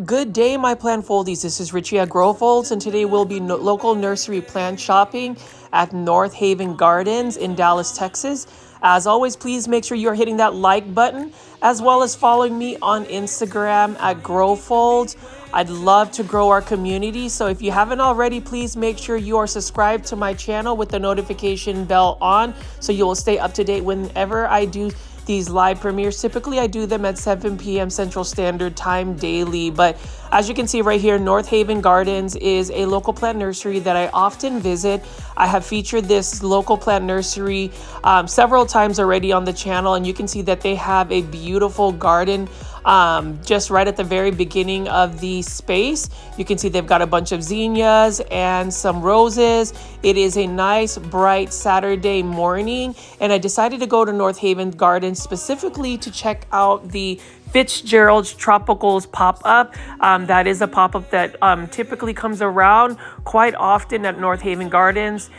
Good day, my plant foldies. This is Richie at Growfolds, and today we'll be local nursery plant shopping at North Haven Gardens in Dallas, Texas. As always, please make sure you're hitting that like button, as well as following me on Instagram at Growfolds. I'd love to grow our community, so if you haven't already, please make sure you are subscribed to my channel with the notification bell on, so you will stay up to date whenever I do these live premieres. Typically I do them at 7 p.m. Central Standard Time daily, but as you can see right here, North Haven Gardens is a local plant nursery that I often visit. I have featured this local plant nursery several times already on the channel, and you can see that they have a beautiful garden just right at the very beginning of the space. You can see they've got a bunch of zinnias and some roses. It is a nice bright Saturday morning, and I decided to go to North Haven Gardens specifically to check out the Fitzgeralds Tropicals pop-up. That is a pop-up that typically comes around quite often at North Haven Gardens.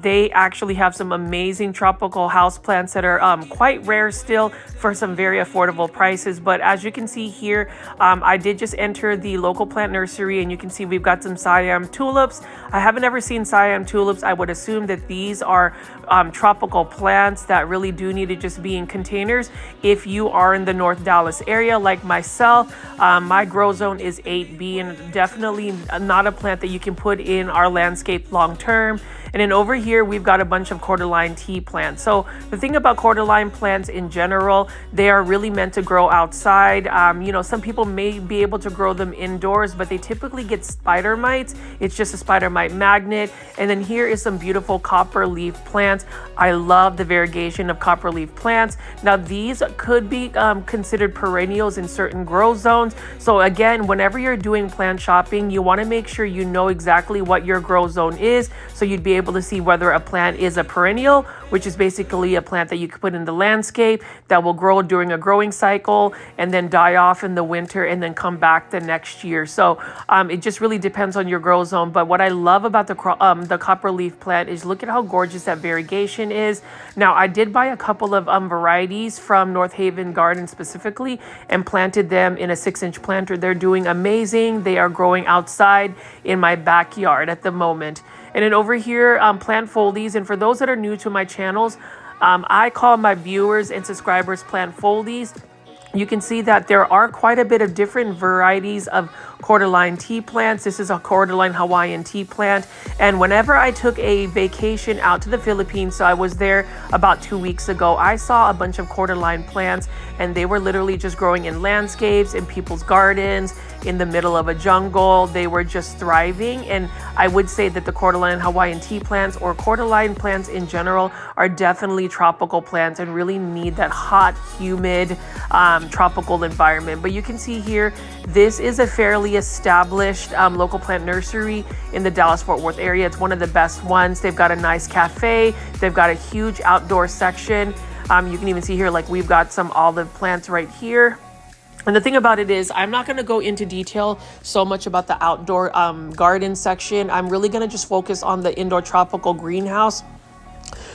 They actually have some amazing tropical houseplants that are quite rare still for some very affordable prices. But as you can see here, I did just enter the local plant nursery, and you can see we've got some Siam tulips. I haven't ever seen Siam tulips. I would assume that these are tropical plants that really do need to just be in containers. If you are in the North Dallas area like myself, my grow zone is 8B, and definitely not a plant that you can put in our landscape long term. And then over here, we've got a bunch of cordyline tea plants. So the thing about cordyline plants in general, they are really meant to grow outside. Some people may be able to grow them indoors, but they typically get spider mites. It's just a spider mite magnet. And then here is some beautiful copper leaf plants. I love the variegation of copper leaf plants. Now, these could be considered perennials in certain grow zones. So again, whenever you're doing plant shopping, you want to make sure you know exactly what your grow zone is, so you'd be able to see whether a plant is a perennial, which is basically a plant that you could put in the landscape that will grow during a growing cycle and then die off in the winter and then come back the next year. So it just really depends on your grow zone. But what I love about the copper leaf plant is look at how gorgeous that variegation is. Now, I did buy a couple of varieties from North Haven Garden specifically and planted them in a 6-inch planter. They're doing amazing. They are growing outside in my backyard at the moment. And then over here, plant foldies. And for those that are new to my channels, I call my viewers and subscribers plant foldies. You can see that there are quite a bit of different varieties of cordyline tea plants. This is a cordyline Hawaiian tea plant. And whenever I took a vacation out to the Philippines, so I was there about 2 weeks ago, I saw a bunch of cordyline plants, and they were literally just growing in landscapes, in people's gardens, in the middle of a jungle. They were just thriving. And I would say that the cordyline Hawaiian tea plants, or cordyline plants in general, are definitely tropical plants and really need that hot, humid, tropical environment. But you can see here, this is a fairly established local plant nursery in the Dallas-Fort Worth area. It's one of the best ones. They've got a nice cafe. They've got a huge outdoor section. You can even see here, like, we've got some olive plants right here. And the thing about it is, I'm not going to go into detail so much about the outdoor garden section. I'm really going to just focus on the indoor tropical greenhouse.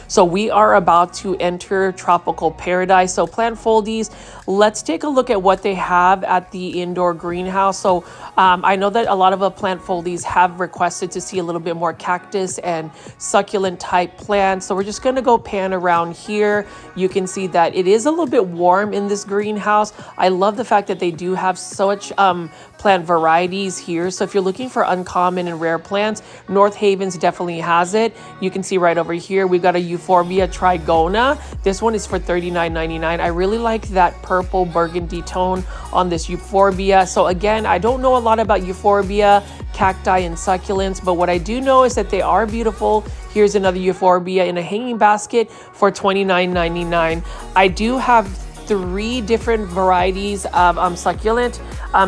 So we are about to enter tropical paradise. So plant foldies, let's take a look at what they have at the indoor greenhouse. So I know that a lot of plant foldies have requested to see a little bit more cactus and succulent type plants. So we're just going to go pan around here. You can see that it is a little bit warm in this greenhouse. I love the fact that they do have such plant varieties here. So if you're looking for uncommon and rare plants, North Haven's definitely has it. You can see right over here, we've got a Euphorbia trigona. This one is for $39.99. I really like that purple burgundy tone on this Euphorbia. So again, I don't know a lot about Euphorbia, cacti, and succulents, but what I do know is that they are beautiful. Here's another Euphorbia in a hanging basket for $29.99. I do have 3 different varieties of succulent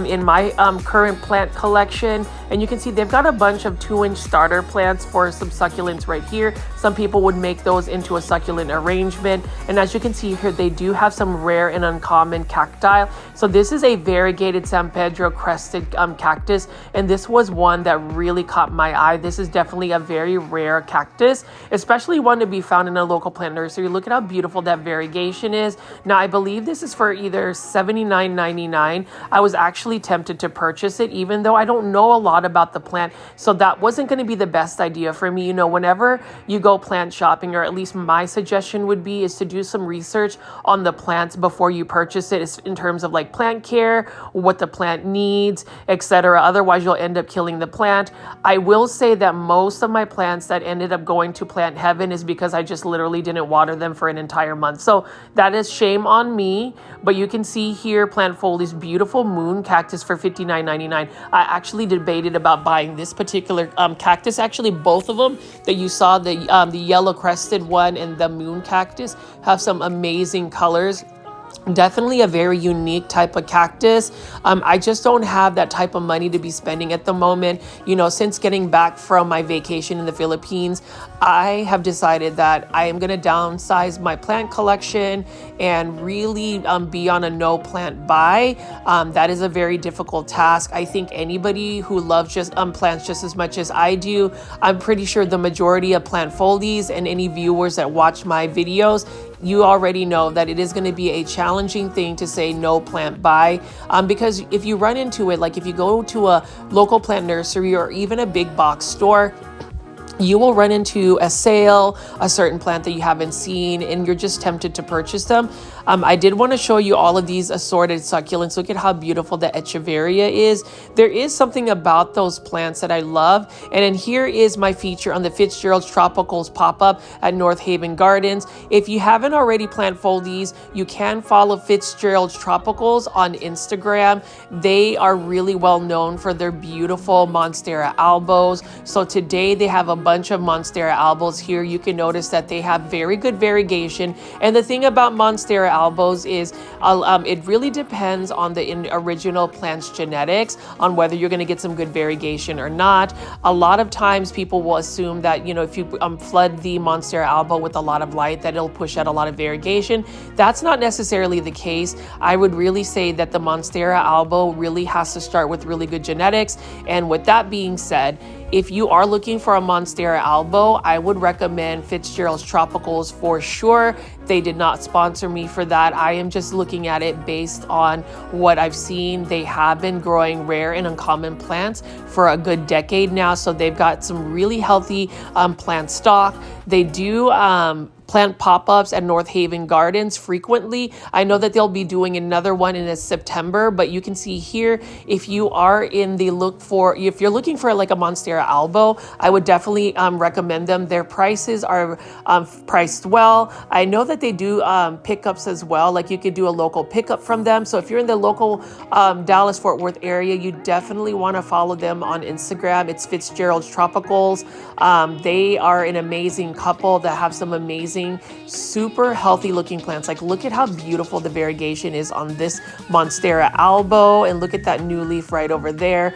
in my current plant collection. And you can see they've got a bunch of 2-inch starter plants for some succulents right here. Some people would make those into a succulent arrangement. And as you can see here, they do have some rare and uncommon cacti. So this is a variegated San Pedro crested cactus. And this was one that really caught my eye. This is definitely a very rare cactus, especially one to be found in a local plant nursery. Look at how beautiful that variegation is. Now, I believe believe this is for either $79.99. I was actually tempted to purchase it, even though I don't know a lot about the plant. So that wasn't going to be the best idea for me. Whenever you go plant shopping, or at least my suggestion would be, is to do some research on the plants before you purchase it, in terms of like plant care, what the plant needs, etc. Otherwise, you'll end up killing the plant. I will say that most of my plants that ended up going to plant heaven is because I just literally didn't water them for an entire month. So that is shame on me. But you can see here, Plant Foley's beautiful moon cactus for $59.99. I actually debated about buying this particular cactus. Actually, both of them that you saw, the yellow crested one and the moon cactus, have some amazing colors. Definitely a very unique type of cactus. I just don't have that type of money to be spending at the moment. Since getting back from my vacation in the Philippines, I have decided that I am going to downsize my plant collection and really be on a no plant buy. That is a very difficult task. I think anybody who loves just plants just as much as I do, I'm pretty sure the majority of plant foldies and any viewers that watch my videos, you already know that it is going to be a challenging thing to say no plant buy, because if you run into it, like if you go to a local plant nursery or even a big box store, you will run into a sale, a certain plant that you haven't seen, and you're just tempted to purchase them. I did want to show you all of these assorted succulents. Look at how beautiful the Echeveria is. There is something about those plants that I love. And then here is my feature on the Fitzgeralds Tropicals pop-up at North Haven Gardens. If you haven't already plant foldies, you can follow Fitzgeralds Tropicals on Instagram. They are really well known for their beautiful Monstera albos. So today they have a bunch of Monstera albos here. You can notice that they have very good variegation. And the thing about Monstera albos is it really depends on the original plant's genetics on whether you're going to get some good variegation or not. A lot of times people will assume that, if you flood the Monstera albo with a lot of light, that it'll push out a lot of variegation. That's not necessarily the case. I would really say that the Monstera albo really has to start with really good genetics. And with that being said, if you are looking for a Monstera albo, I would recommend Fitzgeralds Tropicals for sure. They did not sponsor me for that. I am just looking at it based on what I've seen. They have been growing rare and uncommon plants for a good decade now, so they've got some really healthy plant stock. They do plant pop-ups at North Haven Gardens frequently. I know that they'll be doing another one in September, but you can see here, if you are if you're looking for like a Monstera albo, I would definitely recommend them. Their prices are priced well. I know that they do pickups as well. Like you could do a local pickup from them. So if you're in the local Dallas-Fort Worth area, you definitely want to follow them on Instagram. It's Fitzgeralds Tropicals. They are an amazing couple that have some amazing, super healthy looking plants. Like look at how beautiful the variegation is on this Monstera albo, and look at that new leaf right over there.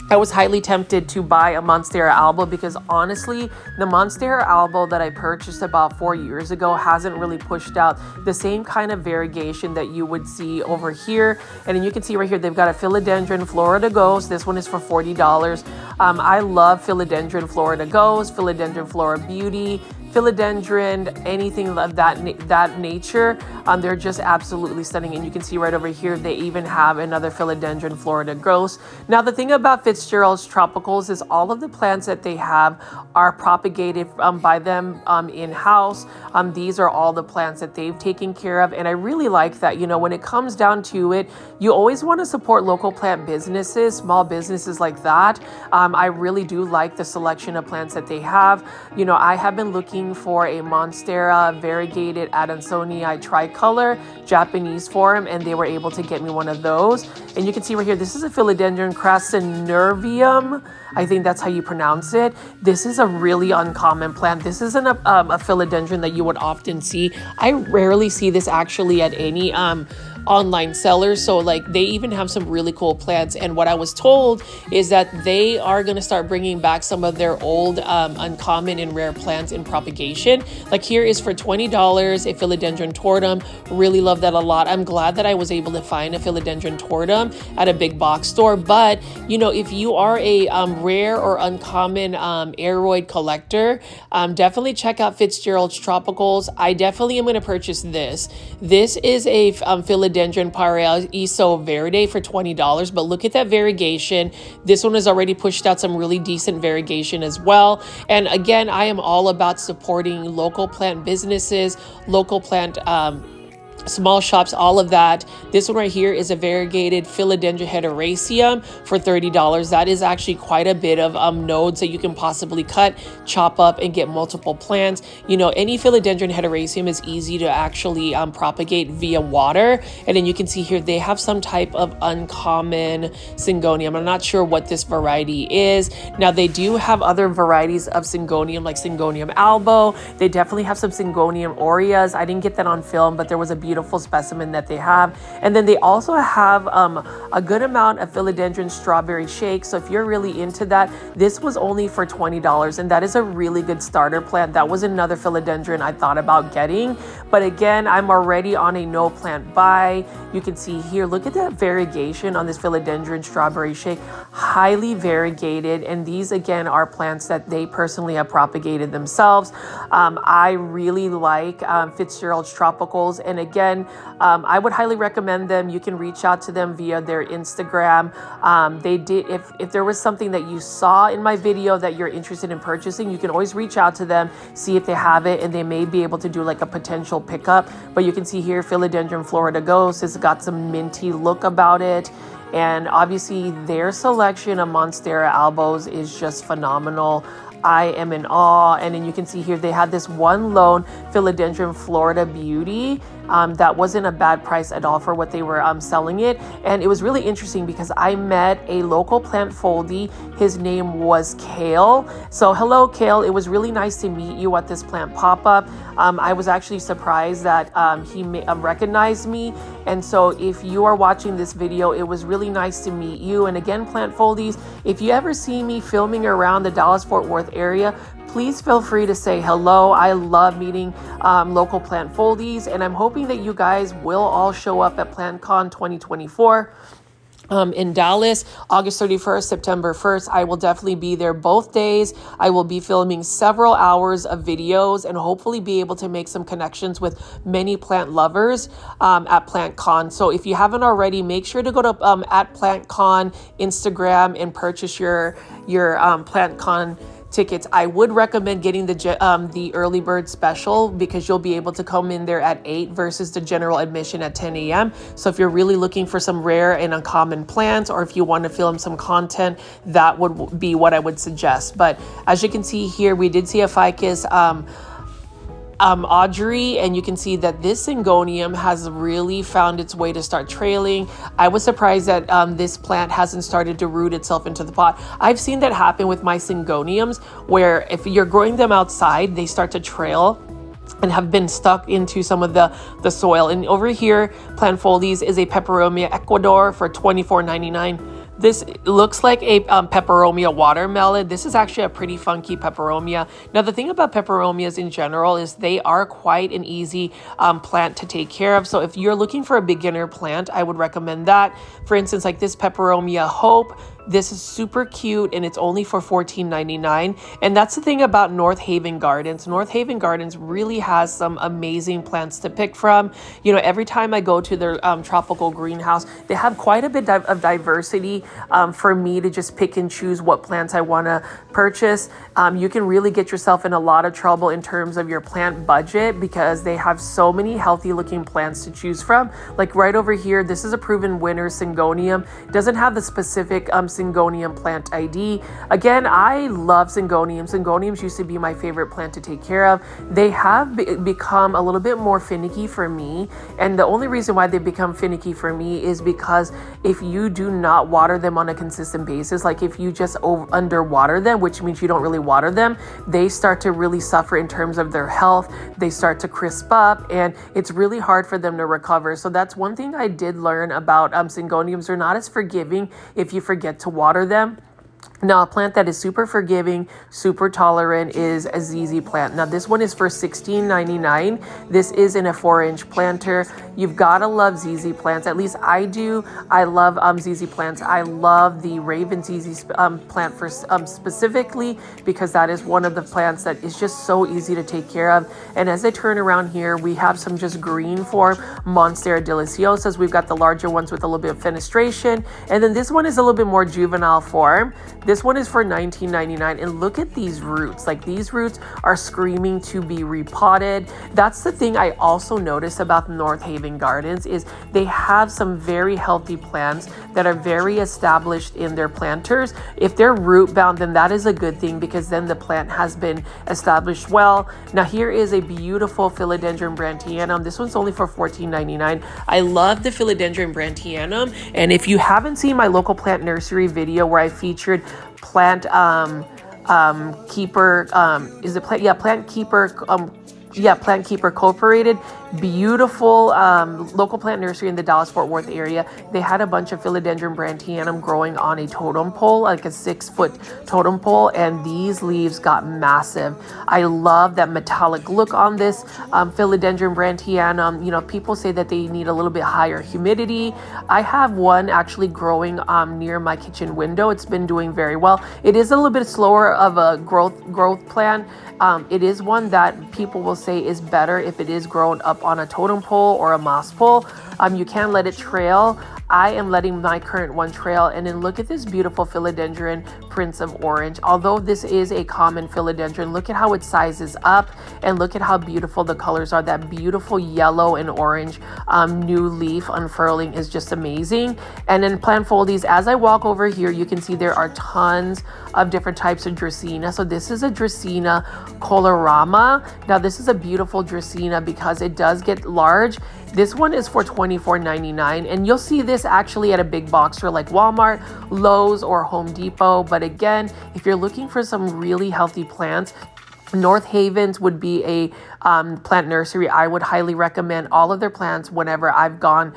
I was highly tempted to buy a Monstera albo because honestly, the Monstera albo that I purchased about 4 years ago hasn't really pushed out the same kind of variegation that you would see over here. And then you can see right here, they've got a Philodendron Florida Ghost. This one is for $40. I love Philodendron Florida Ghost, Philodendron Flora Beauty, Philodendron, anything of that nature. They're just absolutely stunning. And you can see right over here, they even have another Philodendron Florida Ghost. Now, the thing about Fitzgeralds Tropicals is all of the plants that they have are propagated by them in-house. These are all the plants that they've taken care of. And I really like that, when it comes down to it, you always want to support local plant businesses, small businesses like that. I really do like the selection of plants that they have. I have been looking for a Monstera variegated Adansonii tricolor Japanese form, and they were able to get me one of those. And you can see right here, this is a Philodendron crassonervium. I think that's how you pronounce it. This is a really uncommon plant. This isn't a philodendron that you would often see. I rarely see this actually at any online sellers. So like they even have some really cool plants. And what I was told is that they are going to start bringing back some of their old uncommon and rare plants in propagation. Like here is for $20 a philodendron tortum. Really love that a lot. I'm glad that I was able to find a philodendron tortum at a big box store. But you know, if you are a rare or uncommon aeroid collector, definitely check out Fitzgeralds Tropicals. I definitely am going to purchase this. This is a philodendron Paraiso Verde for $20, but look at that variegation. This one has already pushed out some really decent variegation as well. And again, I am all about supporting local plant businesses, local plant small shops, all of that. This one right here is a variegated philodendron heteroraceum for $30. That is actually quite a bit of nodes that you can possibly cut, chop up, and get multiple plants. You know, any philodendron heteroraceum is easy to actually propagate via water. And then you can see here they have some type of uncommon syngonium. I'm not sure what this variety is. Now they do have other varieties of syngonium, like syngonium albo. They definitely have some syngonium aureas. I didn't get that on film, but there was a beautiful specimen that they have. And then they also have a good amount of philodendron strawberry shake. So if you're really into that, this was only for $20, and that is a really good starter plant. That was another philodendron I thought about getting, but again, I'm already on a no plant buy. You can see here, look at that variegation on this philodendron strawberry shake, highly variegated. And these again are plants that they personally have propagated themselves. I really like Fitzgeralds Tropicals, and again, I would highly recommend them. You can reach out to them via their Instagram. They did, if there was something that you saw in my video that you're interested in purchasing, you can always reach out to them, see if they have it, and they may be able to do like a potential pickup. But you can see here, philodendron Florida Ghost has got some minty look about it. And obviously their selection of Monstera albos is just phenomenal. I am in awe. And then you can see here they had this one lone philodendron Florida Beauty that wasn't a bad price at all for what they were selling it. And it was really interesting because I met a local plant foldie. His name was Kale. So hello, Kale. It was really nice to meet you at this plant pop-up. I was actually surprised that he recognized me. And so if you are watching this video, it was really nice to meet you. And again, plant foldies, if you ever see me filming around the Dallas-Fort Worth area, please feel free to say hello. I love meeting local plant foldies, and I'm hoping that you guys will all show up at PlantCon 2024. In Dallas, August 31st, September 1st. I will definitely be there both days. I will be filming several hours of videos and hopefully be able to make some connections with many plant lovers at PlantCon. So if you haven't already, make sure to go to at PlantCon Instagram and purchase your PlantCon tickets. I would recommend getting the early bird special because you'll be able to come in there at 8 versus the general admission at 10 a.m. So if you're really looking for some rare and uncommon plants, or if you want to film some content, that would be what I would suggest. But as you can see here, we did see a ficus Audrey, and you can see that this syngonium has really found its way to start trailing. I was surprised that this plant hasn't started to root itself into the pot. I've seen that happen with my syngoniums, where if you're growing them outside, they start to trail and have been stuck into some of the soil. And over here, Plant Foldies is a Peperomia Ecuador for $24.99. This looks like a peperomia watermelon. This is actually a pretty funky peperomia. Now, the thing about peperomias in general is they are quite an easy plant to take care of. So if you're looking for a beginner plant, I would recommend that. For instance, like this peperomia Hope. This is super cute, and it's only for $14.99. And that's the thing about North Haven Gardens. North Haven Gardens really has some amazing plants to pick from. You know, every time I go to their tropical greenhouse, they have quite a bit of diversity for me to just pick and choose what plants I want to purchase. You can really get yourself in a lot of trouble in terms of your plant budget because they have so many healthy looking plants to choose from. Like right over here, this is a proven winner syngonium. It doesn't have the specific Syngonium plant ID. Again, I love Syngoniums. Syngoniums used to be my favorite plant to take care of. They have become a little bit more finicky for me, and the only reason why they become finicky for me is because if you do not water them on a consistent basis, like if you just underwater them, which means you don't really water them, they start to really suffer in terms of their health. They start to crisp up, and it's really hard for them to recover. So that's one thing I did learn about Syngoniums. They're not as forgiving if you forget to water them. Now, a plant that is super forgiving, super tolerant is a ZZ plant. Now, this one is for $16.99. This is in a 4-inch planter. You've got to love ZZ plants. At least I do. I love ZZ plants. I love the Raven ZZ plant for specifically because that is one of the plants that is just so easy to take care of. And as I turn around here, we have some just green form Monstera deliciosas. We've got the larger ones with a little bit of fenestration. And then this one is a little bit more juvenile form. This one is for $19.99, and look at these roots. Like, these roots are screaming to be repotted. That's the thing I also notice about North Haven Gardens is they have some very healthy plants that are very established in their planters. If they're root bound, then that is a good thing because then the plant has been established well. Now, here is a beautiful Philodendron Brantianum. This one's only for $14.99. I love the Philodendron Brantianum, and if you haven't seen my local plant nursery video where I featured plant keeper Plant Keeper Cooperated, beautiful local plant nursery in the Dallas-Fort Worth area. They had a bunch of Philodendron Brantianum growing on a totem pole, like a 6-foot totem pole, and these leaves got massive. I love that metallic look on this Philodendron Brantianum. You know, people say that they need a little bit higher humidity. I have one actually growing near my kitchen window. It's been doing very well. It is a little bit slower of a growth plan. It is one that people will say is better if it is grown up on a totem pole or a moss pole. You can let it trail. I am letting my current one trail. And then look at this beautiful Philodendron Prince of Orange. Although this is a common philodendron, look at how it sizes up and look at how beautiful the colors are. That beautiful yellow and orange new leaf unfurling is just amazing. And then plant foldies, as I walk over here, you can see there are tons of different types of Dracaena. So this is a Dracaena colorama. Now this is a beautiful Dracaena because it does get large. This one is for $24.99, and you'll see this actually at a big box store like Walmart, Lowe's, or Home Depot. But again, if you're looking for some really healthy plants, North Havens would be a plant nursery. I would highly recommend all of their plants whenever I've gone,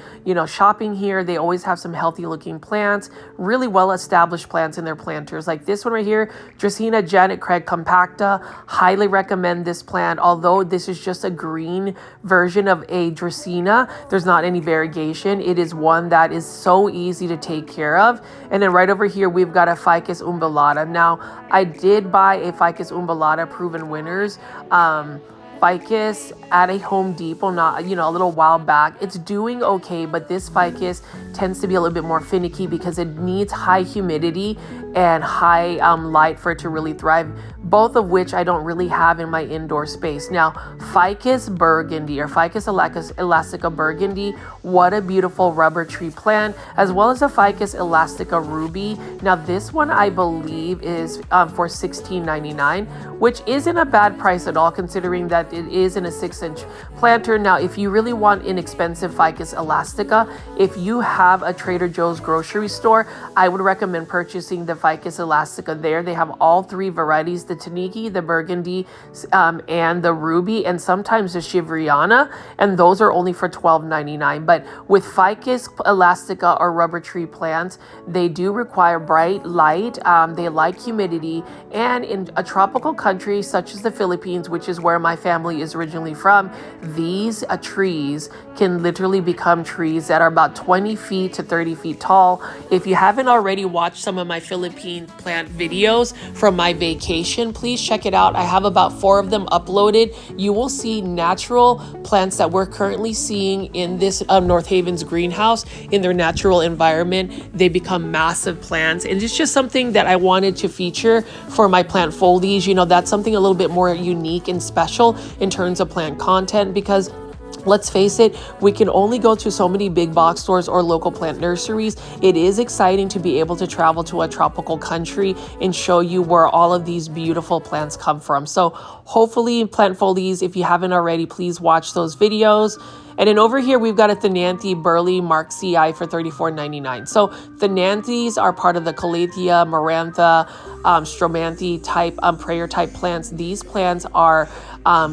shopping here. They always have some healthy looking plants, really well established plants in their planters. Like this one right here, Dracaena Janet Craig compacta. Highly recommend this plant. Although this is just a green version of a Dracaena, there's not any variegation. It is one that is so easy to take care of. And then right over here, we've got a Ficus umbellata. Now, I did buy a Ficus umbellata proven winners. Ficus at a Home Depot, not a little while back. It's doing okay, but this Ficus tends to be a little bit more finicky because it needs high humidity and high light for it to really thrive, both of which I don't really have in my indoor space. Now, Ficus burgundy or Ficus elastica burgundy, what a beautiful rubber tree plant, as well as a Ficus elastica ruby. Now, this one I believe is for $16.99, which isn't a bad price at all considering that it is in a 6-inch planter. Now, if you really want inexpensive Ficus elastica, if you have a Trader Joe's grocery store, I would recommend purchasing the Ficus elastica there. They have all 3 varieties, the Taniki, the Burgundy, and the Ruby, and sometimes the Shivriana, and those are only for $12.99. But with Ficus elastica or rubber tree plants, they do require bright light, they like humidity, and in a tropical country such as the Philippines, which is where my family is originally from, these trees can literally become trees that are about 20 feet to 30 feet tall. If you haven't already watched some of my Philippine plant videos from my vacation, please check it out. I have about 4 of them uploaded. You will see natural plants that we're currently seeing in this North Havens greenhouse in their natural environment. They become massive plants, and it's just something that I wanted to feature for my plant foldies. That's something a little bit more unique and special in terms of plant content, because let's face it, we can only go to so many big box stores or local plant nurseries. It is exciting to be able to travel to a tropical country and show you where all of these beautiful plants come from. So hopefully, plant foldies, if you haven't already, please watch those videos. And then over here, we've got a Thenanthe Burley Mark CI for $34.99. So Thenanthes are part of the Calathea, Marantha, Stromanthe type, prayer type plants. These plants are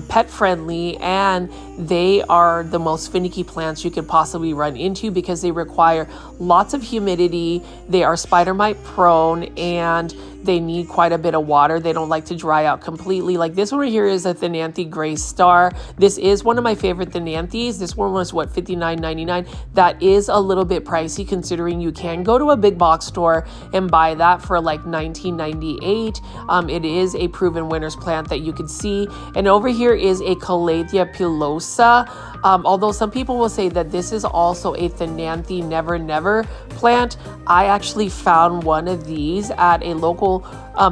pet friendly, and they are the most finicky plants you could possibly run into because they require lots of humidity. They are spider mite prone, and they need quite a bit of water. They don't like to dry out completely. Like this one right here is a Thenanthe Gray Star. This is one of my favorite Thenanthes. This one was what, $59.99. That is a little bit pricey considering you can go to a big box store and buy that for like $19.98. It is a proven winner's plant that you could see. And over here is a Calathea pilosa. Although some people will say that this is also a Thenanthe Never Never plant, I actually found one of these at a local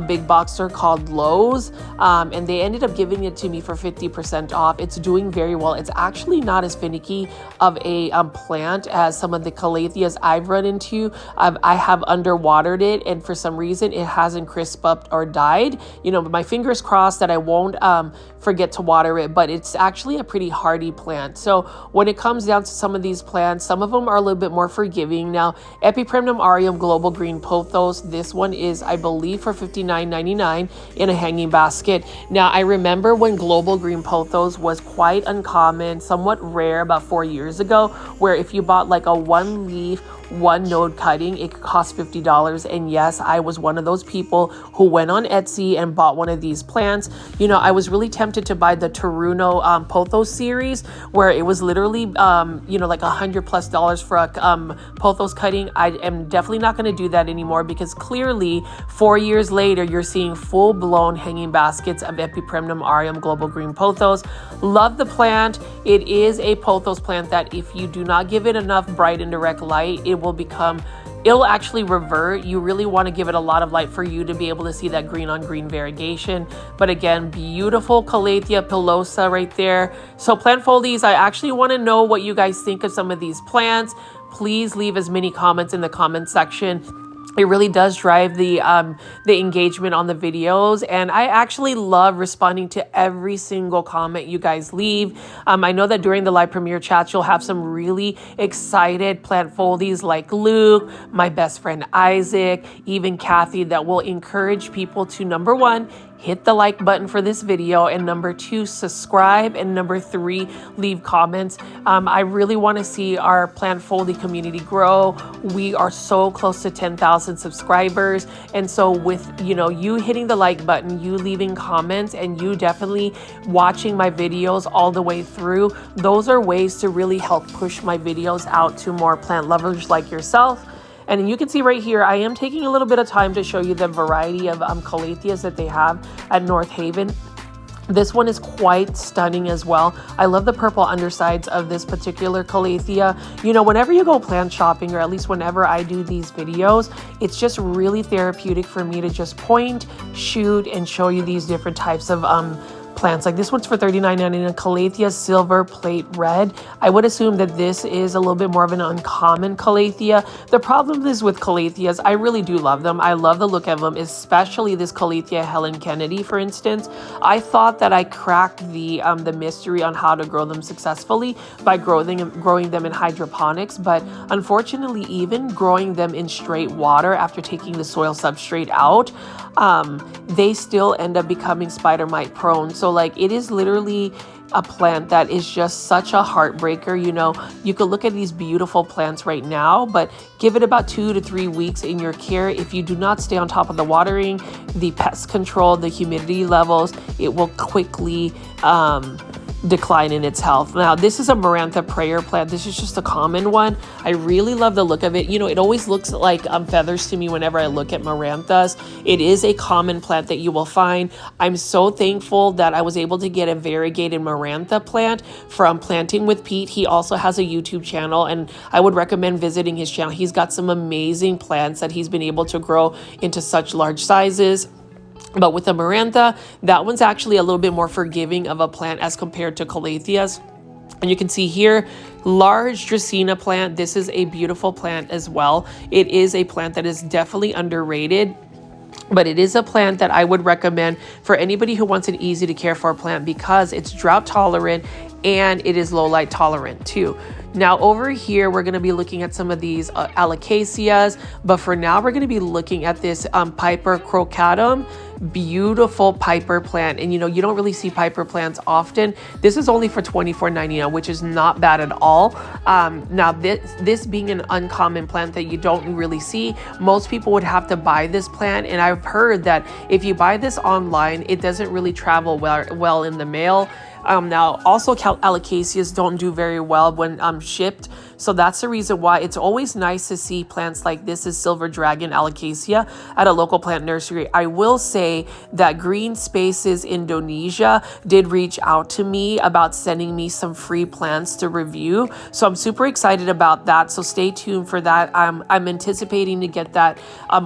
big box store called Lowe's, and they ended up giving it to me for 50% off. It's doing very well. It's actually not as finicky of a plant as some of the Calatheas I've run into. I have underwatered it, and for some reason it hasn't crisped up or died. You know, my fingers crossed that I won't forget to water it, but it's actually a pretty hardy plant. So when it comes down to some of these plants, some of them are a little bit more forgiving. Now, Epipremnum aureum global green pothos, this one is, I believe, for $59.99 in a hanging basket. Now, I remember when global green pothos was quite uncommon, somewhat rare about 4 years ago, where if you bought like a one leaf, one node cutting, it could cost $50. And yes, I was one of those people who went on Etsy and bought one of these plants. You know, I was really tempted to buy the Taruno pothos series, where it was literally like $100+ for a pothos cutting. I am definitely not going to do that anymore because clearly 4 years later you're seeing full-blown hanging baskets of Epipremnum aureum global green pothos. Love the plant. It is a pothos plant that if you do not give it enough bright and direct light, it'll actually revert. You really want to give it a lot of light for you to be able to see that green on green variegation. But again, beautiful Calathea pilosa right there. So plant foldies, I actually want to know what you guys think of some of these plants. Please leave as many comments in the comment section. It really does drive the engagement on the videos, and I actually love responding to every single comment you guys leave. I know that during the live premiere chats, you'll have some really excited plant foldies like Luke, my best friend Isaac, even Kathy, that will encourage people to, number one, hit the like button for this video, and number two, subscribe, and number three, leave comments. I really want to see our plant foldie community grow. We are so close to 10,000 subscribers, and so with you hitting the like button, you leaving comments, and you definitely watching my videos all the way through, those are ways to really help push my videos out to more plant lovers like yourself. And you can see right here, I am taking a little bit of time to show you the variety of Calatheas that they have at North Haven. This one is quite stunning as well. I love the purple undersides of this particular Calathea. You know, whenever you go plant shopping, or at least whenever I do these videos, it's just really therapeutic for me to just point, shoot, and show you these different types of plants. Like this one's for $39.99, Calathea Silver Plate Red. I would assume that this is a little bit more of an uncommon Calathea. The problem is with Calatheas, I really do love them. I love the look of them, especially this Calathea Helen Kennedy, for instance. I thought that I cracked the mystery on how to grow them successfully by growing them in hydroponics, but unfortunately, even growing them in straight water after taking the soil substrate out, they still end up becoming spider mite prone. So like it is literally a plant that is just such a heartbreaker. You know, you could look at these beautiful plants right now, but give it about 2 to 3 weeks in your care. If you do not stay on top of the watering, the pest control, the humidity levels, it will quickly decline in its health. Now, this is a Marantha prayer plant. This is just a common one. I really love the look of it. You know, it always looks like feathers to me whenever I look at Maranthas. It is a common plant that you will find. I'm so thankful that I was able to get a variegated Marantha plant from Planting with Pete. He also has a YouTube channel, and I would recommend visiting his channel. He's got some amazing plants that he's been able to grow into such large sizes. But with the Marantha, that one's actually a little bit more forgiving of a plant as compared to Calatheas. And you can see here, large Dracaena plant. This is a beautiful plant as well. It is a plant that is definitely underrated, but it is a plant that I would recommend for anybody who wants an easy to care for plant because it's drought tolerant and it is low light tolerant too. Now over here, we're going to be looking at some of these alocasias, but for now we're going to be looking at this Piper crocatum. Beautiful Piper plant. And you know, you don't really see Piper plants often. This is only for $24.99, which is not bad at all. Now this being an uncommon plant that you don't really see, most people would have to buy this plant. And I've heard that if you buy this online, it doesn't really travel well in the mail. Now also alocasias don't do very well when shipped. So that's the reason why it's always nice to see plants like this is Silver Dragon Alocasia at a local plant nursery. I will say that Green Spaces Indonesia did reach out to me about sending me some free plants to review. So I'm super excited about that. So stay tuned for that. I'm anticipating to get that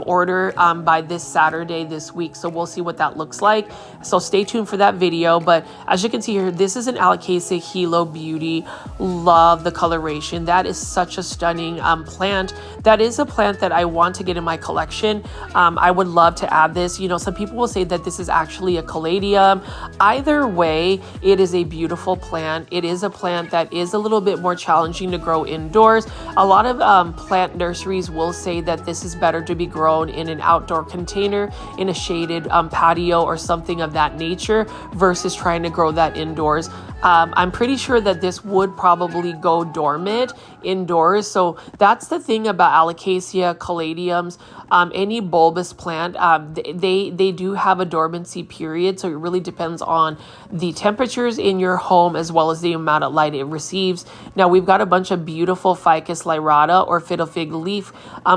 order by this Saturday this week. So we'll see what that looks like. So stay tuned for that video. But as you can see here, this is an Alocasia Hilo Beauty. Love the coloration. That is such a stunning plant. That is a plant that I want to get in my collection. I would love to add this. You know, some people will say that this is actually a caladium. Either way, it is a beautiful plant. It is a plant that is a little bit more challenging to grow indoors. A lot of plant nurseries will say that this is better to be grown in an outdoor container, in a shaded patio or something of that nature versus trying to grow that indoors. I'm pretty sure that this would probably go dormant indoors. So that's the thing about Alocasia, caladiums, any bulbous plant, they do have a dormancy period. So it really depends on the temperatures in your home as well as the amount of light it receives. Now we've got a bunch of beautiful Ficus lyrata or fiddle fig leaf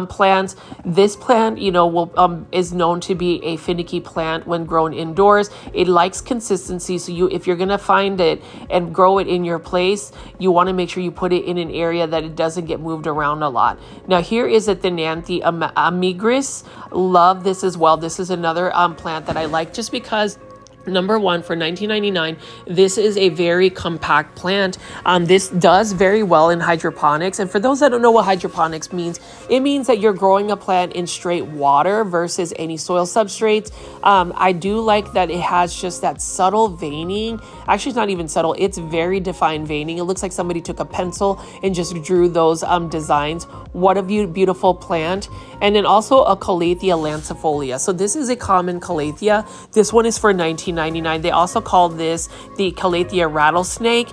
plants. This plant, you know, is known to be a finicky plant when grown indoors. It likes consistency. So if you're going to find it and grow it in your place, you want to make sure you put it in an area that it doesn't get moved around a lot. Now here is a Thenanthe amigris. Love this as well. This is another plant that I like just because number one, for $19.99, this is a very compact plant. This does very well in hydroponics. And for those that don't know what hydroponics means, it means that you're growing a plant in straight water versus any soil substrates. I do like that it has just that subtle veining. Actually, it's not even subtle. It's very defined veining. It looks like somebody took a pencil and just drew those designs. What a beautiful plant. And then also a Calathea lancifolia. So this is a common Calathea. This one is for $19.99. They also call this the Calathea rattlesnake.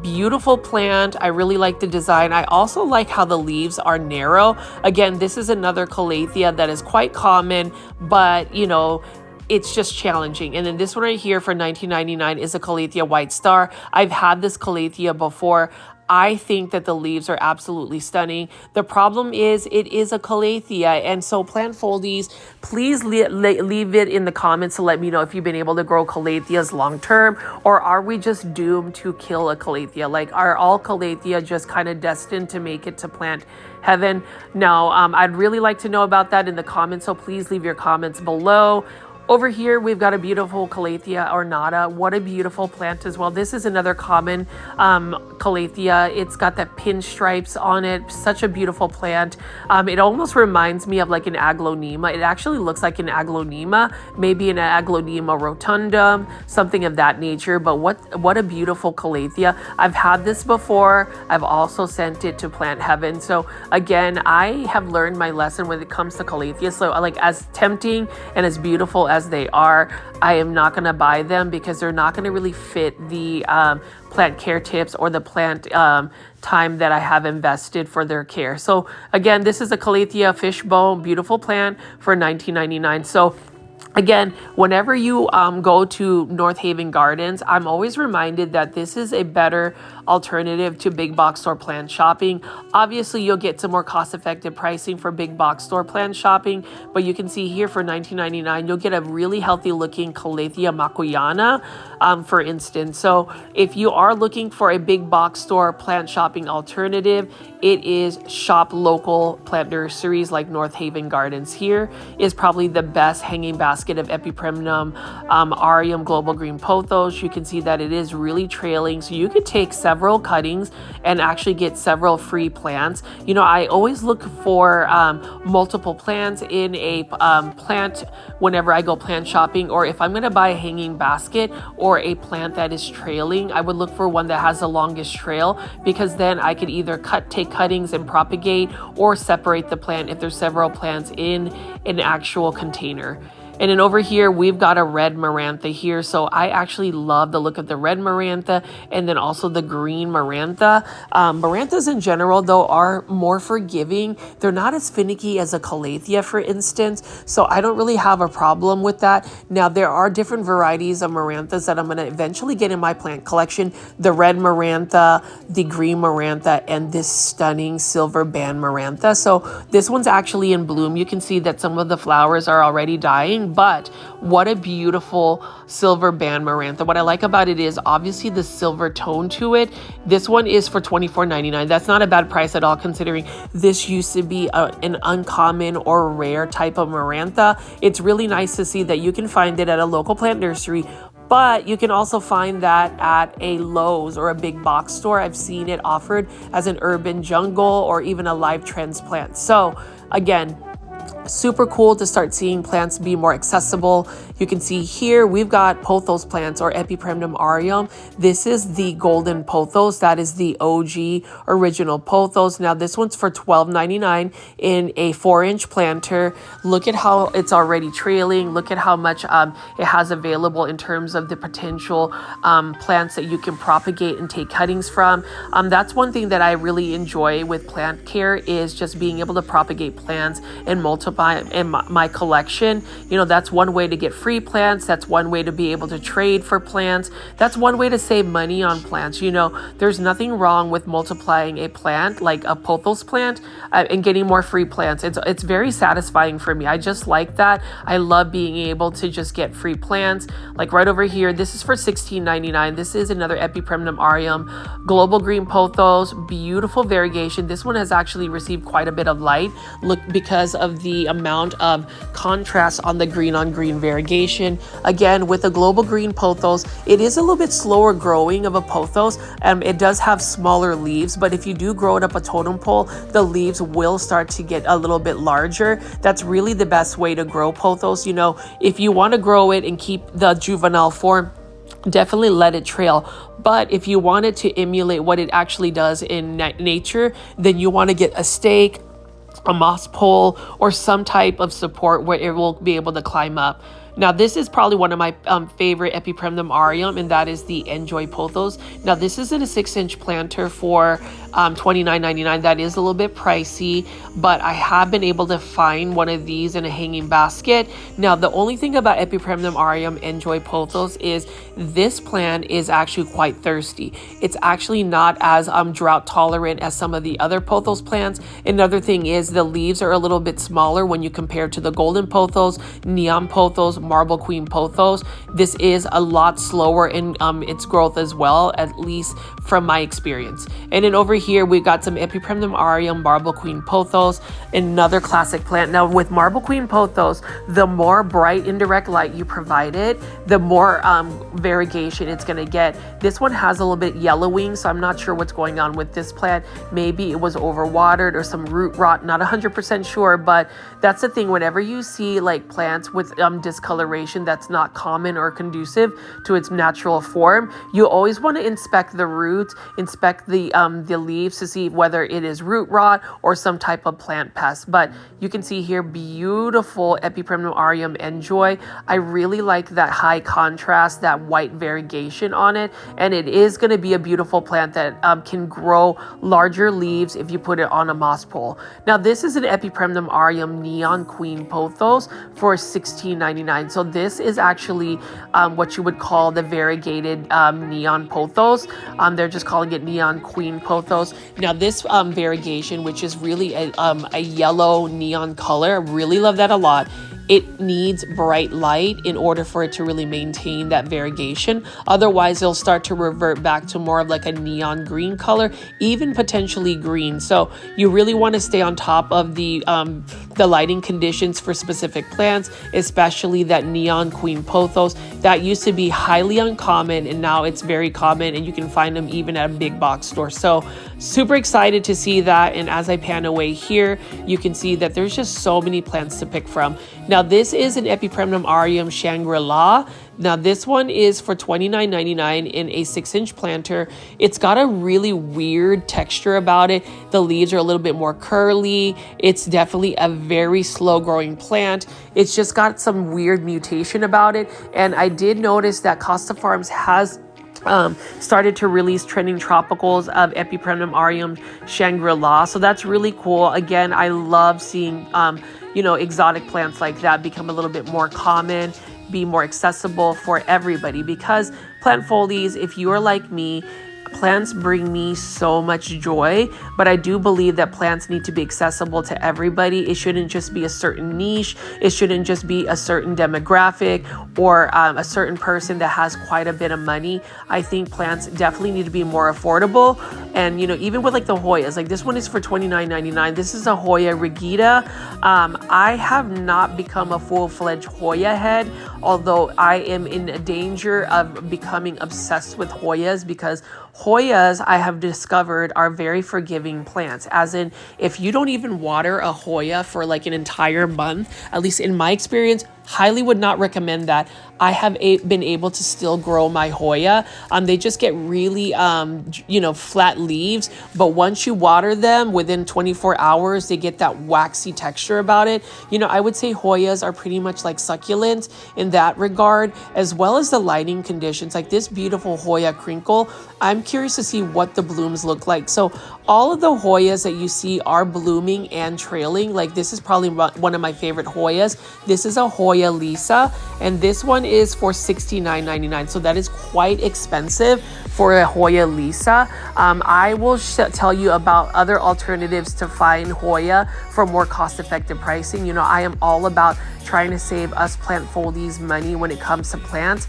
Beautiful plant. I really like the design. I also like how the leaves are narrow. Again, this is another Calathea that is quite common, but you know, it's just challenging. And then this one right here for $19.99 is a Calathea white star. I've had this Calathea before. I think that the leaves are absolutely stunning. The problem is it is a Calathea. And so plant foldies, please leave it in the comments to let me know if you've been able to grow Calatheas long term, or are we just doomed to kill a Calathea? Like, are all Calathea just kind of destined to make it to plant heaven? Now, I'd really like to know about that in the comments. So please leave your comments below. Over here, we've got a beautiful Calathea ornata. What a beautiful plant as well. This is another common Calathea. It's got that pinstripes on it. Such a beautiful plant. It almost reminds me of like an Aglaonema. It actually looks like an Aglaonema, maybe an Aglaonema rotundum, something of that nature. But what a beautiful Calathea. I've had this before. I've also sent it to Plant Heaven. So again, I have learned my lesson when it comes to Calathea. So like, as tempting and as beautiful as they are, I am not going to buy them because they're not going to really fit the plant care tips or the plant time that I have invested for their care. So again, this is a Calathea fishbone, beautiful plant for $19.99. So again, whenever you go to North Haven Gardens, I'm always reminded that this is a better alternative to big box store plant shopping. Obviously, you'll get some more cost-effective pricing for big box store plant shopping, but you can see here for $19.99, you'll get a really healthy looking Calathea makuyana, for instance. So if you are looking for a big box store plant shopping alternative, it is shop local plant nurseries like North Haven Gardens. Here is probably the best hanging basket basket of Epipremnum Aureum Global Green Pothos. You can see that it is really trailing, so you could take several cuttings and actually get several free plants. You know, I always look for multiple plants in a plant whenever I go plant shopping, or if I'm going to buy a hanging basket or a plant that is trailing, I would look for one that has the longest trail, because then I could either take cuttings and propagate, or separate the plant if there's several plants in an actual container. And then over here, we've got a red Marantha here. So I actually love the look of the red Marantha, and then also the green Marantha. Maranthas in general, though, are more forgiving. They're not as finicky as a Calathea, for instance. So I don't really have a problem with that. Now, there are different varieties of Maranthas that I'm going to eventually get in my plant collection. The red Marantha, the green Marantha, and this stunning silver band Marantha. So this one's actually in bloom. You can see that some of the flowers are already dying, but what a beautiful silver band Marantha. What I like about it is obviously the silver tone to it. This one is for $24.99. That's not a bad price at all, considering this used to be an uncommon or rare type of Marantha. It's really nice to see that you can find it at a local plant nursery, but you can also find that at a Lowe's or a big box store. I've seen it offered as an urban jungle or even a live transplant. So again, super cool to start seeing plants be more accessible. You can see here we've got pothos plants, or Epipremnum aureum. This is the golden pothos. That is the OG original pothos. Now this one's for $12.99 in a 4-inch planter. Look at how it's already trailing. Look at how much it has available in terms of the potential plants that you can propagate and take cuttings from. That's one thing that I really enjoy with plant care, is just being able to propagate plants and multiply in my collection. You know, that's one way to get free plants. That's one way to be able to trade for plants. That's one way to save money on plants. You know, there's nothing wrong with multiplying a plant like a pothos plant and getting more free plants. It's very satisfying for me. I just like that. I love being able to just get free plants. Like right over here, this is for $16.99. This is another Epipremnum aureum global green pothos. Beautiful variegation. This one has actually received quite a bit of light, look, because of the amount of contrast on the green on green variegation. Again, with the global green pothos, it is a little bit slower growing of a pothos. It does have smaller leaves, but if you do grow it up a totem pole, the leaves will start to get a little bit larger. That's really the best way to grow pothos. You know, if you want to grow it and keep the juvenile form, definitely let it trail. But if you want it to emulate what it actually does in nature, then you want to get a stake, a moss pole, or some type of support where it will be able to climb up. Now, this is probably one of my favorite Epipremnum aureum, and that is the Enjoy pothos. Now, this is in a 6-inch planter for $29.99. That is a little bit pricey, but I have been able to find one of these in a hanging basket. Now, the only thing about Epipremnum aureum Enjoy pothos is this plant is actually quite thirsty. It's actually not as drought tolerant as some of the other pothos plants. Another thing is the leaves are a little bit smaller when you compare to the golden pothos, neon pothos, marble queen pothos. This is a lot slower in its growth as well, at least from my experience. And then over here we've got some Epipremnum aureum marble queen pothos, another classic plant. Now with marble queen pothos, the more bright indirect light you provide it, the more variegation it's going to get. This one has a little bit yellowing, so I'm not sure what's going on with this plant. Maybe it was overwatered or some root rot, not 100% sure, but that's the thing. Whenever you see like plants with discoloration that's not common or conducive to its natural form, you always want to inspect the roots, inspect the leaves to see whether it is root rot or some type of plant pest. But you can see here, beautiful Epipremnum aureum Enjoy. I really like that high contrast, that white variegation on it, and it is going to be a beautiful plant that can grow larger leaves if you put it on a moss pole. Now this is an Epipremnum aureum neon queen pothos for $16.99. So this is actually what you would call the variegated neon pothos. They're just calling it neon queen pothos. Now this variegation, which is really a yellow neon color, I really love that a lot. It needs bright light in order for it to really maintain that variegation. Otherwise, it'll start to revert back to more of like a neon green color, even potentially green. So you really want to stay on top of the the lighting conditions for specific plants, especially that neon queen pothos. That used to be highly uncommon and now it's very common, and you can find them even at a big box store. So super excited to see that. And as I pan away here, you can see that there's just so many plants to pick from. Now this is an Epipremnum aureum Shangri-La. Now this one is for $29.99 in a 6-inch planter. It's got a really weird texture about it. The leaves are a little bit more curly. It's definitely a very slow growing plant. It's just got some weird mutation about it. And I did notice that Costa Farms has started to release trending tropicals of Epipremnum aureum Shangri-La. So that's really cool. Again, I love seeing, exotic plants like that become a little bit more common, be more accessible for everybody, because plant foldies, if you are like me, plants bring me so much joy, but I do believe that plants need to be accessible to everybody. It shouldn't just be a certain niche. It shouldn't just be a certain demographic or a certain person that has quite a bit of money. I think plants definitely need to be more affordable. And, even with like the Hoyas, like this one is for $29.99. This is a Hoya rigida. I have not become a full-fledged Hoya head, although I am in danger of becoming obsessed with Hoyas, because Hoyas, I have discovered, are very forgiving plants. As in, if you don't even water a Hoya for like an entire month, at least in my experience, highly would not recommend that. I have been able to still grow my Hoya. They just get really, flat leaves. But once you water them, within 24 hours, they get that waxy texture about it. I would say Hoyas are pretty much like succulents in that regard, as well as the lighting conditions. Like this beautiful Hoya crinkle, I'm curious to see what the blooms look like. So all of the Hoyas that you see are blooming and trailing. Like this is probably one of my favorite Hoyas. This is a Hoya Lisa, and this one is for $69.99. So that is quite expensive for a Hoya Lisa. I will tell you about other alternatives to find Hoya for more cost-effective pricing. I am all about trying to save us plant foldies money when it comes to plants.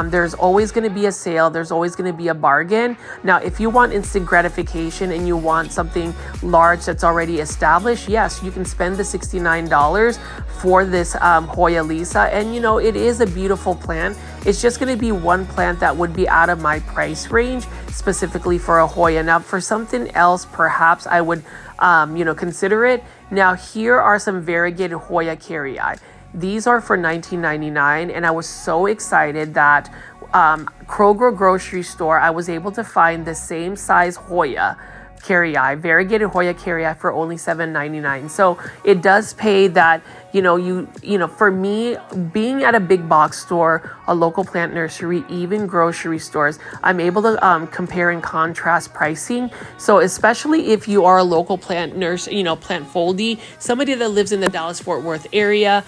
There's always going to be a sale. There's always going to be a bargain. Now, if you want instant gratification and you want something large that's already established, yes, you can spend the $69 for this Hoya Lisa. And, it is a beautiful plant. It's just going to be one plant that would be out of my price range, specifically for a Hoya. Now, for something else, perhaps I would, consider it. Now, here are some variegated Hoya carrii. These are for $19.99, and I was so excited that Kroger grocery store, I was able to find the same size Hoya carrii, variegated Hoya carrii, for only $7.99. So it does pay that, for me, being at a big box store, a local plant nursery, even grocery stores, I'm able to compare and contrast pricing. So especially if you are a local plant nurse, plant foldie, somebody that lives in the Dallas-Fort Worth area,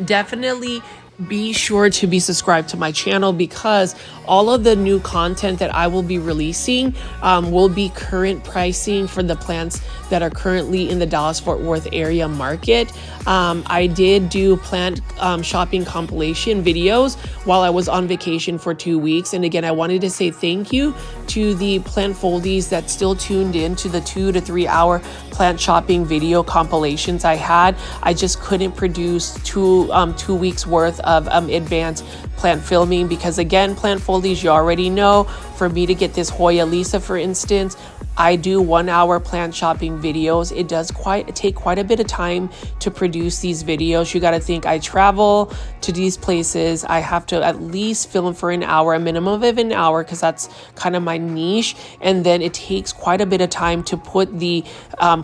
definitely be sure to be subscribed to my channel, because all of the new content that I will be releasing will be current pricing for the plants that are currently in the Dallas-Fort Worth area market. I did do plant shopping compilation videos while I was on vacation for 2 weeks. And again, I wanted to say thank you to the plant foldies that still tuned in to the 2 to 3 hour plant shopping video compilations I had. I just couldn't produce 2 weeks worth of advanced plant filming, because again, plant foldies, you already know, for me to get this Hoya Lisa, for instance, I do 1 hour plant shopping videos. It does take quite a bit of time to produce these videos. You got to think, I travel to these places. I have to at least film for an hour, a minimum of an hour, because that's kind of my niche. And then it takes quite a bit of time to put the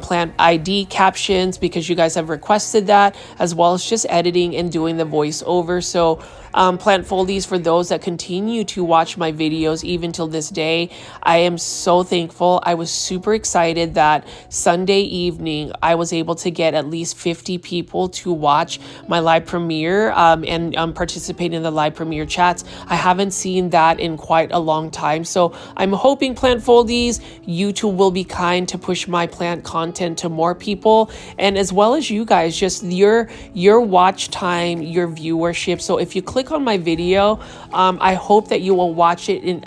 plant ID captions, because you guys have requested that, as well as just editing and doing the voiceover. So plant foldies, for those that continue to watch my videos even till this day, I am so thankful. I was super excited that Sunday evening I was able to get at least 50 people to watch my live premiere and participate in the live premiere chats. I haven't seen that in quite a long time. So I'm hoping, plant foldies, YouTube will be kind to push my plant content to more people, and as well as you guys, just your watch time, your viewership. So if you click on my video, I hope that you will watch it in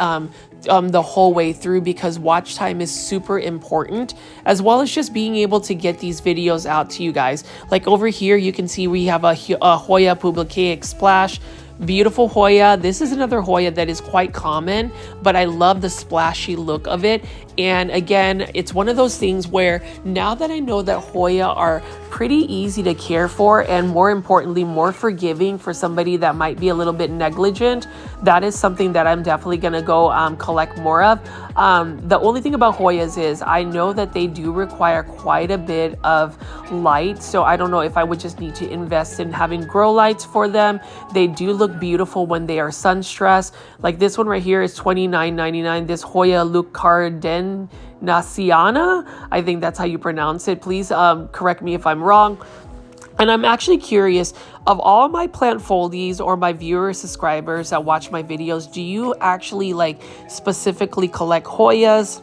the whole way through, because watch time is super important, as well as just being able to get these videos out to you guys. Like over here, you can see we have a Hoya publicaic splash. Beautiful Hoya. This is another Hoya that is quite common, but I love the splashy look of it. And again, it's one of those things where now that I know that Hoya are pretty easy to care for, and more importantly, more forgiving for somebody that might be a little bit negligent, that is something that I'm definitely going to go collect more of. The only thing about Hoyas is I know that they do require quite a bit of light. So I don't know if I would just need to invest in having grow lights for them. They do look beautiful when they are sun stressed. Like this one right here is $29.99. This Hoya Lucarden Naciana, I think that's how you pronounce it. Please correct me if I'm wrong. And I'm actually curious, of all my plant foldies or my viewers, subscribers that watch my videos, do you actually like specifically collect Hoyas?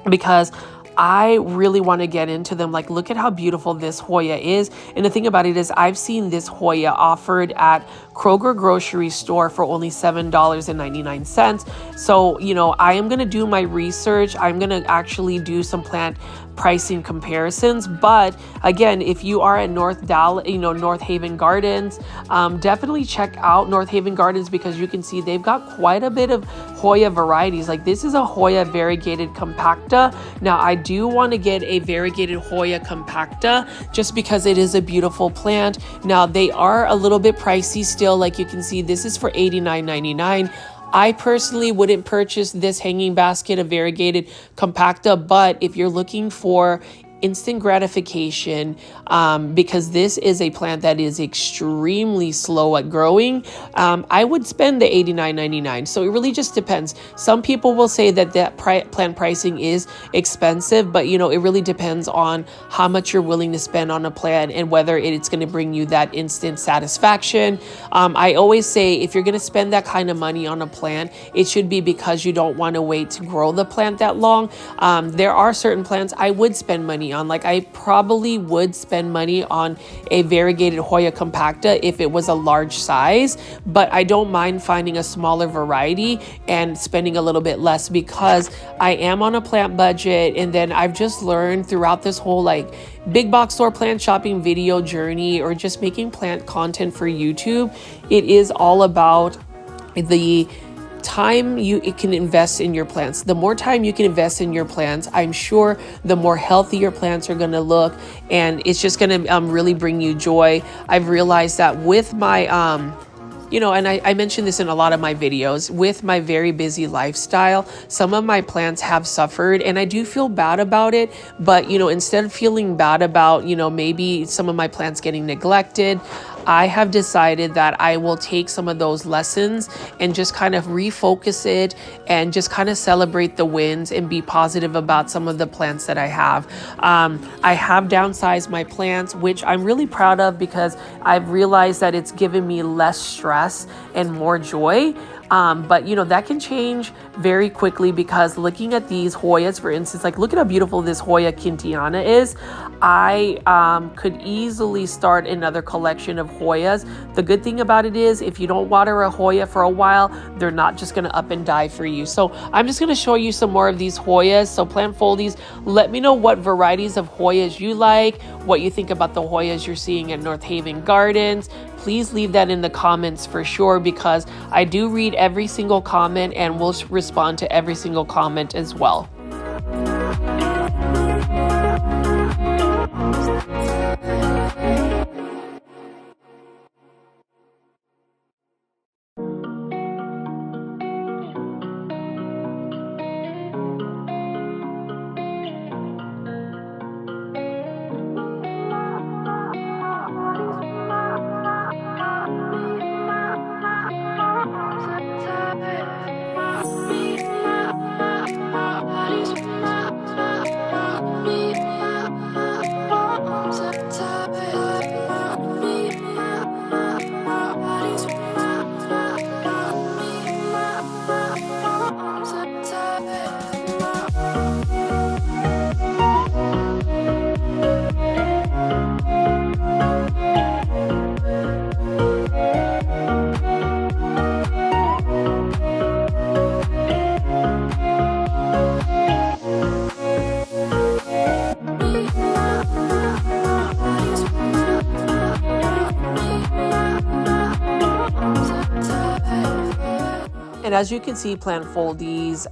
Because I really want to get into them. Like, look at how beautiful this Hoya is. And the thing about it is I've seen this Hoya offered at Kroger grocery store for only $7.99. So, you know, I am going to do my research. I'm going to actually do some plant pricing comparisons. But again, if you are at North Haven Gardens, definitely check out North Haven Gardens, because you can see they've got quite a bit of Hoya varieties. Like this is a Hoya variegated compacta. Now I do want to get a variegated Hoya compacta just because it is a beautiful plant. Now they are a little bit pricey still. Like you can see, this is for $89.99. I personally wouldn't purchase this hanging basket of variegated compacta, but if you're looking for instant gratification, because this is a plant that is extremely slow at growing, I would spend the $89.99. So it really just depends. Some people will say that plant pricing is expensive, but you know, it really depends on how much you're willing to spend on a plant and whether it's going to bring you that instant satisfaction. I always say if you're going to spend that kind of money on a plant, it should be because you don't want to wait to grow the plant that long. There are certain plants I would spend money on. Like I probably would spend money on a variegated Hoya compacta if it was a large size, but I don't mind finding a smaller variety and spending a little bit less, because I am on a plant budget. And then I've just learned throughout this whole like big box store plant shopping video journey, or just making plant content for YouTube, it is all about the time you can invest in your plants. The more time you can invest in your plants, I'm sure the more healthy your plants are going to look, and it's just going to really bring you joy. I've realized that with my and I mentioned this in a lot of my videos, with my very busy lifestyle, some of my plants have suffered, and I do feel bad about it. But, you know, instead of feeling bad about, maybe some of my plants getting neglected, I have decided that I will take some of those lessons and just kind of refocus it and just kind of celebrate the wins and be positive about some of the plants that I have. I have downsized my plants, which I'm really proud of, because I've realized that it's given me less stress and more joy. But that can change very quickly, because looking at these Hoyas, for instance, like look at how beautiful this Hoya Quintiana is. I could easily start another collection of Hoyas. The good thing about it is if you don't water a Hoya for a while, they're not just going to up and die for you. So I'm just going to show you some more of these Hoyas. So plant foldies, let me know what varieties of Hoyas you like, what you think about the Hoyas you're seeing at North Haven Gardens. Please leave that in the comments for sure, because I do read every single comment and will respond to every single comment as well. And as you can see, Plant Foldies,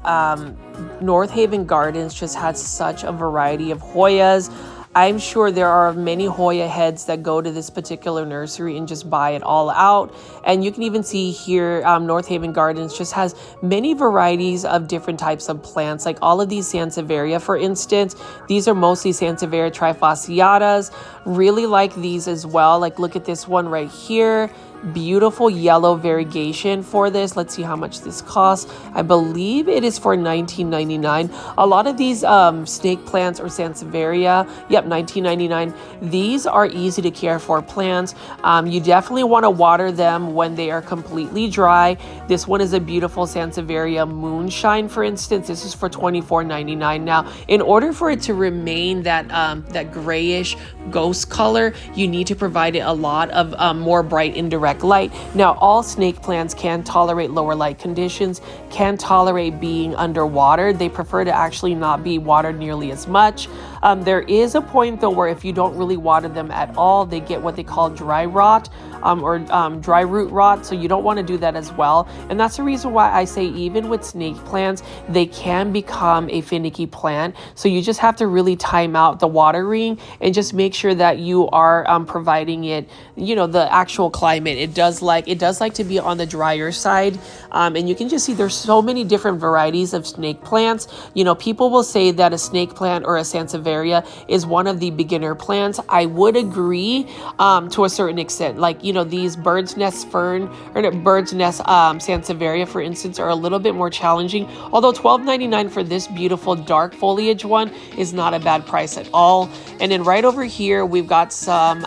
North Haven Gardens just has such a variety of Hoyas. I'm sure there are many Hoya heads that go to this particular nursery and just buy it all out. And you can even see here, North Haven Gardens just has many varieties of different types of plants, like all of these Sansevieria, for instance. These are mostly Sansevieria trifasciatas. Really like these as well. Like, look at this one right here. Beautiful yellow variegation for this. Let's see how much this costs. I believe it is for $19.99. A lot of these snake plants or Sansevieria, yep, $19.99. These are easy to care for plants. You definitely want to water them when they are completely dry. This one is a beautiful Sansevieria Moonshine, for instance. This is for $24.99. Now, in order for it to remain that grayish ghost color, you need to provide it a lot of more bright indirect light. Now, all snake plants can tolerate lower light conditions, can tolerate being underwater. They prefer to actually not be watered nearly as much. There is a point though where if you don't really water them at all, they get what they call dry rot or dry root rot. So you don't want to do that as well. And that's the reason why I say even with snake plants, they can become a finicky plant. So you just have to really time out the watering and just make sure that you are providing it, you know, the actual climate. It does like to be on the drier side. And you can just see there's so many different varieties of snake plants. You know, people will say that a snake plant or a Sansevieria is one of the beginner plants. I would agree to a certain extent. Like, you know, these bird's nest fern or bird's nest Sansevieria, for instance, are a little bit more challenging. Although $12.99 for this beautiful dark foliage one is not a bad price at all. And then right over here, we've got some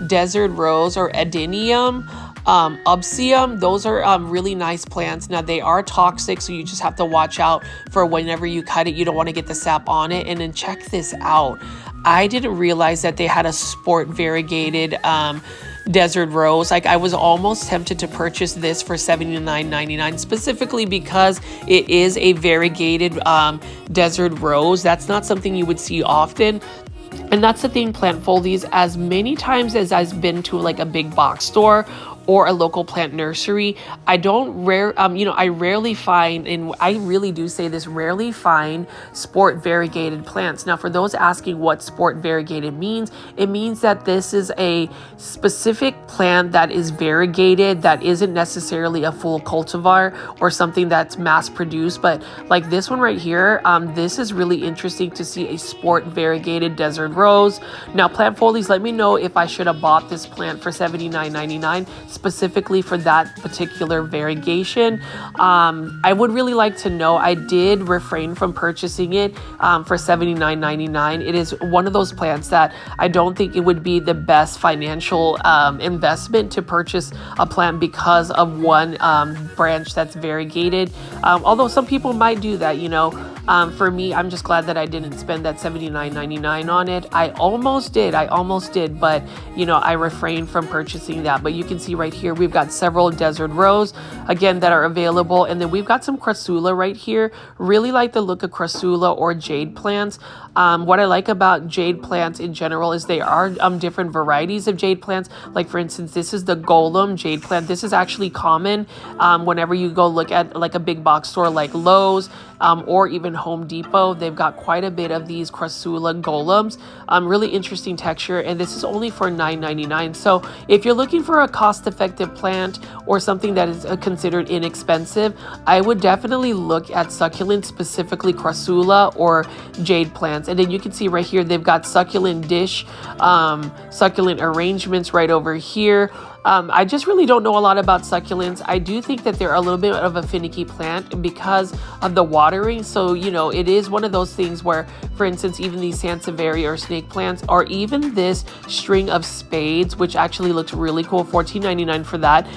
desert rose or adenium. Obsium, those are really nice plants. Now they are toxic, so you just have to watch out for whenever you cut it. You don't want to get the sap on it. And then check this out. I didn't realize that they had a sport variegated desert rose. Like, I was almost tempted to purchase this for $79.99 specifically because it is a variegated desert rose. That's not something you would see often. And that's the thing, Plant Foldies, as many times as I've been to like a big box store or a local plant nursery, I rarely find, and I really do say this, rarely find sport variegated plants. Now, for those asking what sport variegated means, it means that this is a specific plant that is variegated, that isn't necessarily a full cultivar or something that's mass produced. But like this one right here, this is really interesting to see a sport variegated desert rose. Now, Plant Foldies, let me know if I should have bought this plant for $79.99. specifically for that particular variegation. I would really like to know. I did refrain from purchasing it for $79.99. It is one of those plants that I don't think it would be the best financial investment to purchase a plant because of one branch that's variegated. Although some people might do that, you know. For me, I'm just glad that I didn't spend that $79.99 on it. I almost did, but you know, I refrained from purchasing that. But you can see right here, we've got several desert rose again that are available, and then we've got some crassula right here. Really like the look of crassula or jade plants. What I like about jade plants in general is they are different varieties of jade plants. Like, for instance, this is the golem jade plant. This is actually common whenever you go look at like a big box store like Lowe's or even Home Depot. They've got quite a bit of these crassula golems. Really interesting texture, and this is only for $9.99. So if you're looking for a cost-effective plant or something that is considered inexpensive, I would definitely look at succulents, specifically crassula or jade plants. And then you can see right here, they've got succulent dish, succulent arrangements right over here. I just really don't know a lot about succulents. I do think that they're a little bit of a finicky plant because of the watering. So, you know, it is one of those things where, for instance, even these Sansevieria or snake plants, or even this string of spades, which actually looks really cool, $14.99 for that.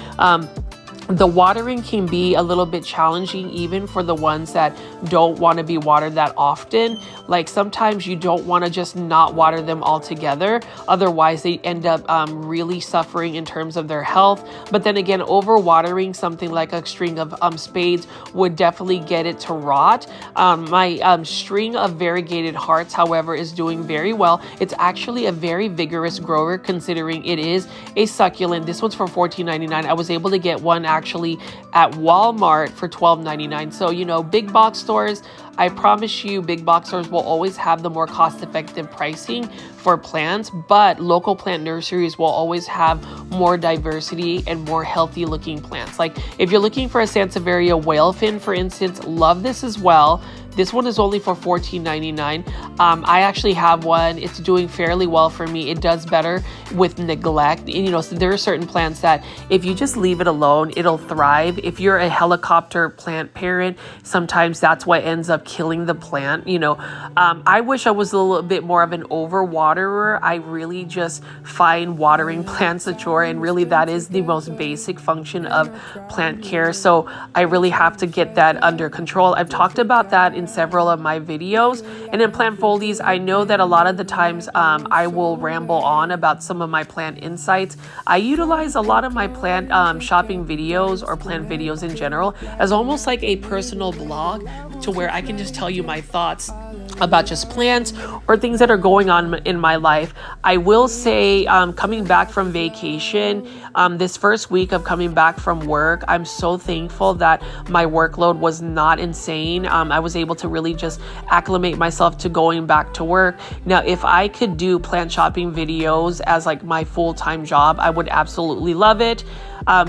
The watering can be a little bit challenging even for the ones that don't want to be watered that often. Like, sometimes you don't want to just not water them altogether. Otherwise, they end up really suffering in terms of their health. But then again, over watering something like a string of spades would definitely get it to rot. My string of variegated hearts, however, is doing very well. It's actually a very vigorous grower considering it is a succulent. This one's for $14.99. I was able to get one actually at Walmart for $12.99. So, you know, big box stores, I promise you, big box stores will always have the more cost-effective pricing for plants, but local plant nurseries will always have more diversity and more healthy looking plants. Like if you're looking for a Sansevieria whale fin, for instance, love this as well. This one is only for $14.99. I actually have one. It's doing fairly well for me. It does better with neglect. And, you know, so there are certain plants that if you just leave it alone, it'll thrive. If you're a helicopter plant parent, sometimes that's what ends up killing the plant. You know, I wish I was a little bit more of an over waterer. I really just find watering plants a chore, and really that is the most basic function of plant care. So I really have to get that under control. I've talked about that in several of my videos. And in Plant Foldies, I know that a lot of the times I will ramble on about some of my plant insights. I utilize a lot of my plant shopping videos or plant videos in general as almost like a personal blog, to where I can just tell you my thoughts about just plants or things that are going on in my life. I will say, coming back from vacation, this first week of coming back from work, I'm so thankful that my workload was not insane. I was able to really just acclimate myself to going back to work. Now, if I could do plant shopping videos as like my full-time job, I would absolutely love it.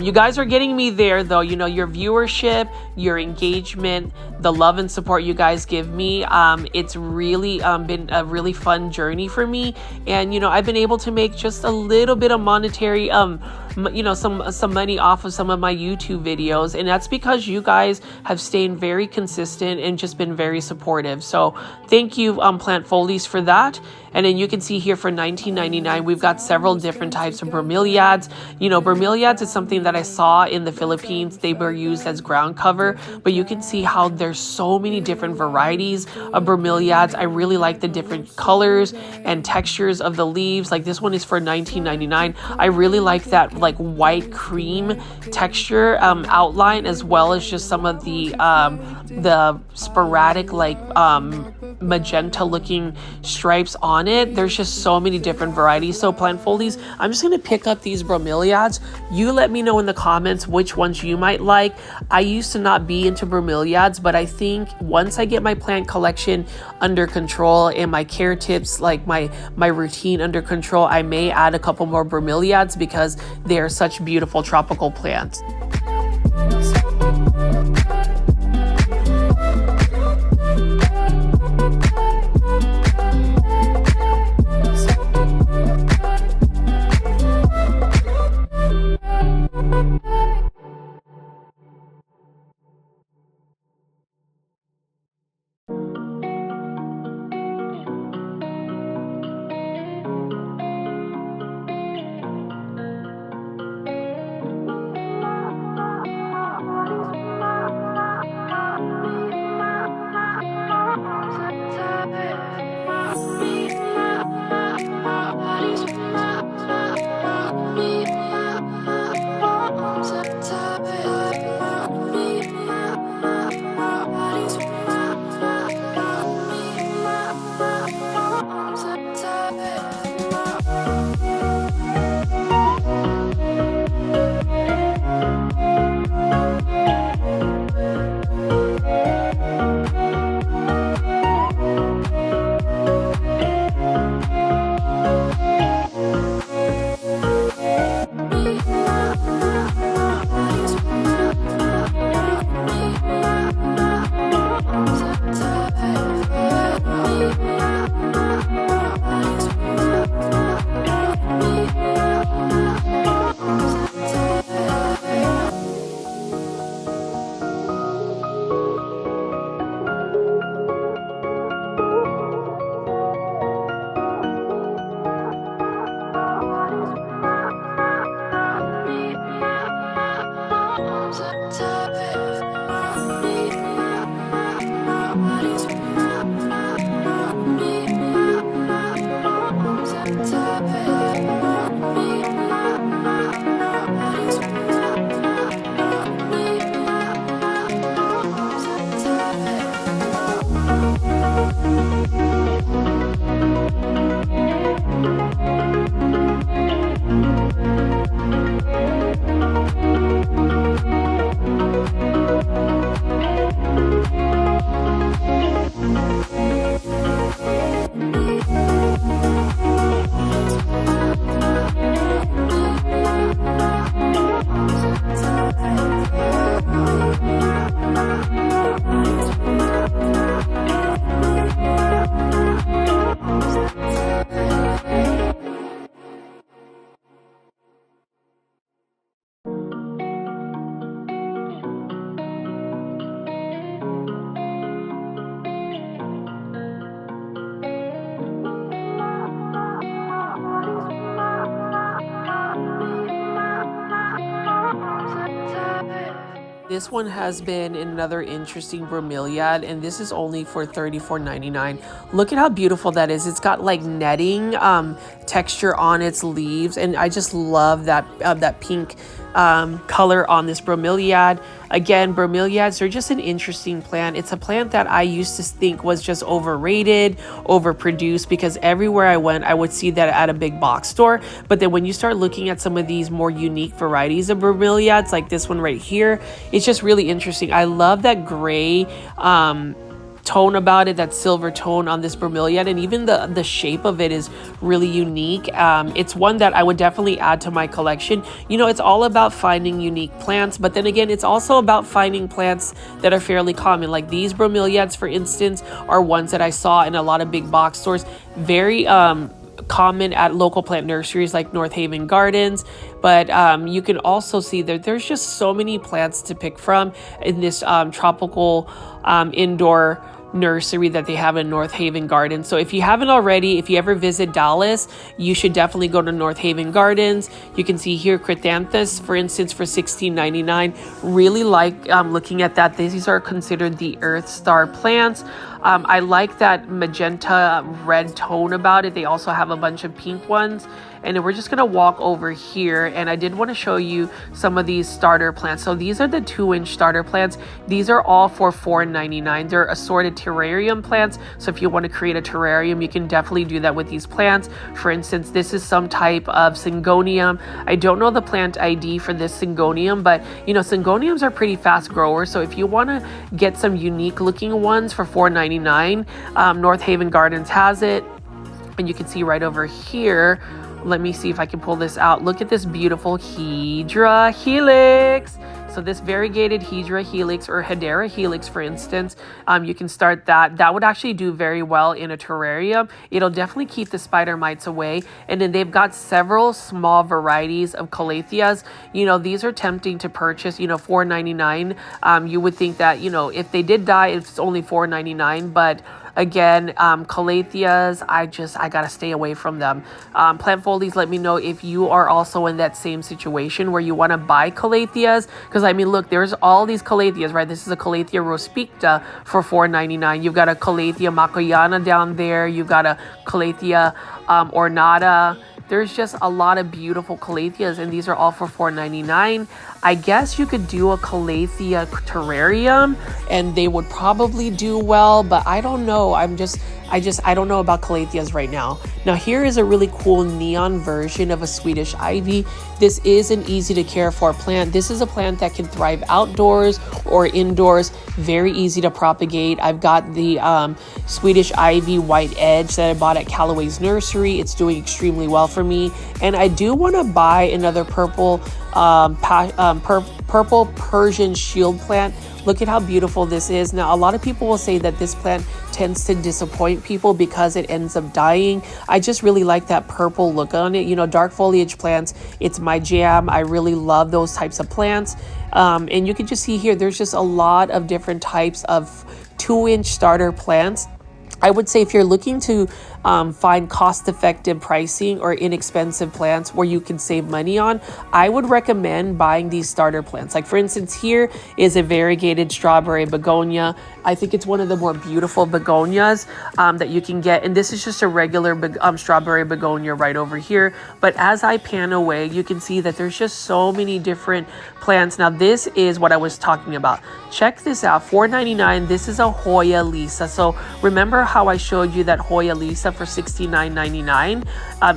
You guys are getting me there though. You know, your viewership, your engagement, the love and support you guys give me. It's really been a really fun journey for me. And, you know, I've been able to make just a little bit of monetary, you know, some money off of some of my YouTube videos. And that's because you guys have stayed very consistent and just been very supportive. So thank you, Plant Foldies, for that. And then you can see here for $19.99, we've got several different types of bromeliads. You know, bromeliads is something that I saw in the Philippines. They were used as ground cover, but you can see how there's so many different varieties of bromeliads. I really like the different colors and textures of the leaves. Like this one is for $19.99. I really like that like white cream texture outline, as well as just some of the sporadic like magenta looking stripes on it. There's just so many different varieties. So Plant Foldies, I'm just going to pick up these bromeliads. You let me know in the comments which ones you might like. I used to not be into bromeliads, but I think once I get my plant collection under control and my care tips, like my routine under control, I may add a couple more bromeliads because they are such beautiful tropical plants. This one has been another interesting bromeliad, and this is only for $34.99. Look at how beautiful that is. It's got like netting texture on its leaves, and I just love that pink color on this bromeliad. Again, bromeliads are just an interesting plant. It's a plant that I used to think was just overrated, overproduced, because everywhere I went, I would see that at a big box store. But then when you start looking at some of these more unique varieties of bromeliads, like this one right here, it's just really interesting. I love that gray tone about it, that silver tone on this bromeliad, and even the shape of it is really unique. It's one that I would definitely add to my collection. You know, it's all about finding unique plants, but then again, it's also about finding plants that are fairly common. Like these bromeliads, for instance, are ones that I saw in a lot of big box stores, very common at local plant nurseries like North Haven Gardens. But you can also see that there's just so many plants to pick from in this tropical indoor nursery that they have in North Haven Gardens. So if you haven't already, if you ever visit Dallas, you should definitely go to North Haven Gardens. You can see here chrysanthus, for instance, for $16.99. Really like looking at that. These are considered the Earth Star plants. I like that magenta red tone about it. They also have a bunch of pink ones. And then we're just gonna walk over here, and I did want to show you some of these starter plants. So these are the 2-inch starter plants. These are all for $4.99. They're assorted terrarium plants. So if you want to create a terrarium, you can definitely do that with these plants. For instance, this is some type of syngonium. I don't know the plant ID for this syngonium, but you know, syngoniums are pretty fast growers. So if you want to get some unique looking ones for $4.99, North Haven Gardens has it. And you can see right over here. Let me see if I can pull this out. Look at this beautiful Hedera helix. So this variegated Hedera helix or Hedera helix, for instance, you can start that. That would actually do very well in a terrarium. It'll definitely keep the spider mites away. And then they've got several small varieties of calatheas. You know, these are tempting to purchase, you know, $4.99. You would think that, you know, if they did die, it's only $4.99, but again, calatheas, I gotta stay away from them. Plant foldies, let me know if you are also in that same situation where you want to buy calatheas, because I mean, look, there's all these calatheas, right? This is a Calathea rospicta for $4.99. You've got a Calathea macoyana down there. You've got a Calathea ornata. There's just a lot of beautiful calatheas, and these are all for $4.99. I guess you could do a calathea terrarium and they would probably do well, but I don't know. I don't know about calatheas right now. Now here is a really cool neon version of a Swedish ivy. This is an easy to care for plant. This is a plant that can thrive outdoors or indoors. Very easy to propagate. I've got the Swedish ivy white edge that I bought at Callaway's Nursery. It's doing extremely well for me. And I do want to buy another purple Persian shield plant. Look at how beautiful this is. Now, a lot of people will say that this plant tends to disappoint people because it ends up dying. I just really like that purple look on it. You know, dark foliage plants, it's my jam. I really love those types of plants. And you can just see here, there's just a lot of different types of 2-inch starter plants. I would say if you're looking to find cost-effective pricing or inexpensive plants where you can save money on, I would recommend buying these starter plants. Like for instance, here is a variegated strawberry begonia. I think it's one of the more beautiful begonias that you can get. And this is just a regular strawberry begonia right over here. But as I pan away, you can see that there's just so many different plants. Now this is what I was talking about. Check this out, $4.99. This is a Hoya Lisa. So remember how I showed you that Hoya Lisa for $69.99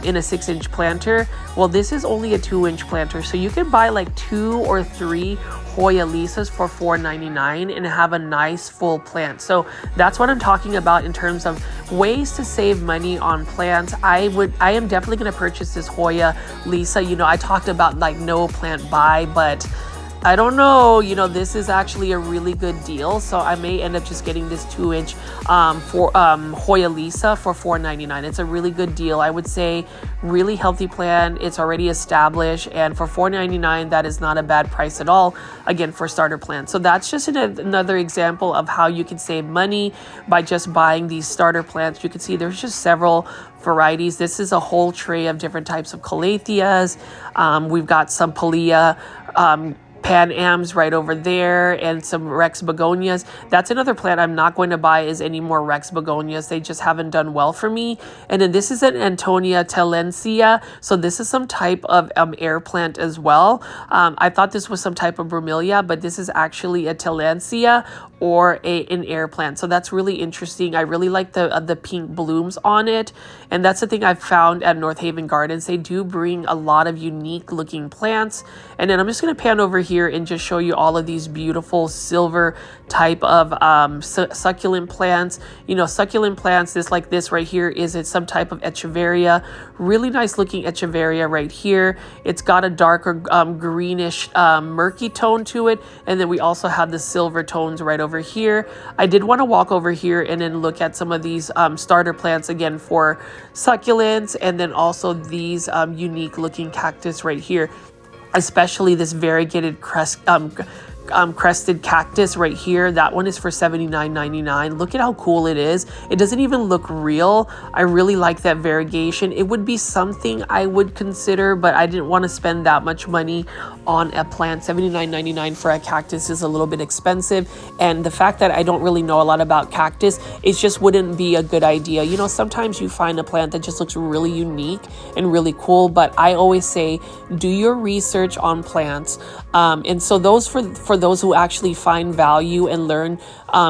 in a 6-inch planter? Well, this is only a 2-inch planter, so you can buy like 2 or 3 Hoya Lisas for $4.99 and have a nice full plant. So that's what I'm talking about in terms of ways to save money on plants. I am definitely going to purchase this Hoya Lisa. You know, I talked about like no plant buy, but I don't know, you know, this is actually a really good deal. So I may end up just getting this 2-inch Hoya Lisa for $4.99. It's a really good deal. I would say really healthy plant. It's already established. And for $4.99, that is not a bad price at all, again, for starter plants. So that's just another example of how you can save money by just buying these starter plants. You can see there's just several varieties. This is a whole tray of different types of calatheas. We've got some Palea, Pan Ams right over there, and some Rex begonias. That's another plant I'm not going to buy is any more Rex begonias. They just haven't done well for me. And then this is an Antonia telencia. So this is some type of air plant as well. I thought this was some type of bromelia, but this is actually a telencia or an air plant. So that's really interesting. I really like the pink blooms on it. And that's the thing I've found at North Haven Gardens. They do bring a lot of unique looking plants. And then I'm just going to pan over here and just show you all of these beautiful silver type of succulent plants. You know, succulent plants, this like this right here, is it some type of echeveria. Really nice looking echeveria right here. It's got a darker greenish murky tone to it. And then we also have the silver tones right over here. I did want to walk over here and then look at some of these starter plants again for succulents, and then also these unique looking cactus right here, especially this variegated crested cactus right here. That one is for $79.99. Look at how cool it is. It doesn't even look real. I really like that variegation. It would be something I would consider, but I didn't want to spend that much money on a plant. $79.99 for a cactus is a little bit expensive, and the fact that I don't really know a lot about cactus, it just wouldn't be a good idea. You know, sometimes you find a plant that just looks really unique and really cool, but I always say do your research on plants. And so those for those who actually find value and learn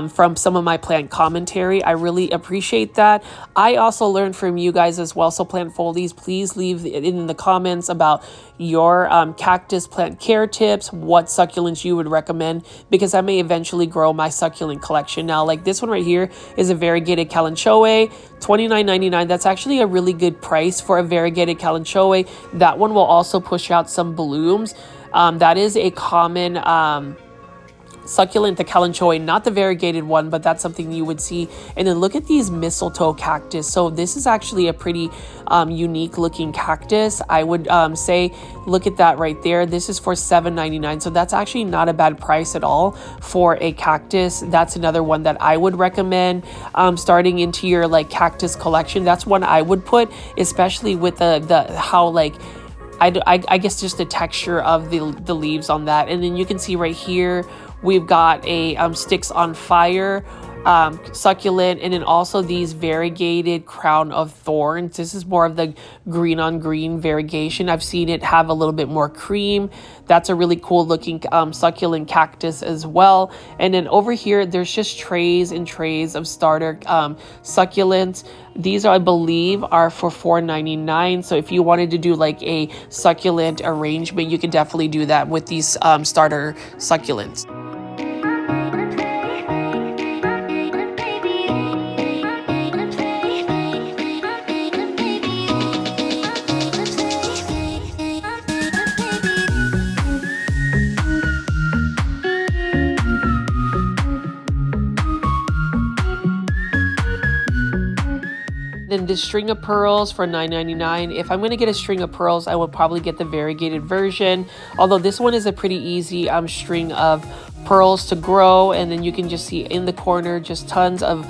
from some of my plant commentary, I really appreciate that. I also learned from you guys as well. So plant foldies, please leave it in the comments about your cactus plant care tips, what succulents you would recommend, because I may eventually grow my succulent collection. Now, like this one right here is a variegated kalanchoe, $29.99. That's actually a really good price for a variegated kalanchoe. That one will also push out some blooms. That is a common succulent, the kalanchoe, not the variegated one, but that's something you would see. And then look at these mistletoe cactus. So this is actually a pretty unique looking cactus. I would say, look at that right there. This is for $7.99. So that's actually not a bad price at all for a cactus. That's another one that I would recommend starting into your like cactus collection. That's one I would put, especially with the how like I guess just the texture of the leaves on that. And then you can see right here we've got a sticks on fire succulent, and then also these variegated crown of thorns. This is more of the green on green variegation. I've seen it have a little bit more cream. That's a really cool looking succulent cactus as well. And then over here there's just trays and trays of starter succulents. These I believe are for $4.99. So if you wanted to do like a succulent arrangement, you can definitely do that with these starter succulents. Then this string of pearls for $9.99. If I'm going to get a string of pearls, I will probably get the variegated version. Although this one is a pretty easy string of pearls to grow. And then you can just see in the corner just tons of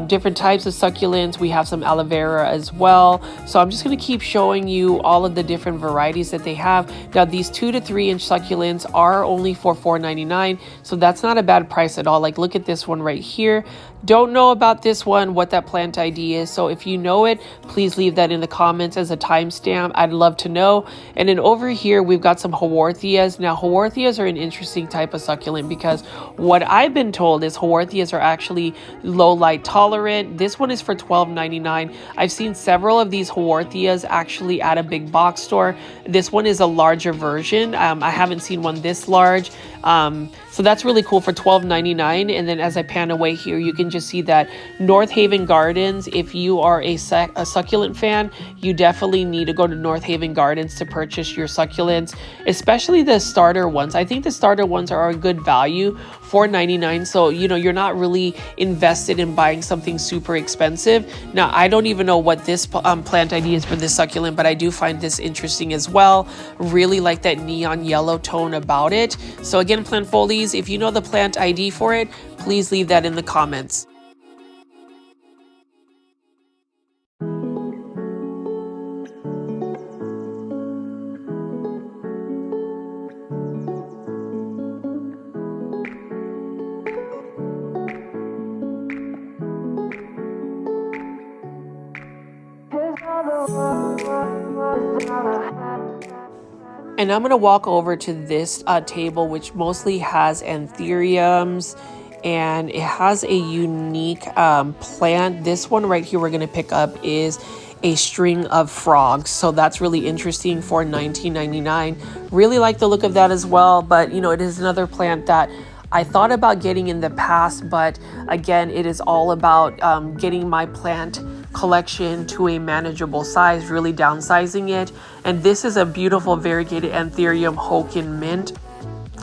different types of succulents. We have some aloe vera as well. So I'm just going to keep showing you all of the different varieties that they have. Now these 2 to 3 inch succulents are only for $4.99. So that's not a bad price at all. Like look at this one right here. Don't know about this one, what that plant ID is. So if you know it, please leave that in the comments as a timestamp. I'd love to know. And then over here, we've got some haworthias. Now, haworthias are an interesting type of succulent because what I've been told is haworthias are actually low light tolerant. This one is for $12.99. I've seen several of these haworthias actually at a big box store. This one is a larger version. I haven't seen one this large. So that's really cool for $12.99. And then as I pan away here, you can just see that North Haven Gardens, if you are a succulent fan, you definitely need to go to North Haven Gardens to purchase your succulents, especially the starter ones. I think the starter ones are a good value, $4.99. So, you know, you're not really invested in buying something super expensive. Now, I don't even know what this plant ID is for this succulent, but I do find this interesting as well. Really like that neon yellow tone about it. So again, plant folies, if you know the plant ID for it, please leave that in the comments. And I'm going to walk over to this table, which mostly has anthuriums, and it has a unique plant. This one right here we're going to pick up is a string of frogs. So that's really interesting for $19.99. Really like the look of that as well. But, you know, it is another plant that I thought about getting in the past, but again, it is all about getting my plant collection to a manageable size, really downsizing it. And this is a beautiful variegated anthurium Hokin mint.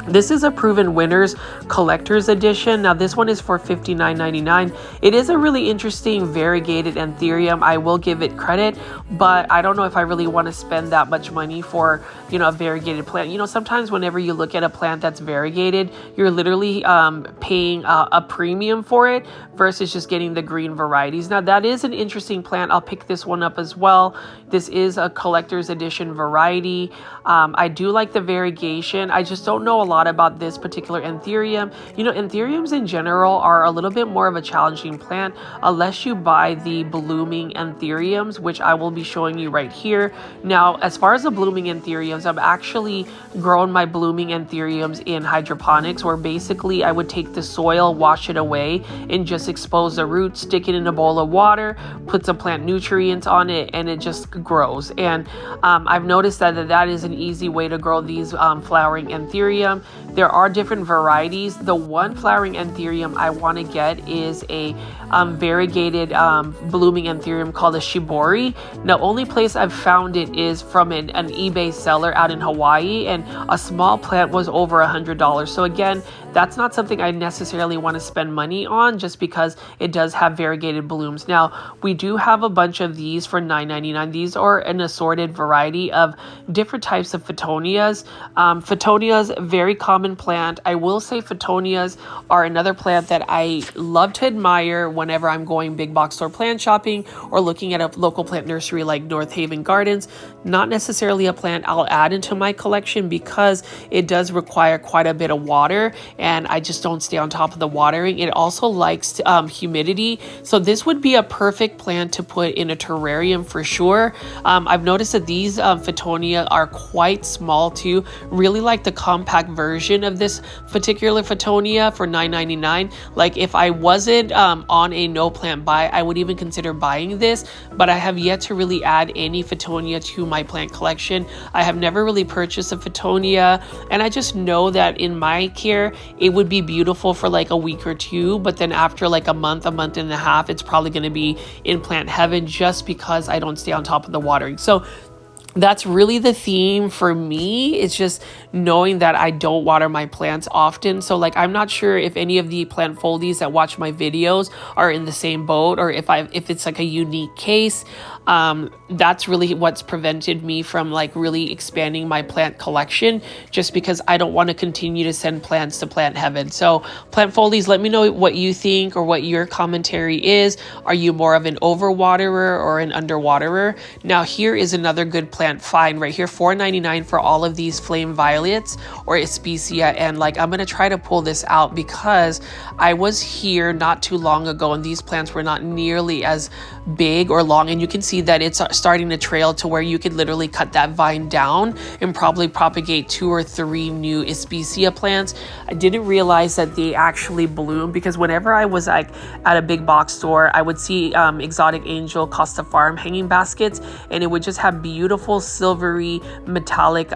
This is a Proven Winners Collector's Edition. Now, this one is for $59.99. It is a really interesting variegated anthurium. I will give it credit, but I don't know if I really want to spend that much money for, you know, a variegated plant. You know, sometimes whenever you look at a plant that's variegated, you're literally paying a premium for it versus just getting the green varieties. Now, that is an interesting plant. I'll pick this one up as well. This is a collector's edition variety. I do like the variegation. I just don't know a lot about this particular anthurium. You know, anthuriums in general are a little bit more of a challenging plant unless you buy the blooming anthuriums, which I will be showing you right here. Now, as far as the blooming anthuriums, I've actually grown my blooming anthuriums in hydroponics, where basically I would take the soil, wash it away, and just expose the roots, stick it in a bowl of water, put some plant nutrients on it, and it just grows. And I've noticed that is an easy way to grow these flowering anthurium. There are different varieties. The one flowering anthurium I want to get is a variegated blooming anthurium called a shibori. The only place I've found it is from an eBay seller out in Hawaii, and a small plant was over $100. So again, that's not something I necessarily want to spend money on just because it does have variegated blooms. Now, we do have a bunch of these for $9.99. These are an assorted variety of different types of Phoetonias. Phoetonias, very common plant. I will say Phoetonias are another plant that I love to admire whenever I'm going big box store plant shopping or looking at a local plant nursery like North Haven Gardens. Not necessarily a plant I'll add into my collection because it does require quite a bit of water, and I just don't stay on top of the watering. It also likes humidity, so this would be a perfect plant to put in a terrarium for sure. I've noticed that these Phoetonia are quite small too. Really like the compact version of this particular Phoetonia for $9.99. Like if I wasn't on a no plant buy, I would even consider buying this, but I have yet to really add any Phoetonia to my plant collection. I have never really purchased a Phoetonia, and I just know that in my care, it would be beautiful for like a week or two, but then after like a month and a half, it's probably going to be in plant heaven just because I don't stay on top of the watering. So that's really the theme for me. It's just knowing that I don't water my plants often. So like, I'm not sure if any of the plant foldies that watch my videos are in the same boat, or if it's like a unique case. That's really what's prevented me from like really expanding my plant collection, just because I don't want to continue to send plants to plant heaven. So plant foldies, let me know what you think or what your commentary is. Are you more of an overwaterer or an underwaterer? Now here is another good plant find right here, $4.99 for all of these flame violets or Especia. And like, I'm going to try to pull this out because I was here not too long ago and these plants were not nearly as big or long, and you can see that it's starting to trail to where you could literally cut that vine down and probably propagate 2 or 3 new Especia plants. I didn't realize that they actually bloom, because whenever I was like at a big box store, I would see Exotic Angel Costa Farm hanging baskets, and it would just have beautiful silvery metallic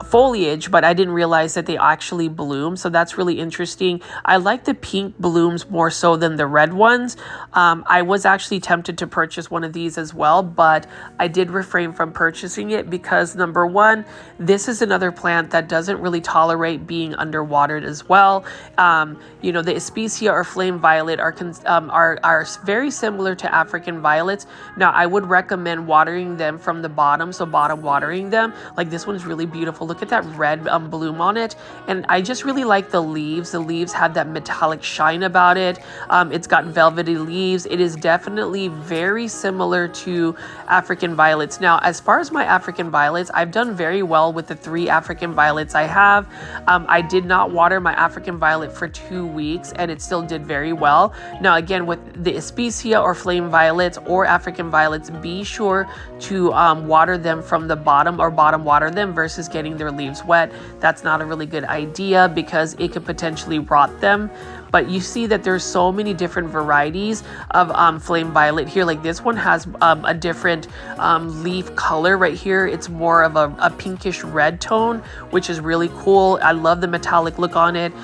foliage, but I didn't realize that they actually bloom. So that's really interesting. I like the pink blooms more so than the red ones. I was actually tempted to purchase one of these as well, but I did refrain from purchasing it because number one, this is another plant that doesn't really tolerate being underwatered as well. The Especia or flame violet are very similar to African violets. Now I would recommend watering them from the bottom, so bottom watering them. Like this one's really beautiful. Look at that red bloom on it. And I just really like the leaves. The leaves have that metallic shine about it. It's got velvety leaves. It is definitely very similar to African violets. Now, as far as my African violets, I've done very well with the 3 African violets I have. I did not water my African violet for 2 weeks and it still did very well. Now, again, with the Especia or flame violets or African violets, be sure to water them from the bottom or bottom water them versus getting their leaves wet. That's not a really good idea because it could potentially rot them. But you see that there's so many different varieties of flame violet here. Like this one has a different leaf color right here. It's more of a pinkish red tone, which is really cool. I love the metallic look on it.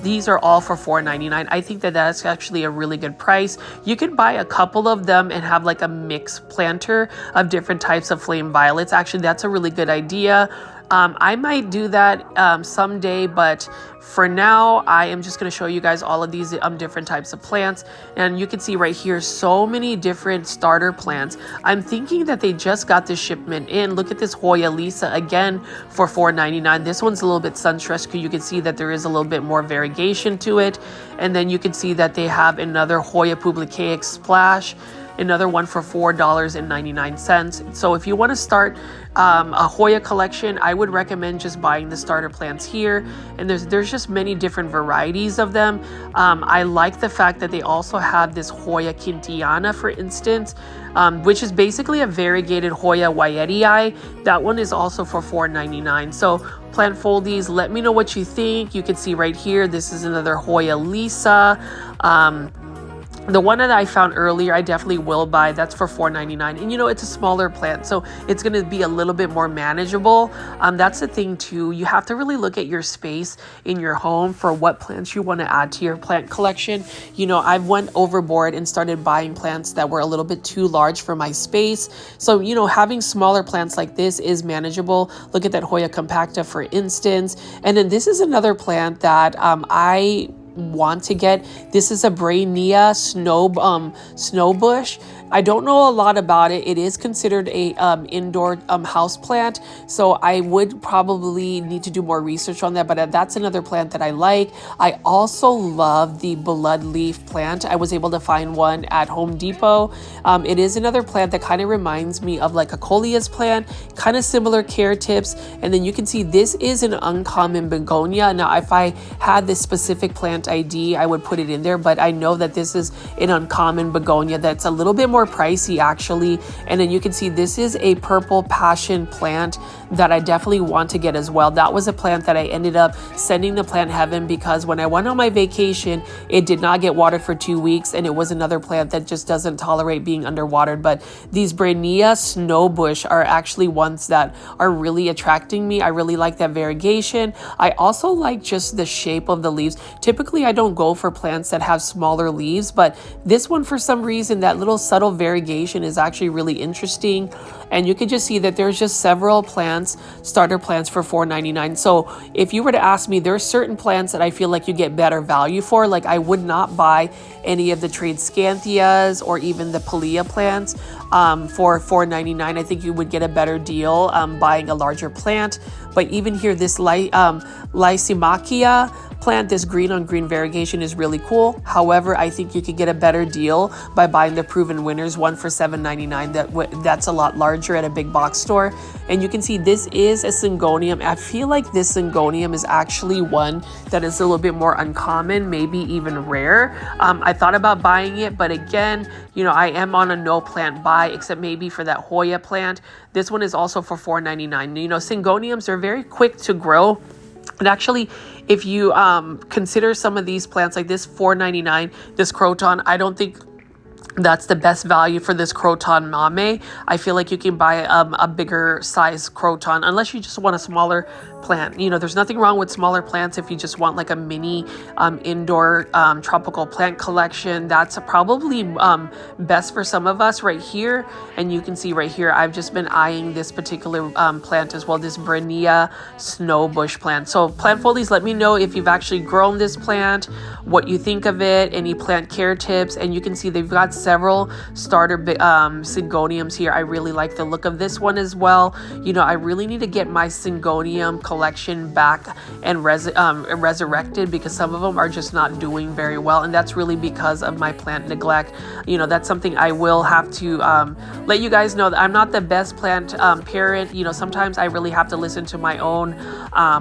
These are all for $4.99. I think that that's actually a really good price. You can buy a couple of them and have like a mix planter of different types of flame violets. Actually, that's a really good idea. I might do that someday, but for now, I am just going to show you guys all of these different types of plants. And you can see right here, so many different starter plants. I'm thinking that they just got this shipment in. Look at this Hoya Lisa again for $4.99. This one's a little bit sun-stressed because you can see that there is a little bit more variegation to it. And then you can see that they have another Hoya Publicaic Splash, another one for $4.99. So if you want to start a Hoya collection, I would recommend just buying the starter plants here. And there's just many different varieties of them. I like the fact that they also have this Hoya Quintiana, for instance, which is basically a variegated Hoya Wyetii. That one is also for $4.99. So plant foldies, let me know what you think. You can see right here, this is another Hoya Lisa. The one that I found earlier, I definitely will buy. That's for $4.99. And you know, it's a smaller plant, so it's going to be a little bit more manageable. That's the thing too. You have to really look at your space in your home for what plants you want to add to your plant collection. You know, I went overboard and started buying plants that were a little bit too large for my space. So, you know, having smaller plants like this is manageable. Look at that Hoya compacta, for instance. And then this is another plant that I want to get. This is a Brainia snow bush. I don't know a lot about it. It is considered a indoor house plant, so I would probably need to do more research on that, but that's another plant that I like. I also love the blood leaf plant. I was able to find one at Home Depot. It is another plant that kind of reminds me of like a Coleus plant, kind of similar care tips. And then you can see this is an uncommon begonia. Now, if I had this specific plant ID, I would put it in there, but I know that this is an uncommon begonia that's a little bit more pricey actually. And then you can see this is a purple passion plant that I definitely want to get as well. That was a plant that I ended up sending to Plant Heaven because when I went on my vacation, it did not get watered for 2 weeks, and it was another plant that just doesn't tolerate being underwatered. But these Brainia snowbush are actually ones that are really attracting me. I really like that variegation. I also like just the shape of the leaves. Typically, I don't go for plants that have smaller leaves, but this one, for some reason, that little subtle variegation is actually really interesting. And you can just see that there's just several plants, starter plants for $4.99. So if you were to ask me, there are certain plants that I feel like you get better value for. Like I would not buy any of the Tradescantias or even the Pilea plants for $4.99. I think you would get a better deal buying a larger plant. But even here, this Lysimachia plant, this green on green variegation is really cool. However, I think you could get a better deal by buying the Proven Winners one for $7.99. That's a lot larger at a big box store. And you can see this is a Syngonium. I feel like this Syngonium is actually one that is a little bit more uncommon, maybe even rare. I thought about buying it, but again, you know, I am on a no plant buy, except maybe for that Hoya plant. This one is also for $4.99. You know, Syngoniums are very quick to grow. And actually, if you consider some of these plants like this $4.99, this Croton, I don't think that's the best value for this Croton Mame. I feel like you can buy a bigger size Croton unless you just want a smaller plant. You know, there's nothing wrong with smaller plants if you just want like a mini indoor tropical plant collection. That's probably best for some of us right here. And you can see right here, I've just been eyeing this particular plant as well, this Brainia snowbush plant. So plant foldies, let me know if you've actually grown this plant, what you think of it, any plant care tips. And you can see they've got several starter syngoniums here. I really like the look of this one as well. You know, I really need to get my syngonium collection back and resurrected, because some of them are just not doing very well, and that's really because of my plant neglect. You know, that's something I will have to let you guys know, that I'm not the best plant parent. You know, sometimes I really have to listen to my own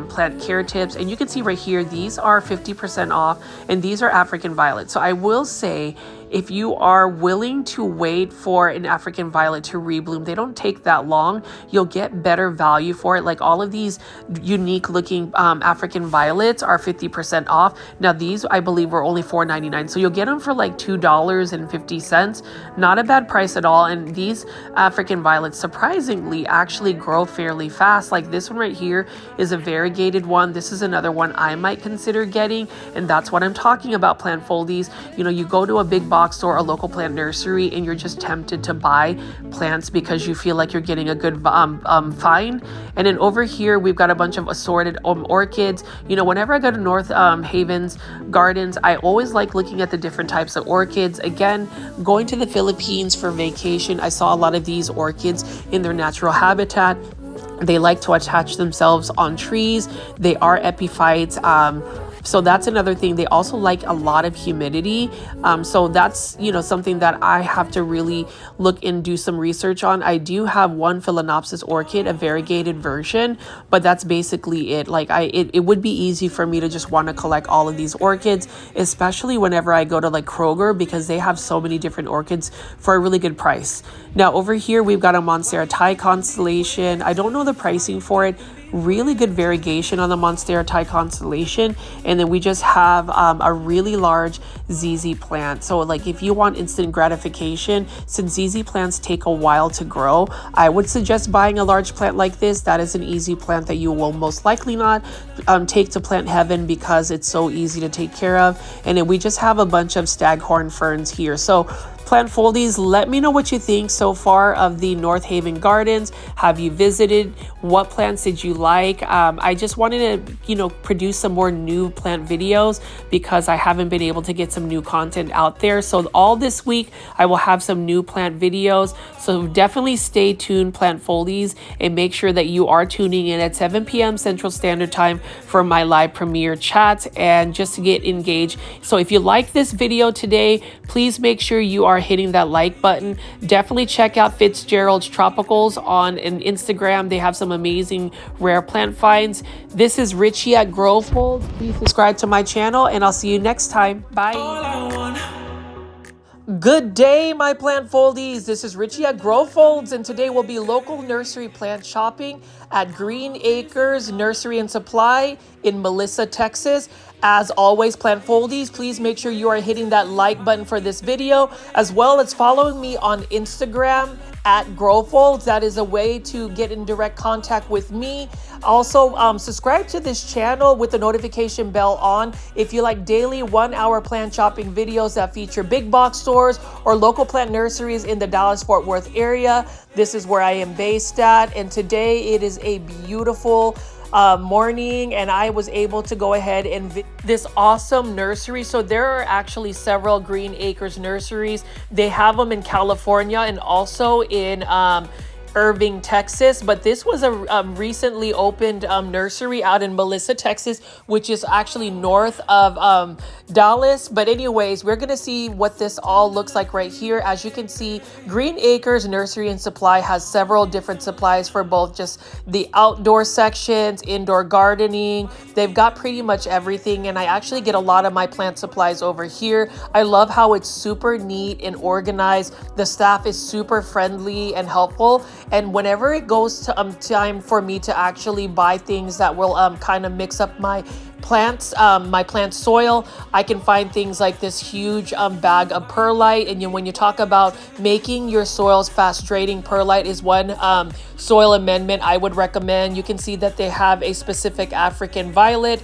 plant care tips. And you can see right here, these are 50% off, and these are African violet. So I will say, if you are willing to wait for an African violet to rebloom, they don't take that long. You'll get better value for it. Like all of these unique looking African violets are 50% off. Now these, I believe, were only $4.99. So you'll get them for like $2.50. Not a bad price at all. And these African violets surprisingly actually grow fairly fast. Like this one right here is a variegated one. This is another one I might consider getting. And that's what I'm talking about, plant foldies. You know, you go to a big box store, a local plant nursery, and you're just tempted to buy plants because you feel like you're getting a good find. And then over here, we've got a bunch of assorted orchids. You know, whenever I go to North Haven's gardens, I always like looking at the different types of orchids. Again, going to the Philippines for vacation, I saw a lot of these orchids in their natural habitat. They like to attach themselves on trees. They are epiphytes. So that's another thing. They also like a lot of humidity. So that's, you know, something that I have to really look and do some research on. I do have one Phalaenopsis orchid, a variegated version, but that's basically it. Like it would be easy for me to just want to collect all of these orchids, especially whenever I go to like Kroger, because they have so many different orchids for a really good price. Now over here, we've got a Monstera Thai constellation. I don't know the pricing for it. Really good variegation on the Monstera Thai constellation. And then we just have a really large ZZ plant. So like if you want instant gratification, since ZZ plants take a while to grow, I would suggest buying a large plant like this. That is an easy plant that you will most likely not take to plant heaven, because it's so easy to take care of. And then we just have a bunch of staghorn ferns here. So plant foldies, let me know what you think so far of the North Haven Gardens. Have you visited? What plants did you like? I just wanted to, you know, produce some more new plant videos, because I haven't been able to get some new content out there. So all this week, I will have some new plant videos. So definitely stay tuned, plant foldies, and make sure that you are tuning in at 7 p.m. Central Standard Time for my live premiere chats, and just to get engaged. So if you like this video today, please make sure you are hitting that like button. Definitely check out Fitzgeralds Tropicals on Instagram. They have some amazing rare plant finds. This is Richie at Growfold. Please subscribe to my channel, and I'll see you next time. Bye. Good day, my plant foldies. This is Richie at Growfolds, and today will be local nursery plant shopping at Green Acres Nursery and Supply in Melissa, Texas. As always, plant foldies, please make sure you are hitting that like button for this video, as well as following me on Instagram at Growfolds. That is a way to get in direct contact with me. Also, subscribe to this channel with the notification bell on if you like daily 1-hour plant shopping videos that feature big box stores or local plant nurseries in the Dallas-Fort Worth area. This is where I am based at, and today it is a beautiful morning, and I was able to go ahead and this awesome nursery. So there are actually several Green Acres nurseries. They have them in California and also in Irving, Texas, but this was a recently opened nursery out in Melissa, Texas, which is actually north of Dallas. But anyways, we're gonna see what this all looks like right here. As you can see, Green Acres Nursery and Supply has several different supplies for both just the outdoor sections, indoor gardening. They've got pretty much everything, and I actually get a lot of my plant supplies over here. I love how it's super neat and organized. The staff is super friendly and helpful. And whenever it goes to time for me to actually buy things that will kind of mix up my plants, my plant soil, I can find things like this huge bag of perlite. And when you talk about making your soils fast draining, perlite is one soil amendment I would recommend. You can see that they have a specific African violet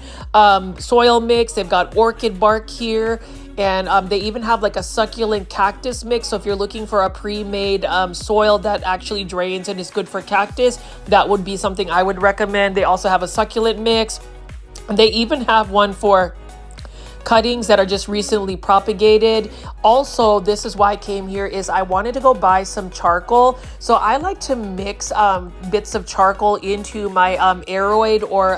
soil mix. They've got orchid bark here. And they even have like a succulent cactus mix. So if you're looking for a pre-made soil that actually drains and is good for cactus, that would be something I would recommend. They also have a succulent mix. They even have one for cuttings that are just recently propagated. Also, this is why I came here, is I wanted to go buy some charcoal. So I like to mix bits of charcoal into my aeroid or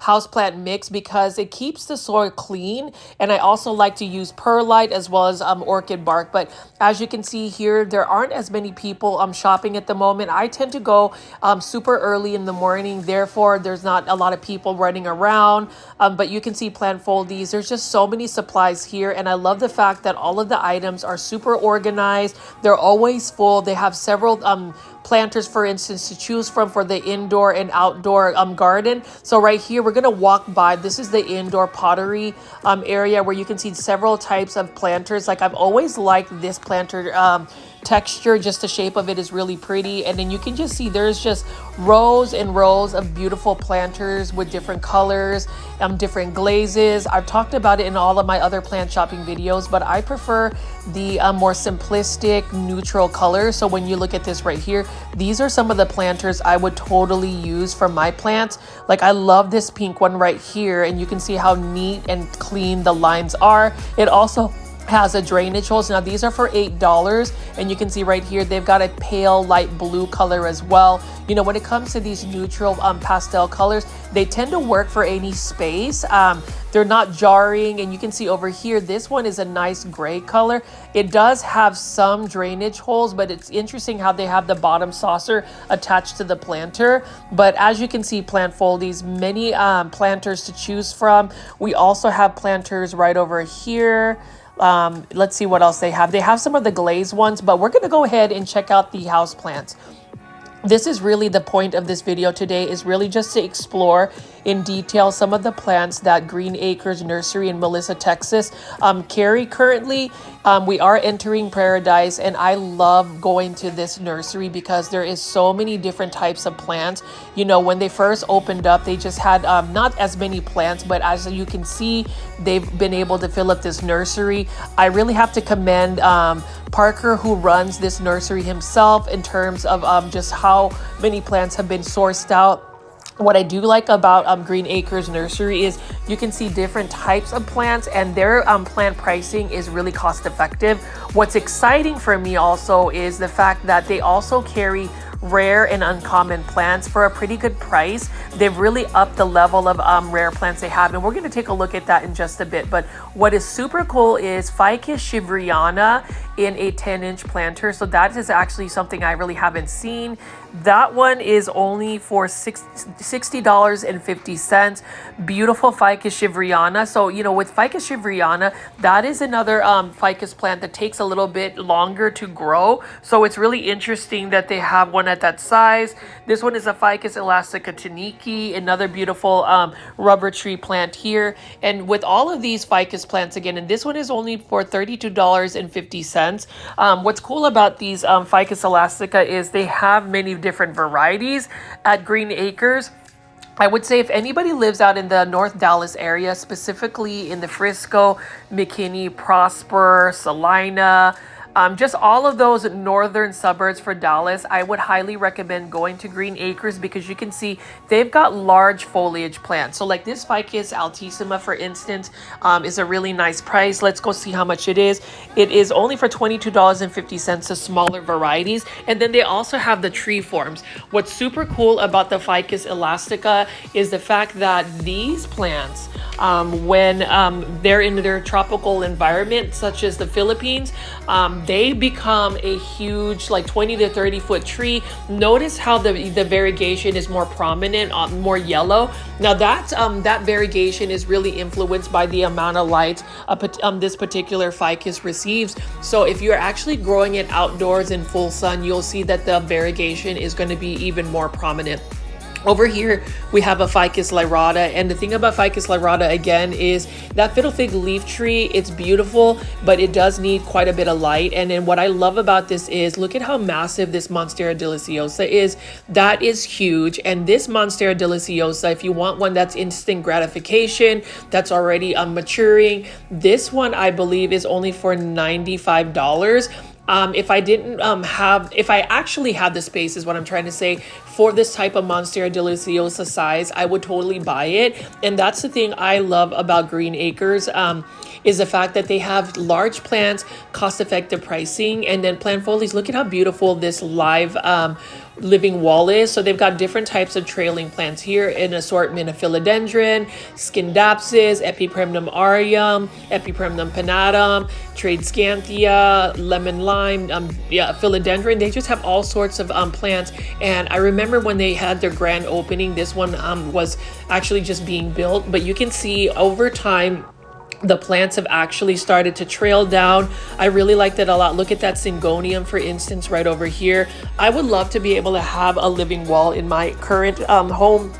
houseplant mix because it keeps the soil clean. And I also like to use perlite as well as orchid bark. But as you can see here, there aren't as many people shopping at the moment. I tend to go super early in the morning, therefore there's not a lot of people running around. But you can see plant foldies. There's just so many supplies here, and I love the fact that all of the items are super organized. They're always full. They have several planters, for instance, to choose from for the indoor and outdoor garden. So right here, we're gonna walk by. This is the indoor pottery area where you can see several types of planters. Like, I've always liked this planter texture, just the shape of it is really pretty. And then you can just see there's just rows and rows of beautiful planters with different colors, different glazes. I've talked about it in all of my other plant shopping videos, but I prefer the more simplistic neutral colors. So when you look at this right here, these are some of the planters I would totally use for my plants. Like, I love this pink one right here, and you can see how neat and clean the lines are. It also has a drainage hose. Now these are for $8, and you can see right here they've got a pale light blue color as well. You know, when it comes to these neutral pastel colors, they tend to work for any space. They're not jarring, and you can see over here this one is a nice gray color. It does have some drainage holes, but it's interesting how they have the bottom saucer attached to the planter. But as you can see, plant foldies, many planters to choose from. We also have planters right over here. Let's see what else they have. They have some of the glazed ones, but we're going to go ahead and check out the house plants. This is really the point of this video today, is really just to explore in detail some of the plants that Green Acres Nursery in Melissa, Texas carry currently. We are entering paradise, and I love going to this nursery because there is so many different types of plants. You know, when they first opened up, they just had not as many plants, but as you can see, they've been able to fill up this nursery. I really have to commend Parker, who runs this nursery himself, in terms of just how many plants have been sourced out. What I do like about Green Acres Nursery is you can see different types of plants, and their plant pricing is really cost effective. What's exciting for me also is the fact that they also carry rare and uncommon plants for a pretty good price. They've really upped the level of rare plants they have, and we're going to take a look at that in just a bit. But what is super cool is Ficus shiveriana in a 10-inch planter. So that is actually something I really haven't seen. That one is only for $60.50. Beautiful Ficus shiveriana. So, you know, with Ficus shiveriana, that is another ficus plant that takes a little bit longer to grow. So it's really interesting that they have one at that size. This one is a Ficus elastica taniki, another beautiful rubber tree plant here. And with all of these ficus plants again, and this one is only for $32.50. What's cool about these Ficus elastica is they have many different varieties at Green Acres. I would say if anybody lives out in the North Dallas area, specifically in the Frisco, McKinney, Prosper, Salina, just all of those northern suburbs for Dallas, I would highly recommend going to Green Acres because you can see they've got large foliage plants. So like this Ficus altissima, for instance, is a really nice price. Let's go see how much it is. It is only for $22.50, the smaller varieties. And then they also have the tree forms. What's super cool about the Ficus elastica is the fact that these plants, when they're in their tropical environment, such as the Philippines, they become a huge, like 20 to 30 foot tree. Notice how the variegation is more prominent, more yellow. Now that variegation is really influenced by the amount of light this particular ficus receives. So if you're actually growing it outdoors in full sun, you'll see that the variegation is going to be even more prominent. Over here, we have a Ficus lyrata, and the thing about Ficus lyrata again is that fiddle fig leaf tree, it's beautiful, but it does need quite a bit of light. And then what I love about this is, look at how massive this Monstera deliciosa is. That is huge. And this Monstera deliciosa, if you want one that's instant gratification, that's already maturing, this one I believe is only for $95. If I actually had the space is what I'm trying to say for this type of Monstera deliciosa size, I would totally buy it. And that's the thing I love about Green Acres, is the fact that they have large plants, cost-effective pricing, and then plant foliage. Look at how beautiful this live living wall is. So they've got different types of trailing plants here, an assortment of philodendron, scindapsus, epipremnum aureum, epipremnum pinnatum, tradescantia, lemon lime, philodendron. They just have all sorts of plants. And I remember when they had their grand opening, this one was actually just being built, but you can see over time the plants have actually started to trail down. I really liked it a lot. Look at that syngonium, for instance, right over here. I would love to be able to have a living wall in my current home.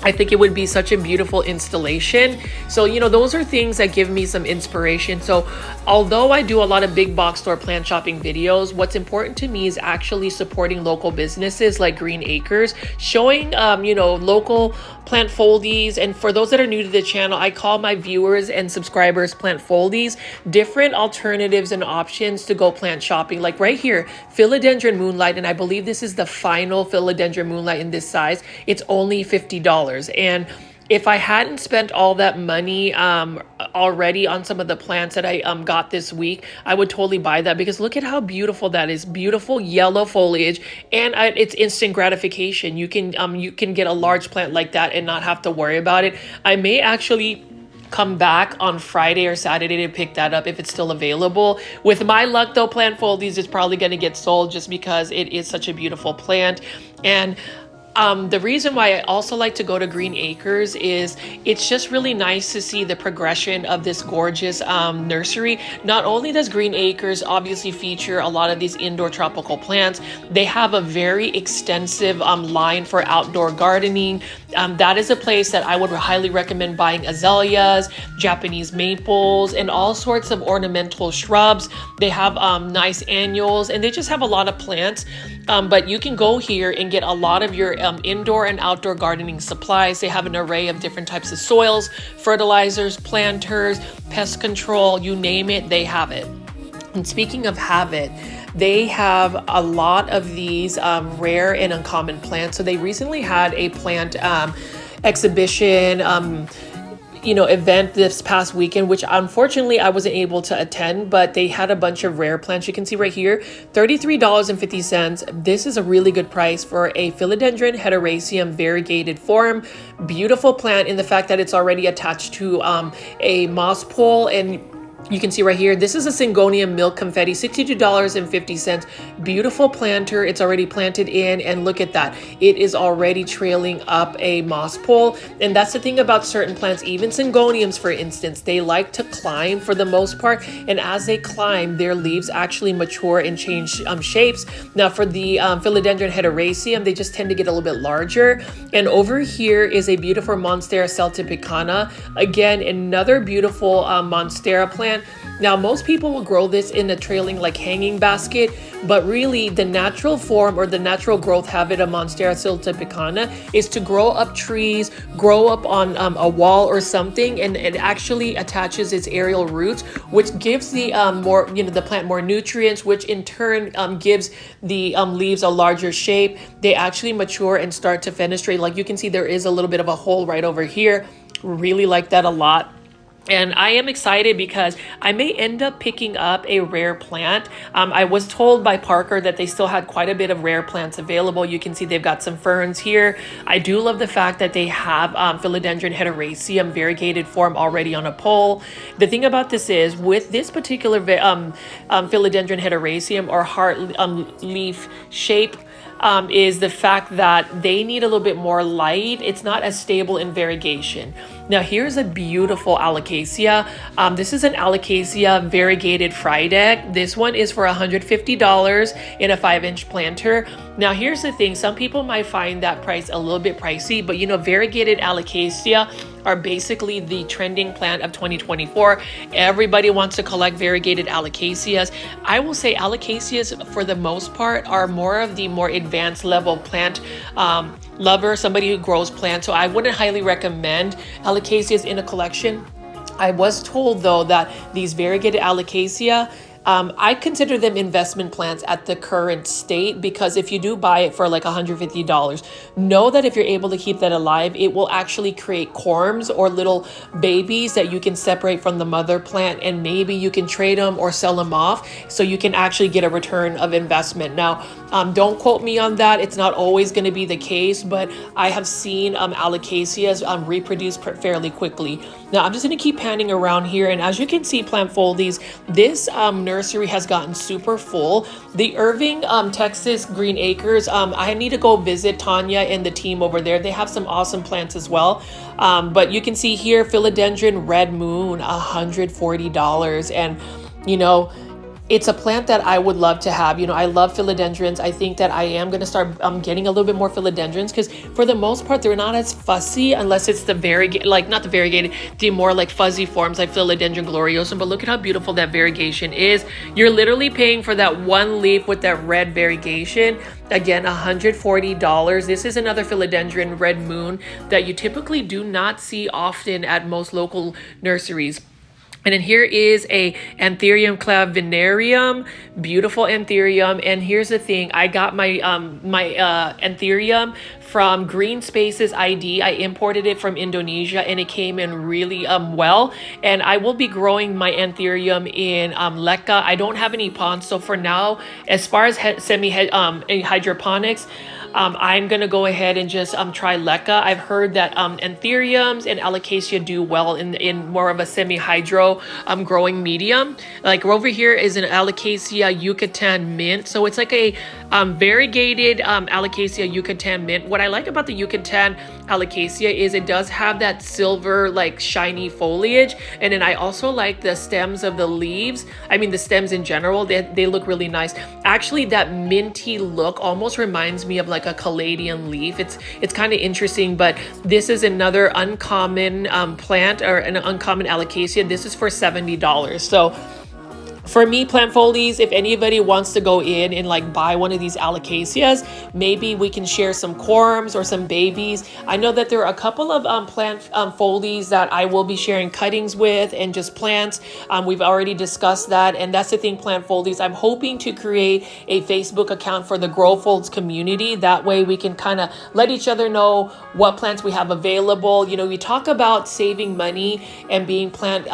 I think it would be such a beautiful installation. So, you know, those are things that give me some inspiration. So although I do a lot of big box store plant shopping videos, what's important to me is actually supporting local businesses like Green Acres, showing, you know, local plant foldies. And for those that are new to the channel, I call my viewers and subscribers plant foldies, different alternatives and options to go plant shopping. Like right here, philodendron moonlight, and I believe this is the final philodendron moonlight in this size. It's only $50. And if I hadn't spent all that money already on some of the plants that I got this week, I would totally buy that, because look at how beautiful that is. Beautiful yellow foliage, and it's instant gratification. You can get a large plant like that and not have to worry about it. I may actually come back on Friday or Saturday to pick that up if it's still available. With my luck though, plant foldies is probably going to get sold just because it is such a beautiful plant. And the reason why I also like to go to Green Acres is it's just really nice to see the progression of this gorgeous nursery. Not only does Green Acres obviously feature a lot of these indoor tropical plants, they have a very extensive line for outdoor gardening. That is a place that I would highly recommend buying azaleas, Japanese maples, and all sorts of ornamental shrubs. They have nice annuals, and they just have a lot of plants. But you can go here and get a lot of your indoor and outdoor gardening supplies. They have an array of different types of soils, fertilizers, planters, pest control, you name it, they have it. And speaking of have it, they have a lot of these rare and uncommon plants. So they recently had a plant exhibition, event this past weekend, which unfortunately I wasn't able to attend, but they had a bunch of rare plants. You can see right here, $33.50. This is a really good price for a philodendron heteroraceum variegated form. Beautiful plant in the fact that it's already attached to a moss pole. And you can see right here, this is a syngonium milk confetti, $62.50. Beautiful planter. It's already planted in, and look at that. It is already trailing up a moss pole. And that's the thing about certain plants, even syngoniums, for instance, they like to climb for the most part. And as they climb, their leaves actually mature and change shapes. Now for the philodendron heteroraceum, they just tend to get a little bit larger. And over here is a beautiful Monstera celtipicana. Again, another beautiful Monstera plant. Now, most people will grow this in a trailing like hanging basket, but really the natural form or the natural growth habit of Monstera celtipicana is to grow up trees, grow up on a wall or something, and it actually attaches its aerial roots, which gives the the plant more nutrients, which in turn gives the leaves a larger shape. They actually mature and start to fenestrate. Like you can see, there is a little bit of a hole right over here. Really like that a lot. And I am excited because I may end up picking up a rare plant. I was told by Parker that they still had quite a bit of rare plants available. You can see they've got some ferns here. I do love the fact that they have philodendron heteroraceum variegated form already on a pole. The thing about this is, with this particular philodendron heteroraceum or heart leaf shape, is the fact that they need a little bit more light. It's not as stable in variegation. Now here's a beautiful alocasia. This is an alocasia variegated Frydek. This one is for $150 in a 5-inch planter. Now here's the thing, some people might find that price a little bit pricey, but variegated alocasia are basically the trending plant of 2024. Everybody wants to collect variegated alocasias. I will say alocasias for the most part are more of the more advanced level plant lover, somebody who grows plants. So I wouldn't highly recommend alocasias in a collection. I was told though that these variegated alocasia, I consider them investment plants at the current state, because if you do buy it for like $150, know that if you're able to keep that alive, it will actually create corms or little babies that you can separate from the mother plant, and maybe you can trade them or sell them off so you can actually get a return of investment. Now, don't quote me on that. It's not always going to be the case, but I have seen alocasias reproduce fairly quickly. Now, I'm just going to keep panning around here, and as you can see, plant foldies, this nursery has gotten super full. The Irving, Texas Green Acres, I need to go visit Tanya and the team over there. They have some awesome plants as well. But you can see here, philodendron red moon, $140. And, you know, it's a plant that I would love to have. You know, I love philodendrons. I think that I am going to start getting a little bit more philodendrons, because for the most part, they're not as fussy unless it's the variegated, like not the variegated, the more like fuzzy forms like philodendron gloriosum. But look at how beautiful that variegation is. You're literally paying for that one leaf with that red variegation. Again, $140. This is another philodendron red moon that you typically do not see often at most local nurseries. And then here is a Anthurium clavinarium, beautiful Anthurium. And here's the thing, I got my Anthurium from Green Spaces ID. I imported it from Indonesia, and it came in really well. And I will be growing my Anthurium in leca. I don't have any ponds, so for now, as far as hydroponics, I'm going to go ahead and just try leca. I've heard that anthuriums and alocasia do well in more of a semi-hydro growing medium. Like over here is an alocasia Yucatan mint. So it's like a variegated alocasia Yucatan mint. What I like about the Yucatan alocasia is it does have that silver like shiny foliage, and then I also like the stems of the leaves. I mean the stems in general, they look really nice. Actually, that minty look almost reminds me of like a caladian leaf. It's kind of interesting, but this is another uncommon plant, or an uncommon alocasia. This is for $70. So for me, plant foldies, if anybody wants to go in and like buy one of these alocasias, maybe we can share some corms or some babies. I know that there are a couple of plant foldies that I will be sharing cuttings with, and just plants. We've already discussed that, and that's the thing, plant foldies. I'm hoping to create a Facebook account for the Grow Folds community. That way we can kind of let each other know what plants we have available. You know, we talk about saving money and being plant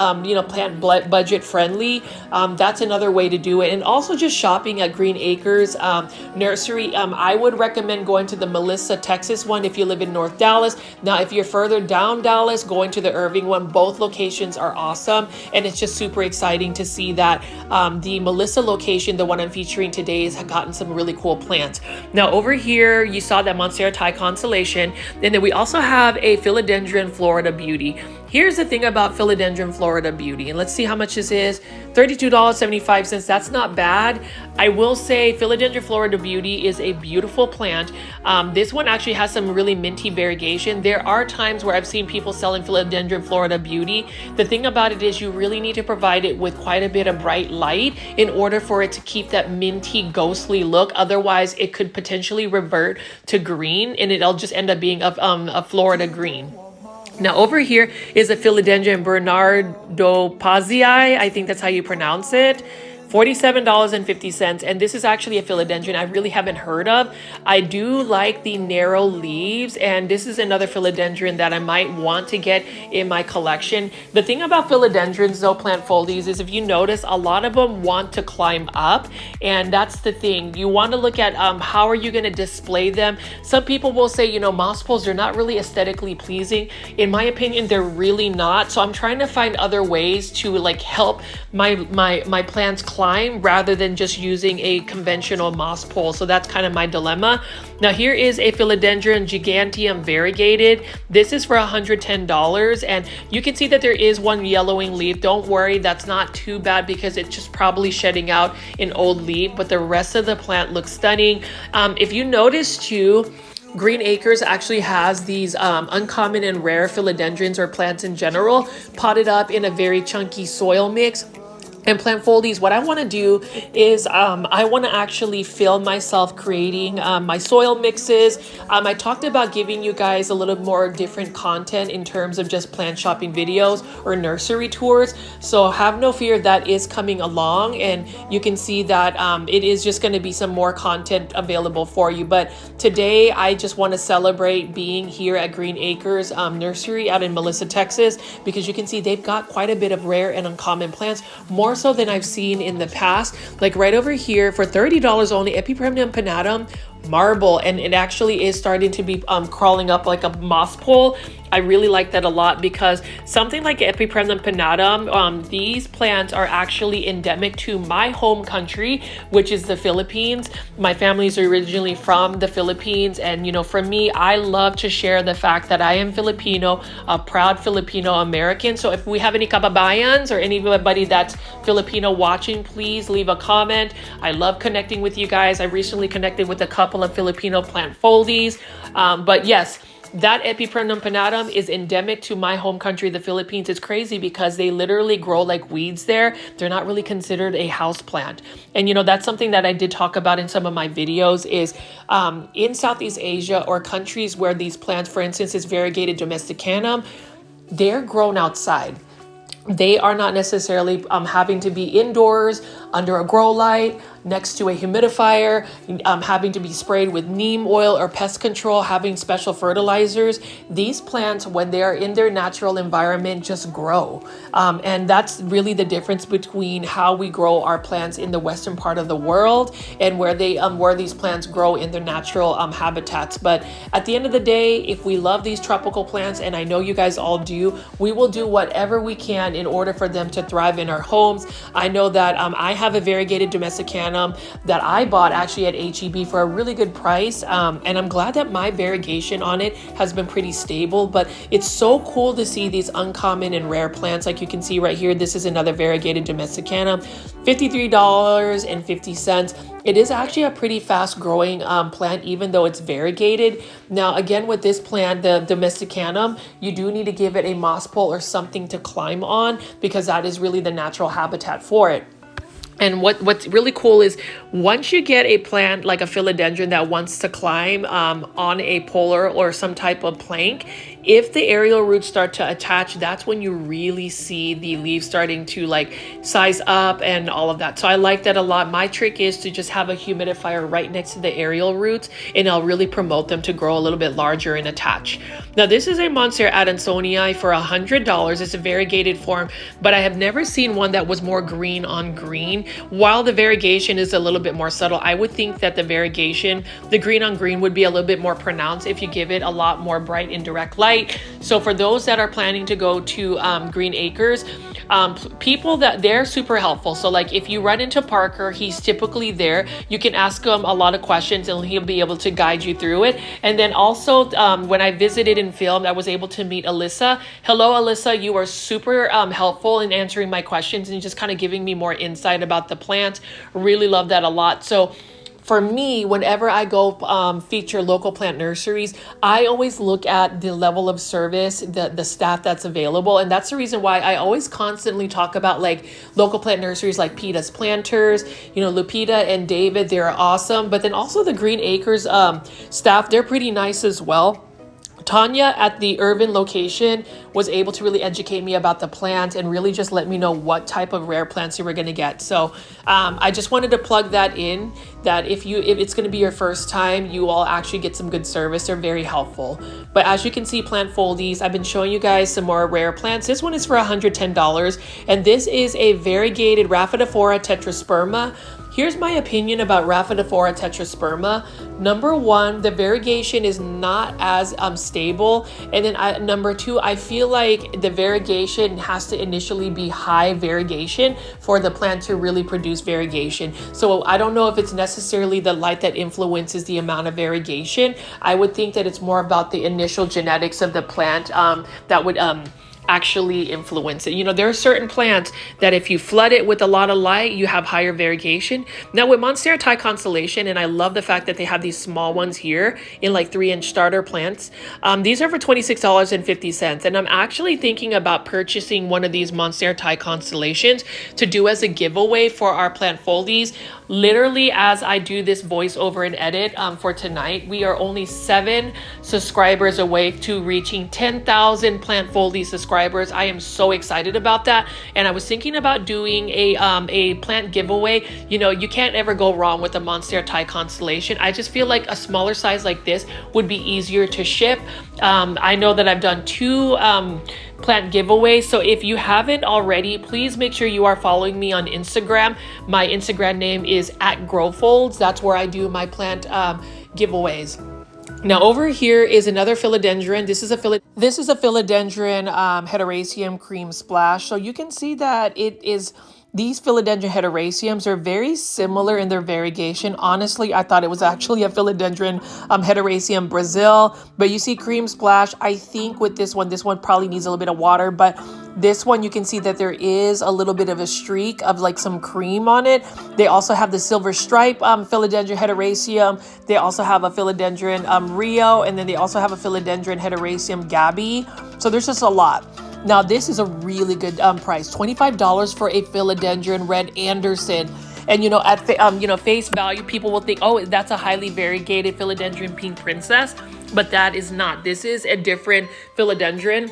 budget friendly. That's another way to do it. And also just shopping at Green Acres Nursery. I would recommend going to the Melissa, Texas one if you live in North Dallas. Now, if you're further down Dallas, going to the Irving one. Both locations are awesome. And it's just super exciting to see that the Melissa location, the one I'm featuring today, has gotten some really cool plants. Now, over here, you saw that Monstera Thai Constellation. And then we also have a Philodendron Florida Beauty. Here's the thing about Philodendron Florida Beauty, and let's see how much this is. $32.75. That's not bad. I will say Philodendron Florida Beauty is a beautiful plant. This one actually has some really minty variegation. There are times where I've seen people selling Philodendron Florida Beauty. The thing about it is you really need to provide it with quite a bit of bright light in order for it to keep that minty, ghostly look. Otherwise, it could potentially revert to green, and it'll just end up being a Florida green. Now over here is a Philodendron Bernardopazii. I think that's how you pronounce it. $47.50, and this is actually a philodendron I really haven't heard of. I do like the narrow leaves, and this is another philodendron that I might want to get in my collection. The thing about philodendrons though, plant foldies, is if you notice, a lot of them want to climb up, and that's the thing. You want to look at how are you going to display them. Some people will say, you know, moss poles, they're not really aesthetically pleasing. In my opinion, they're really not. So I'm trying to find other ways to like help my plants climb rather than just using a conventional moss pole. So that's kind of my dilemma. Now here is a Philodendron Giganteum variegated. This is for $110, and you can see that there is one yellowing leaf. Don't worry, that's not too bad because it's just probably shedding out an old leaf, but the rest of the plant looks stunning. If you notice too, Green Acres actually has these uncommon and rare philodendrons, or plants in general, potted up in a very chunky soil mix. And plant foldies, what I want to do is I want to actually film myself creating my soil mixes. I talked about giving you guys a little more different content in terms of just plant shopping videos or nursery tours. So have no fear, that is coming along, and you can see that it is just going to be some more content available for you. But today I just want to celebrate being here at Green Acres Nursery out in Melissa, Texas, because you can see they've got quite a bit of rare and uncommon plants, more so than I've seen in the past. Like right over here for $30 only, Epipremnum pinnatum marble, and it actually is starting to be crawling up like a moss pole. I really like that a lot, because something like Epipremnum pinnatum, these plants are actually endemic to my home country, which is the Philippines. My family's originally from the Philippines, and you know, for me, I love to share the fact that I am Filipino, a proud Filipino American. So if we have any kababayans or anybody that's Filipino watching, please leave a comment. I love connecting with you guys. I recently connected with a couple of Filipino plant foldies, but yes, that Epipremnum pinnatum is endemic to my home country, the Philippines. It's crazy because they literally grow like weeds there. They're not really considered a house plant. And you know, that's something that I did talk about in some of my videos is in Southeast Asia or countries where these plants, for instance, is variegated domesticanum, they're grown outside. They are not necessarily having to be indoors under a grow light, next to a humidifier, having to be sprayed with neem oil or pest control, having special fertilizers. These plants, when they are in their natural environment, just grow. And that's really the difference between how we grow our plants in the western part of the world and where these plants grow in their natural habitats. But at the end of the day, if we love these tropical plants, and I know you guys all do, we will do whatever we can in order for them to thrive in our homes. I know that I have a variegated domesticanum that I bought actually at HEB for a really good price, and I'm glad that my variegation on it has been pretty stable. But it's so cool to see these uncommon and rare plants. Like you can see right here, this is another variegated domesticanum, $53.50. It is actually a pretty fast growing plant, even though it's variegated. Now, again, with this plant, the domesticanum, you do need to give it a moss pole or something to climb on, because that is really the natural habitat for it. And what's really cool is once you get a plant like a philodendron that wants to climb on a polar or some type of plank, if the aerial roots start to attach, that's when you really see the leaves starting to like size up and all of that. So I like that a lot. My trick is to just have a humidifier right next to the aerial roots, and I'll really promote them to grow a little bit larger and attach. Now, this is a Monstera Adansonii for $100. It's a variegated form, but I have never seen one that was more green on green. While the variegation is a little bit more subtle, I would think that the variegation, the green on green, would be a little bit more pronounced if you give it a lot more bright and direct light. So for those that are planning to go to Green Acres, people that they're super helpful. So like if you run into Parker, he's typically there. You can ask him a lot of questions and he'll be able to guide you through it. And then also when I visited and filmed, I was able to meet Alyssa. Hello, Alyssa. You are super helpful in answering my questions and just kind of giving me more insight about the plant. Really love that a lot. So for me, whenever I go feature local plant nurseries, I always look at the level of service, the staff that's available. And that's the reason why I always constantly talk about like local plant nurseries like Peta's Planters, you know, Lupita and David, they're awesome. But then also the Green Acres staff, they're pretty nice as well. Tanya at the urban location was able to really educate me about the plant and really just let me know what type of rare plants you were going to get. So I just wanted to plug that in, that if it's going to be your first time, you all actually get some good service. They're very helpful. But as you can see, plant foldies, I've been showing you guys some more rare plants. This one is for $110, and this is a variegated Rhaphidophora tetrasperma. Here's my opinion about Rhaphidophora tetrasperma. Number one, the variegation is not as stable. And then number two, I feel like the variegation has to initially be high variegation for the plant to really produce variegation. So I don't know if it's necessarily the light that influences the amount of variegation. I would think that it's more about the initial genetics of the plant that would actually influence it. You know, there are certain plants that if you flood it with a lot of light, you have higher variegation. Now with Monstera Thai Constellation, and I love the fact that they have these small ones here in like 3-inch starter plants. These are for $26.50, and I'm actually thinking about purchasing one of these Monstera Thai Constellations to do as a giveaway for our plant foldies. Literally, as I do this voiceover and edit for tonight, we are only 7 subscribers away to reaching 10,000 plant foldy subscribers. I am so excited about that, and I was thinking about doing a plant giveaway. You know, you can't ever go wrong with a Monstera Thai Constellation. I just feel like a smaller size like this would be easier to ship. I know that I've done 2 plant giveaways, so if you haven't already, please make sure you are following me on Instagram. My Instagram name is @growfolds. That's where I do my plant giveaways. Now over here is another philodendron. This is a philodendron hederaceum cream splash. So you can see that these philodendron hederaceums are very similar in their variegation. Honestly, I thought it was actually a philodendron hederaceum Brazil, but you see cream splash. I think with this one probably needs a little bit of water, but this one you can see that there is a little bit of a streak of like some cream on it. They also have the silver stripe philodendron hederaceum. They also have a philodendron Rio, and then they also have a philodendron hederaceum Gabby. So there's just a lot. Now this is a really good price, $25 for a philodendron red Anderson. And you know, at face value, people will think, oh, that's a highly variegated philodendron pink princess, but that is not. This is a different philodendron.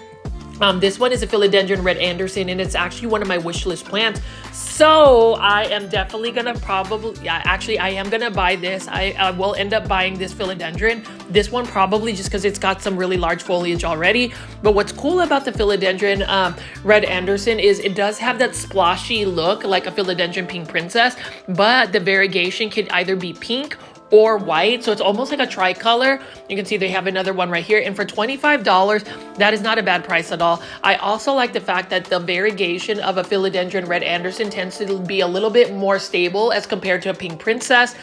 This one is a philodendron red Anderson, and it's actually one of my wish list plants. So I am definitely gonna I am gonna buy this. I will end up buying this philodendron. This one probably just because it's got some really large foliage already. But what's cool about the philodendron red Anderson is it does have that splashy look like a philodendron pink princess, but the variegation can either be pink or white, so it's almost like a tricolor. You can see they have another one right here, and for $25, that is not a bad price at all. I also like the fact that the variegation of a philodendron red Anderson tends to be a little bit more stable as compared to a pink princess,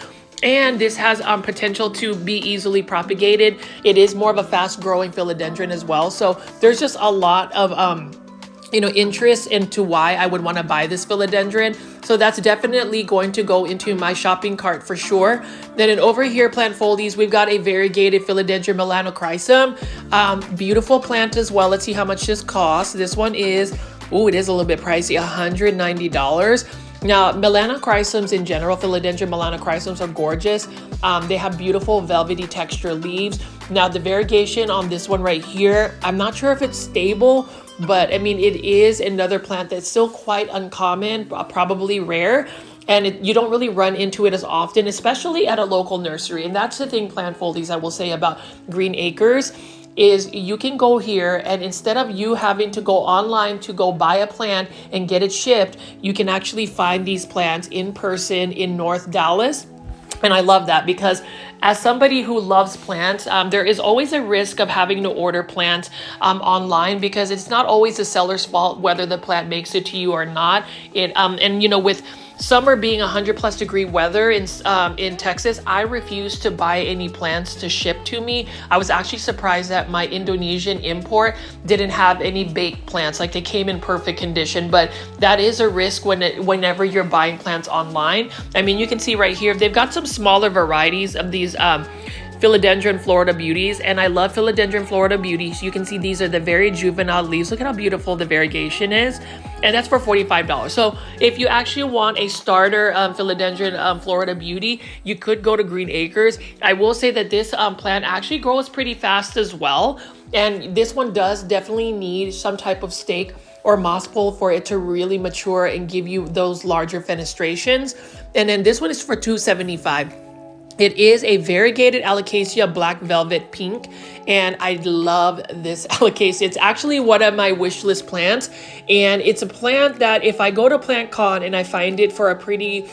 and this has potential to be easily propagated. It is more of a fast growing philodendron as well, so there's just a lot of interest into why I would want to buy this philodendron. So that's definitely going to go into my shopping cart for sure. Then over here, plant foldies, we've got a variegated philodendron melanochrysum. Beautiful plant as well. Let's see how much this costs. This one is, it is a little bit pricey, $190. Now, melanochrysums in general, philodendron melanochrysums are gorgeous. They have beautiful velvety texture leaves. Now, the variegation on this one right here, I'm not sure if it's stable, but I mean, it is another plant that's still quite uncommon, probably rare. And you don't really run into it as often, especially at a local nursery. And that's the thing, plant foldies, I will say about Green Acres, is you can go here, and instead of you having to go online to go buy a plant and get it shipped, you can actually find these plants in person in North Dallas. And I love that because as somebody who loves plants, there is always a risk of having to order plants online because it's not always the seller's fault whether the plant makes it to you or not. And you know, with summer being 100+ degree weather in Texas, I refuse to buy any plants to ship to me. I was actually surprised that my Indonesian import didn't have any baked plants, like they came in perfect condition, but that is a risk whenever you're buying plants online. I mean, you can see right here, they've got some smaller varieties of these Philodendron Florida Beauties, and I love Philodendron Florida Beauties. You can see these are the very juvenile leaves. Look at how beautiful the variegation is, and that's for $45. So if you actually want a starter Philodendron Florida Beauty, you could go to Green Acres. I will say that this plant actually grows pretty fast as well, and this one does definitely need some type of stake or moss pole for it to really mature and give you those larger fenestrations. And then this one is for $275. It is a variegated Alocasia Black Velvet Pink, and I love this Alocasia. It's actually one of my wish list plants, and it's a plant that if I go to PlantCon and I find it for a pretty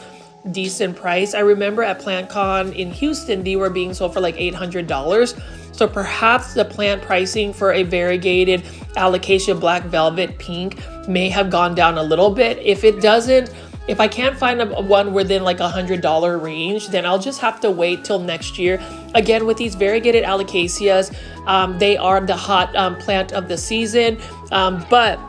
decent price, I remember at PlantCon in Houston, they were being sold for like $800. So perhaps the plant pricing for a variegated Alocasia Black Velvet Pink may have gone down a little bit. If it doesn't, If I can't find one within like $100 range, then I'll just have to wait till next year. Again, with these variegated alocasias, they are the hot plant of the season, but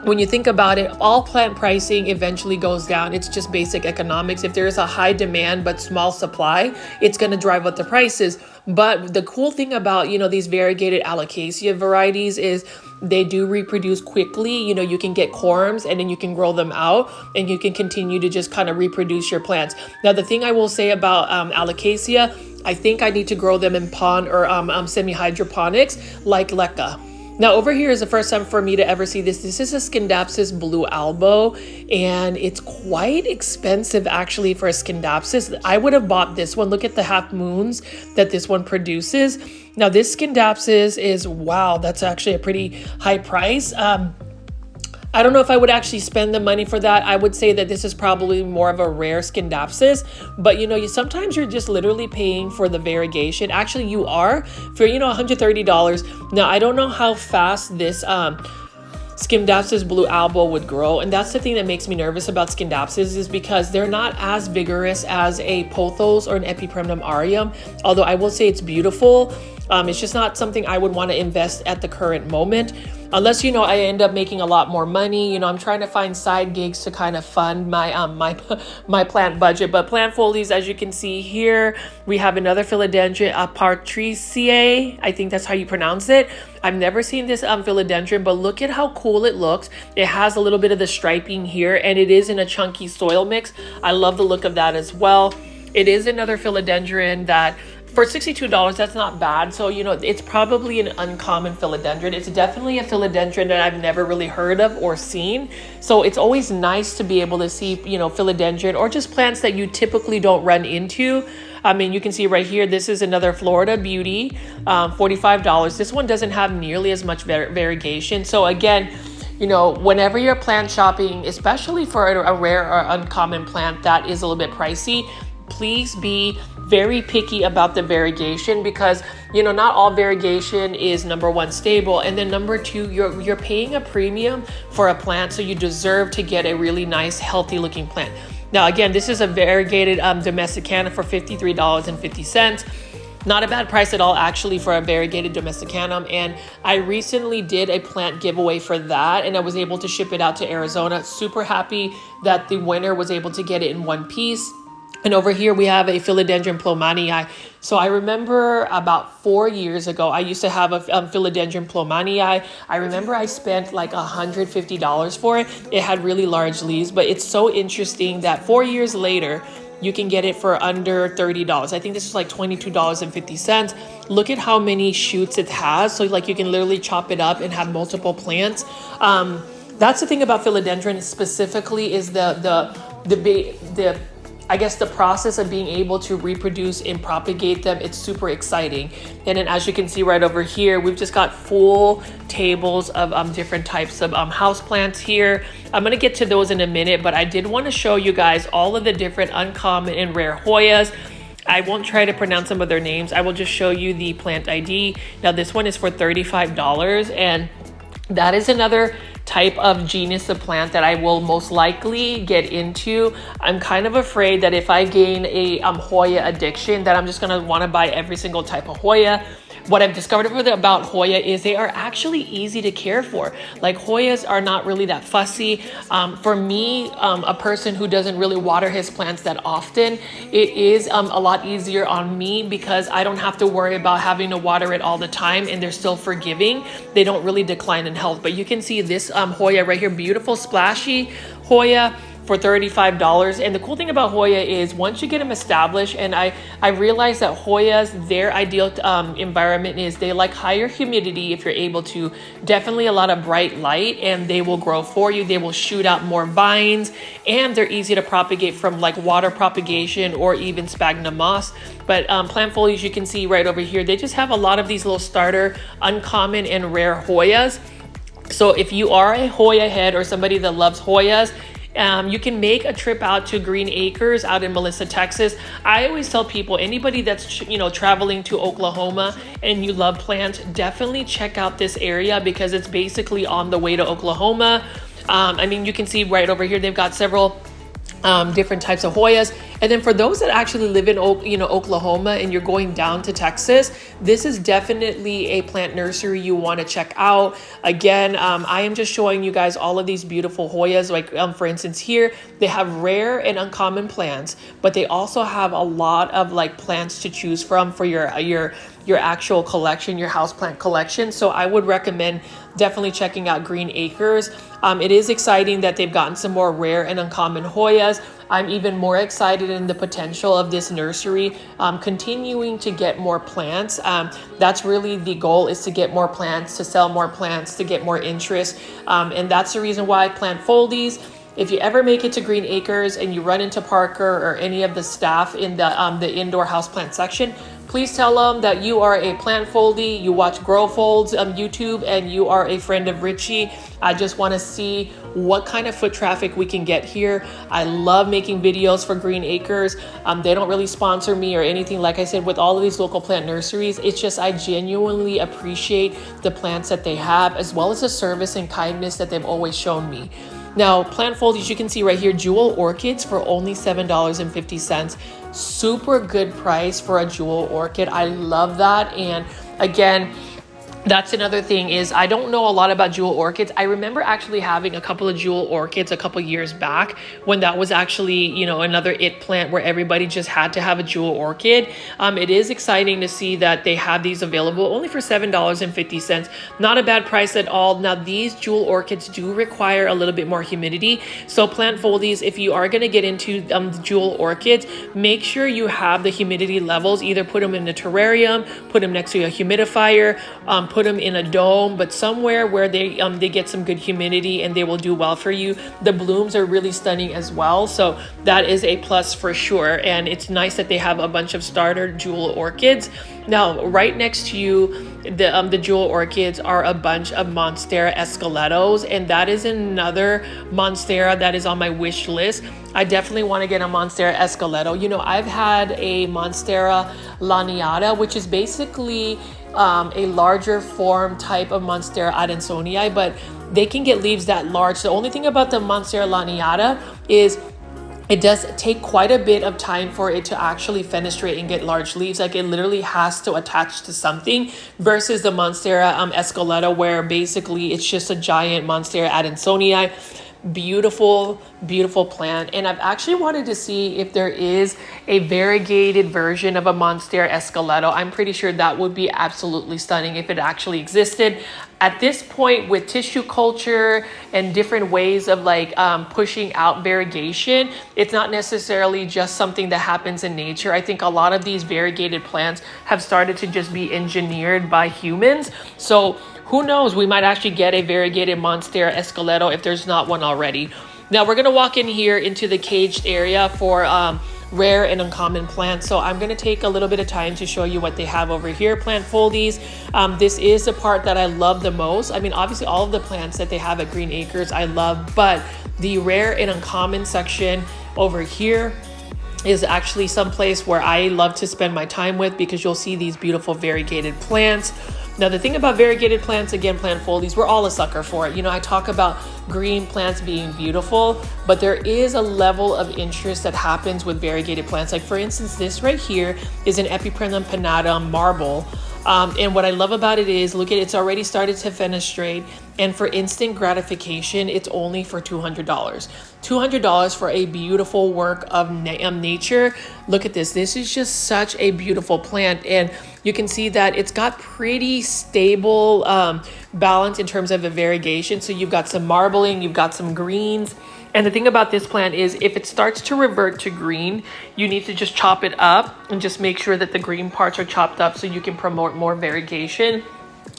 when you think about it, all plant pricing eventually goes down. It's just basic economics. If there is a high demand but small supply, it's going to drive up the prices. But the cool thing about, these variegated alocasia varieties is they do reproduce quickly. You can get corms and then you can grow them out and you can continue to just kind of reproduce your plants. Now, the thing I will say about alocasia, I think I need to grow them in pond or semi-hydroponics like leca. Now over here is the first time for me to ever see this. This is a Scindapsus blue albo, and it's quite expensive actually for a Scindapsus. I would have bought this one. Look at the half moons that this one produces. Now this Scindapsus is, wow, that's actually a pretty high price. I don't know if I would actually spend the money for that. I would say that this is probably more of a rare Scindapsus, but sometimes you're just literally paying for the variegation. Actually, you are for, $130. Now, I don't know how fast this Scindapsus blue albo would grow, and that's the thing that makes me nervous about Scindapsus is because they're not as vigorous as a pothos or an Epipremnum aureum, although I will say it's beautiful. It's just not something I would want to invest at the current moment. Unless, I end up making a lot more money. I'm trying to find side gigs to kind of fund my my plant budget. But plant folies, as you can see here, we have another philodendron, Patriciae. I think that's how you pronounce it. I've never seen this philodendron, but look at how cool it looks. It has a little bit of the striping here, and it is in a chunky soil mix. I love the look of that as well. It is another philodendron that for $62, that's not bad. So, it's probably an uncommon philodendron. It's definitely a philodendron that I've never really heard of or seen. So it's always nice to be able to see, philodendron or just plants that you typically don't run into. I mean, you can see right here, this is another Florida Beauty, $45. This one doesn't have nearly as much variegation. So again, whenever you're plant shopping, especially for a rare or uncommon plant that is a little bit pricey, please be very picky about the variegation because, not all variegation is number one, stable. And then number two, you're paying a premium for a plant. So you deserve to get a really nice, healthy looking plant. Now, again, this is a variegated Domesticana for $53.50. Not a bad price at all, actually, for a variegated Domesticanum. And I recently did a plant giveaway for that, and I was able to ship it out to Arizona. Super happy that the winner was able to get it in one piece. And over here we have a Philodendron plomanii. So I remember about 4 years ago, I used to have a Philodendron plomanii. I remember I spent like $150 for it. It had really large leaves, but it's so interesting that 4 years later, you can get it for under $30. I think this is like $22.50. Look at how many shoots it has. So like you can literally chop it up and have multiple plants. That's the thing about philodendron specifically is I guess the process of being able to reproduce and propagate them, it's super exciting. And then as you can see right over here, we've just got full tables of different types of house plants here. I'm gonna get to those in a minute, but I did want to show you guys all of the different uncommon and rare Hoyas. I won't try to pronounce some of their names. I will just show you the plant ID. Now this one is for $35, and that is another type of genus of plant that I will most likely get into. I'm kind of afraid that if I gain a Hoya addiction, that I'm just gonna wanna buy every single type of Hoya. What I've discovered about Hoya is they are actually easy to care for. Like Hoyas are not really that fussy. For me, a person who doesn't really water his plants that often, it is a lot easier on me because I don't have to worry about having to water it all the time, and they're still forgiving. They don't really decline in health. But you can see this Hoya right here, beautiful splashy Hoya, for $35. And the cool thing about Hoya is once you get them established, and I realized that Hoyas, their ideal environment is they like higher humidity if you're able to, definitely a lot of bright light, and they will grow for you. They will shoot out more vines, and they're easy to propagate from like water propagation or even sphagnum moss. But plant foliage, you can see right over here, they just have a lot of these little starter uncommon and rare Hoyas. So if you are a Hoya head or somebody that loves Hoyas, you can make a trip out to Green Acres out in Melissa, Texas. I always tell people, anybody that's traveling to Oklahoma and you love plants, definitely check out this area because it's basically on the way to Oklahoma. I mean, you can see right over here, they've got several different types of Hoyas. And then for those that actually live in Oklahoma and you're going down to Texas, this is definitely a plant nursery you want to check out. Again, I am just showing you guys all of these beautiful Hoyas. Like for instance here, they have rare and uncommon plants, but they also have a lot of like plants to choose from for your actual collection, your houseplant collection. So I would recommend definitely checking out Green Acres. It is exciting that they've gotten some more rare and uncommon Hoyas. I'm even more excited in the potential of this nursery continuing to get more plants. That's really the goal, is to get more plants, to sell more plants, to get more interest. And that's the reason why I plant foldies. If you ever make it to Green Acres and you run into Parker or any of the staff in the indoor houseplant section, please tell them that you are a plant foldy, you watch Grow Folds on YouTube, and you are a friend of Richie. I just want to see what kind of foot traffic we can get here. I love making videos for Green Acres. They don't really sponsor me or anything. Like I said, with all of these local plant nurseries, it's just I genuinely appreciate the plants that they have, as well as the service and kindness that they've always shown me. Now, plant foldies, you can see right here, jewel orchids for only $7.50. Super good price for a jewel orchid. I love that. And again, that's another thing, is I don't know a lot about jewel orchids. I remember actually having a couple of jewel orchids a couple years back when that was actually, another it plant where everybody just had to have a jewel orchid. It is exciting to see that they have these available only for $7.50. Not a bad price at all. Now, these jewel orchids do require a little bit more humidity. So plant foldies, if you are going to get into jewel orchids, make sure you have the humidity levels. Either put them in a terrarium, put them next to a humidifier, put them in a dome, but somewhere where they get some good humidity, and they will do well for you. The blooms are really stunning as well, so that is a plus for sure. And it's nice that they have a bunch of starter jewel orchids. Now, right next to you, the jewel orchids are a bunch of Monstera esqueletos, and that is another Monstera that is on my wish list. I definitely want to get a Monstera esqueleto. I've had a Monstera laniata, which is basically a larger form type of Monstera adansonii, but they can get leaves that large. The only thing about the Monstera laniata is it does take quite a bit of time for it to actually fenestrate and get large leaves. Like, it literally has to attach to something, versus the Monstera esqueleto, where basically it's just a giant Monstera adansonii. Beautiful plant. And I've actually wanted to see if there is a variegated version of a Monstera esqueleto. I'm pretty sure that would be absolutely stunning if it actually existed. At this point, with tissue culture and different ways of pushing out variegation, it's not necessarily just something that happens in nature. I think a lot of these variegated plants have started to just be engineered by humans. So who knows, we might actually get a variegated Monstera esqueleto if there's not one already. Now we're gonna walk in here into the caged area for rare and uncommon plants. So I'm gonna take a little bit of time to show you what they have over here, plant foldies. This is the part that I love the most. I mean, obviously all of the plants that they have at Green Acres I love, but the rare and uncommon section over here is actually some place where I love to spend my time with, because you'll see these beautiful variegated plants. Now, the thing about variegated plants, again, plant foldies, we're all a sucker for it. I talk about green plants being beautiful, but there is a level of interest that happens with variegated plants. Like, for instance, this right here is an Epipremnum pinnatum marble. And what I love about it is, look at it, it's already started to fenestrate. And for instant gratification, it's only for $200. $200 for a beautiful work of nature. Look at this. This is just such a beautiful plant. And you can see that it's got pretty stable balance in terms of the variegation. So you've got some marbling, you've got some greens. And the thing about this plant is, if it starts to revert to green, you need to just chop it up and just make sure that the green parts are chopped up so you can promote more variegation.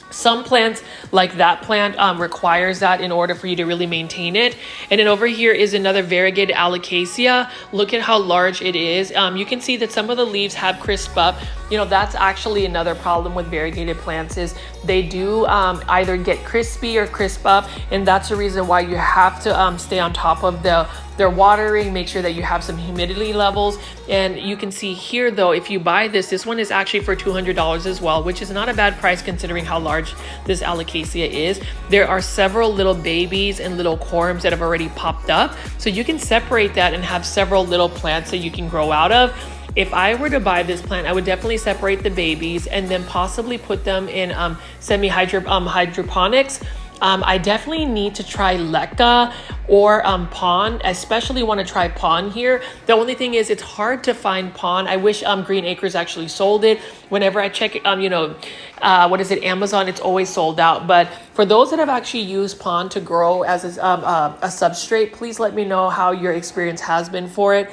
Some plants, like that plant, requires that in order for you to really maintain it. And then over here is another variegated alocasia. Look at how large it is. You can see that some of the leaves have crisp up. That's actually another problem with variegated plants, is they do either get crispy or crisp up, and that's the reason why you have to stay on top of their watering, make sure that you have some humidity levels. And you can see here though, if you buy this one is actually for $200 as well, which is not a bad price considering how large large this alocasia is. There are several little babies and little corms that have already popped up. So you can separate that and have several little plants that you can grow out of. If I were to buy this plant, I would definitely separate the babies and then possibly put them in hydroponics. I definitely need to try Leca or Pond. Especially want to try Pond here. The only thing is it's hard to find Pond. I wish Green Acres actually sold it. Whenever I check it, Amazon, it's always sold out. But for those that have actually used Pond to grow as a substrate, please let me know how your experience has been for it.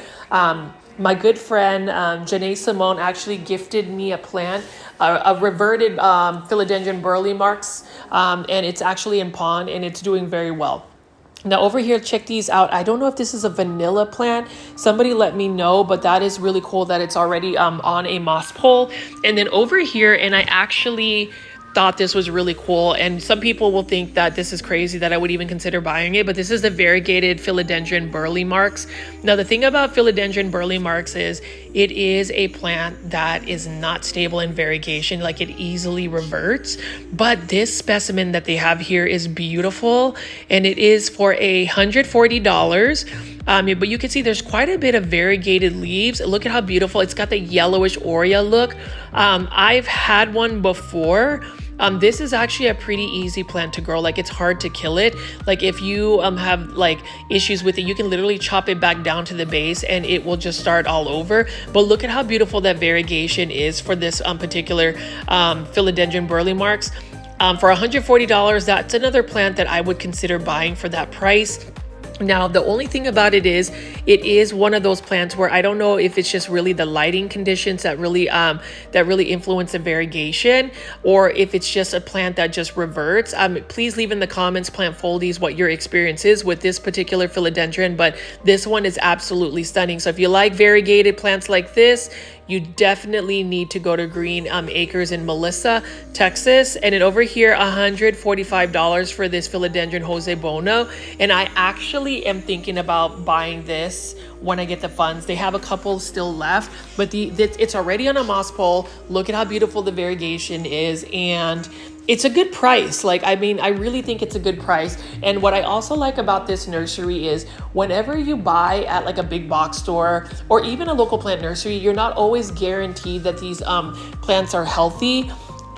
My good friend, Janae Simone, actually gifted me a plant, a reverted philodendron burley marks, and it's actually in Pond, and it's doing very well. Now over here, check these out. I don't know if this is a vanilla plant. Somebody let me know, but that is really cool that it's already on a moss pole. And then over here, and I actually thought this was really cool, and some people will think that this is crazy that I would even consider buying it, but this is the variegated philodendron burley marks. Now the thing about philodendron burley marks is it is a plant that is not stable in variegation, like it easily reverts, but this specimen that they have here is beautiful, and it is for $140. But you can see there's quite a bit of variegated leaves. Look at how beautiful. It's got the yellowish Aurea look. I've had one before. This is actually a pretty easy plant to grow. Like, it's hard to kill it. Like, if you have like issues with it, you can literally chop it back down to the base and it will just start all over. But look at how beautiful that variegation is for this particular philodendron burley marks. For $140, that's another plant that I would consider buying for that price. Now, the only thing about it is one of those plants where I don't know if it's just really the lighting conditions that really influence the variegation, or if it's just a plant that just reverts. Please leave in the comments, plant foldies, what your experience is with this particular philodendron, but this one is absolutely stunning. So if you like variegated plants like this, you definitely need to go to Green Acres in Melissa, Texas. And then over here, $145 for this philodendron Jose Bono. And I actually am thinking about buying this when I get the funds. They have a couple still left, but it's already on a moss pole. Look at how beautiful the variegation is, and it's a good price. Like, I mean, I really think it's a good price. And what I also like about this nursery is whenever you buy at like a big box store or even a local plant nursery, you're not always guaranteed that these plants are healthy.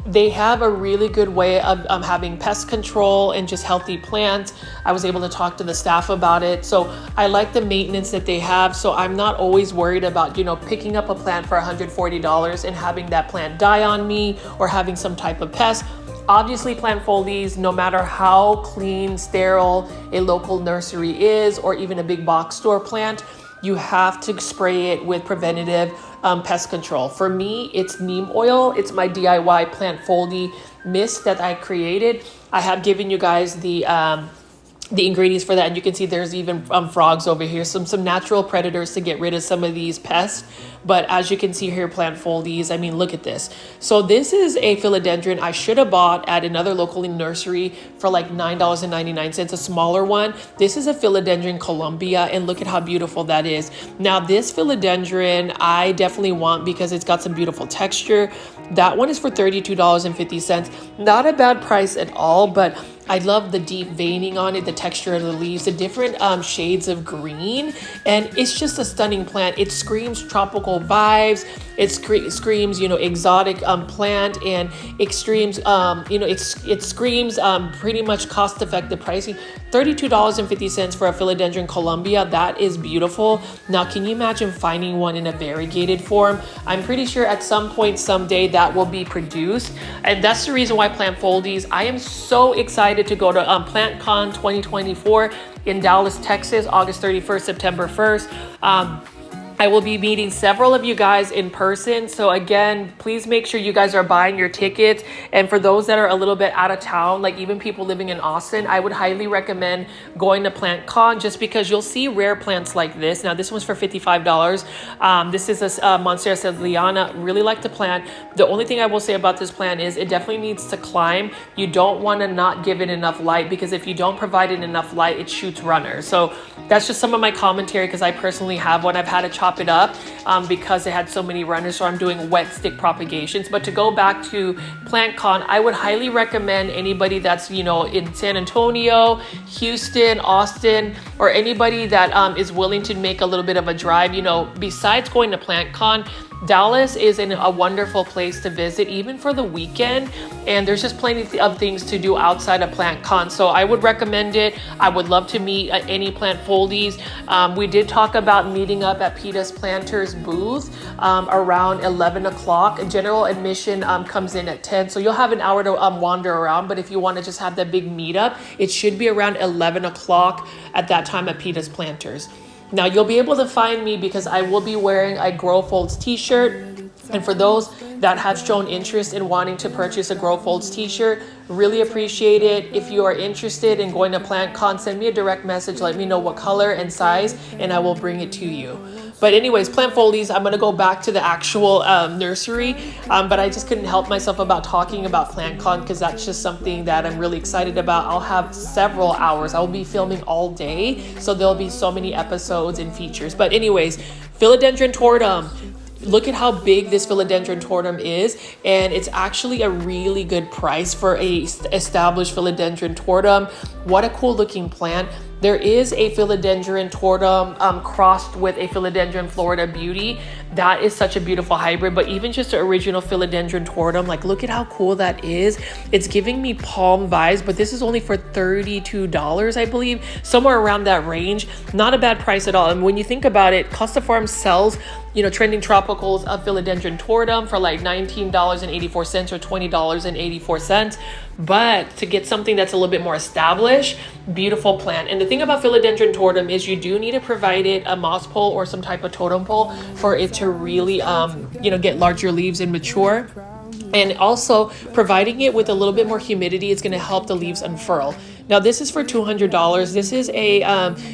They have a really good way of having pest control and just healthy plants. I was able to talk to the staff about it. So I like the maintenance that they have. So I'm not always worried about, picking up a plant for $140 and having that plant die on me or having some type of pest. Obviously, plant foldies, no matter how clean, sterile a local nursery is, or even a big box store plant, you have to spray it with preventative pest control. For me, it's neem oil. It's my DIY plant foldy mist that I created. I have given you guys the ingredients for that, and you can see there's even frogs over here, some natural predators to get rid of some of these pests. But as you can see here, plant foldies, I mean, look at this. So this is a philodendron I should have bought at another local nursery for like $9.99, a smaller one. This is a philodendron Columbia, and look at how beautiful that is. Now this philodendron I definitely want because it's got some beautiful texture. That one is for $32.50. Not a bad price at all, but I love the deep veining on it, the texture of the leaves, the different shades of green, and it's just a stunning plant. It screams tropical vibes. It screams, exotic plant, and it screams, it screams pretty much cost-effective pricing. $32.50 for a philodendron Columbia. That is beautiful. Now, can you imagine finding one in a variegated form? I'm pretty sure at some point, someday, that will be produced, and that's the reason why plant foldies. I am so excited to go to PlantCon 2024 in Dallas, Texas, August 31st, September 1st. I will be meeting several of you guys in person. So again, please make sure you guys are buying your tickets. And for those that are a little bit out of town, like even people living in Austin, I would highly recommend going to PlantCon just because you'll see rare plants like this. Now this one's for $55. This is a Monstera sedliana. Really like the plant. The only thing I will say about this plant is it definitely needs to climb. You don't want to not give it enough light, because if you don't provide it enough light, it shoots runners. So that's just some of my commentary, because I personally have one. I've had to chop chop it up because it had so many runners, so I'm doing wet stick propagations. But to go back to PlantCon, I would highly recommend anybody that's, you know, in San Antonio, Houston, Austin, or anybody that is willing to make a little bit of a drive. You know, besides going to PlantCon, Dallas is a wonderful place to visit, even for the weekend, and there's just plenty of things to do outside of PlantCon. So I would recommend it. I would love to meet any plant foldies. We did talk about meeting up at PETA's Planters booth around 11 o'clock. General admission comes in at 10, so you'll have an hour to wander around. But if you want to just have that big meetup, it should be around 11 o'clock at that time at PETA's Planters. Now you'll be able to find me because I will be wearing a Grow Folds t-shirt. And for those that have shown interest in wanting to purchase a Grow Folds t-shirt, really appreciate it. If you are interested in going to PlantCon, send me a direct message. Let me know what color and size, and I will bring it to you. But anyways, plant foldies, I'm going to go back to the actual nursery, but I just couldn't help myself about talking about PlantCon because that's just something that I'm really excited about. I'll have several hours. I'll be filming all day, so there'll be so many episodes and features. But anyways, Philodendron tortum. Look at how big this Philodendron tortum is, and it's actually a really good price for a established Philodendron tortum. What a cool looking plant. There is a Philodendron tortum crossed with a Philodendron Florida Beauty. That is such a beautiful hybrid, but even just the original Philodendron tortum, like look at how cool that is. It's giving me palm vibes, but this is only for $32, I believe, somewhere around that range. Not a bad price at all. And when you think about it, Costa Farms sells, you know, trending tropicals of Philodendron tortum for like $19.84 or $20.84. But to get something that's a little bit more established, beautiful plant. And the thing about Philodendron tortum is you do need to provide it a moss pole or some type of totem pole for it to really, you know, get larger leaves and mature. And also providing it with a little bit more humidity is going to help the leaves unfurl. Now this is for $200. This is a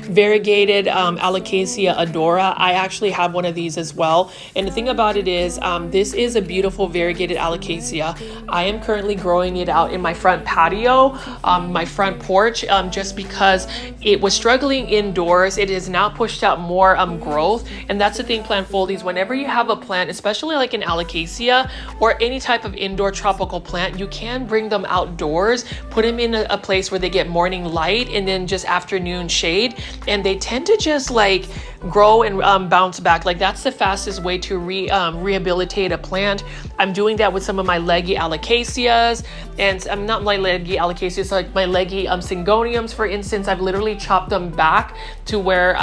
variegated Alocasia Adora. I actually have one of these as well. And the thing about it is this is a beautiful variegated Alocasia. I am currently growing it out in my front patio, my front porch, just because it was struggling indoors. It is now pushed out more growth. And that's the thing, plant foldies, whenever you have a plant, especially like an Alocasia or any type of indoor tropical plant, you can bring them outdoors, put them in a place where they get morning light and then just afternoon shade, and they tend to just like grow and bounce back. Like that's the fastest way to rehabilitate a plant. I'm doing that with some of my leggy Alocasias, and I'm not my leggy Alocasias, like my leggy Syngoniums, for instance. I've literally chopped them back to where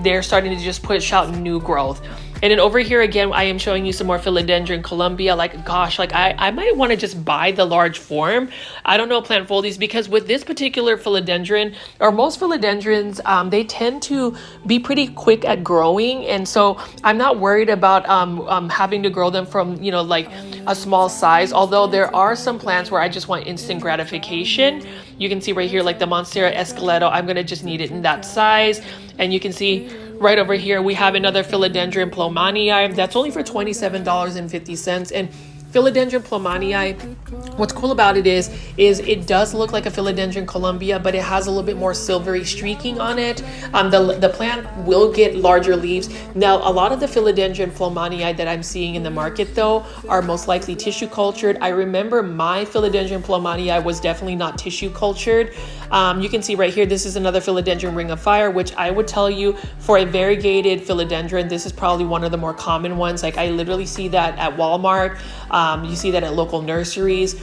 they're starting to just push out new growth. And then over here again, I am showing you some more Philodendron Columbia. Like, gosh, like I might want to just buy the large form. I don't know, plant foldies, because with this particular philodendron, or most philodendrons, they tend to be pretty quick at growing. And so I'm not worried about having to grow them from, you know, like a small size. Although there are some plants where I just want instant gratification. You can see right here, like the Monstera Esqueleto, I'm going to just need it in that size. And you can see right over here, we have another Philodendron Plomanii. That's only for $27.50. And Philodendron Plomanii, what's cool about it is it does look like a Philodendron Columbia, but it has a little bit more silvery streaking on it. The plant will get larger leaves. Now, a lot of the Philodendron Plomanii that I'm seeing in the market, though, are most likely tissue cultured. I remember my Philodendron Plomanii was definitely not tissue cultured. You can see right here, this is another Philodendron Ring of Fire, which I would tell you, for a variegated philodendron, this is probably one of the more common ones. Like I literally see that at Walmart. You see that at local nurseries.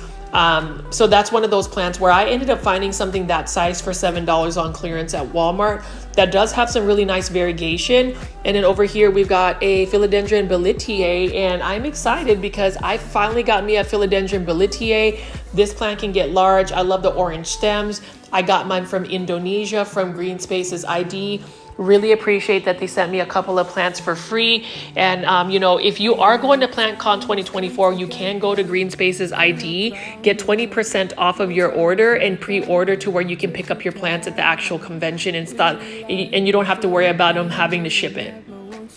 So that's one of those plants where I ended up finding something that size for $7 on clearance at Walmart that does have some really nice variegation. And then over here, we've got a Philodendron Bellitiae, and I'm excited because I finally got me a Philodendron Bellitiae. This plant can get large. I love the orange stems. I got mine from Indonesia, from Green Spaces ID. Really appreciate that they sent me a couple of plants for free. And you know, if you are going to PlantCon 2024, you can go to Green Spaces ID, get 20% off of your order, and pre-order to where you can pick up your plants at the actual convention and stuff, and you don't have to worry about them having to ship it.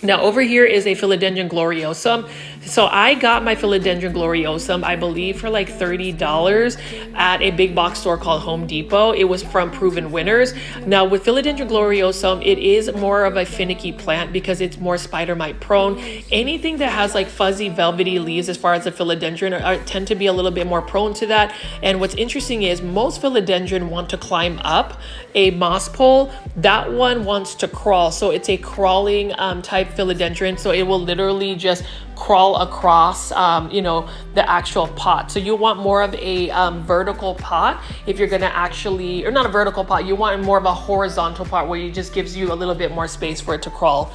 Now over here is a philodendron gloriosum. So I got my philodendron gloriosum, I believe, for like $30 at a big box store called Home Depot. It was from Proven Winners. Now with philodendron gloriosum, it is more of a finicky plant because it's more spider mite prone. Anything that has like fuzzy velvety leaves as far as the philodendron tend to be a little bit more prone to that. And what's interesting is most philodendron want to climb up a moss pole. That one wants to crawl. So it's a crawling type philodendron. So it will literally just crawl across the actual pot. So you want more of a vertical pot if you're gonna actually, or not a vertical pot, you want more of a horizontal pot where it just gives you a little bit more space for it to crawl.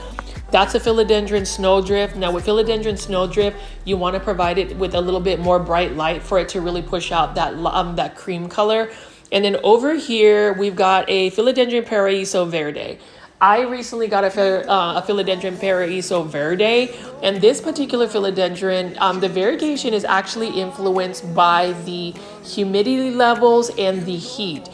That's a philodendron snowdrift. Now with philodendron snowdrift, you want to provide it with a little bit more bright light for it to really push out that cream color. And then over here, we've got a philodendron paraiso verde. I recently got a philodendron paraiso verde, and this particular philodendron, the variegation is actually influenced by the humidity levels and the heat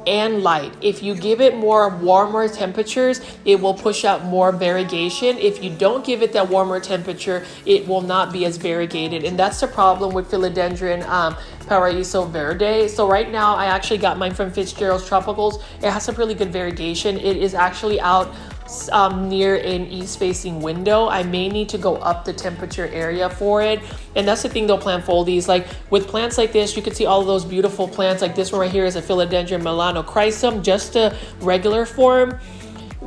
and light. If you give it more warmer temperatures, it will push out more variegation. If you don't give it that warmer temperature, it will not be as variegated. And that's the problem with philodendron paraiso verde. So right now I actually got mine from Fitzgeralds Tropicals. It has some really good variegation. It is actually out near an east facing window. I may need to go up the temperature area for it. And that's the thing though, plant foldies, like with plants like this, you can see all of those beautiful plants. Like this one right here is a philodendron melanochrysum, just a regular form.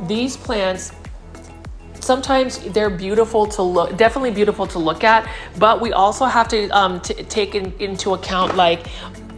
These plants, sometimes they're beautiful to look, definitely beautiful to look at, but we also have to take into account, like,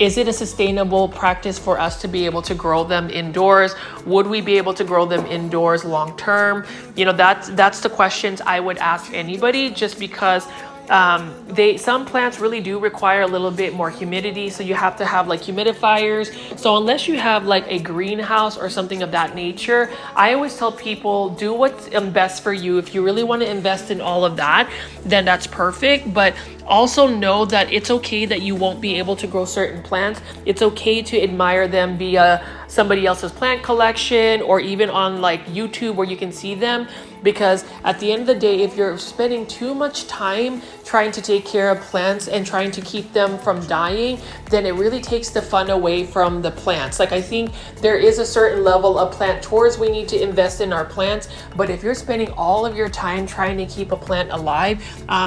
is it a sustainable practice for us to be able to grow them indoors? Would we be able to grow them indoors long term? You know, that's the questions I would ask anybody, just because some plants really do require a little bit more humidity, so you have to have like humidifiers. So unless you have like a greenhouse or something of that nature, I always tell people, do what's best for you. If you really want to invest in all of that, then that's perfect. But also know that it's okay that you won't be able to grow certain plants. It's okay to admire them via somebody else's plant collection, or even on like YouTube where you can see them. Because at the end of the day, if you're spending too much time trying to take care of plants and trying to keep them from dying, then it really takes the fun away from the plants. Like, I think there is a certain level of plant tours we need to invest in our plants. But if you're spending all of your time trying to keep a plant alive,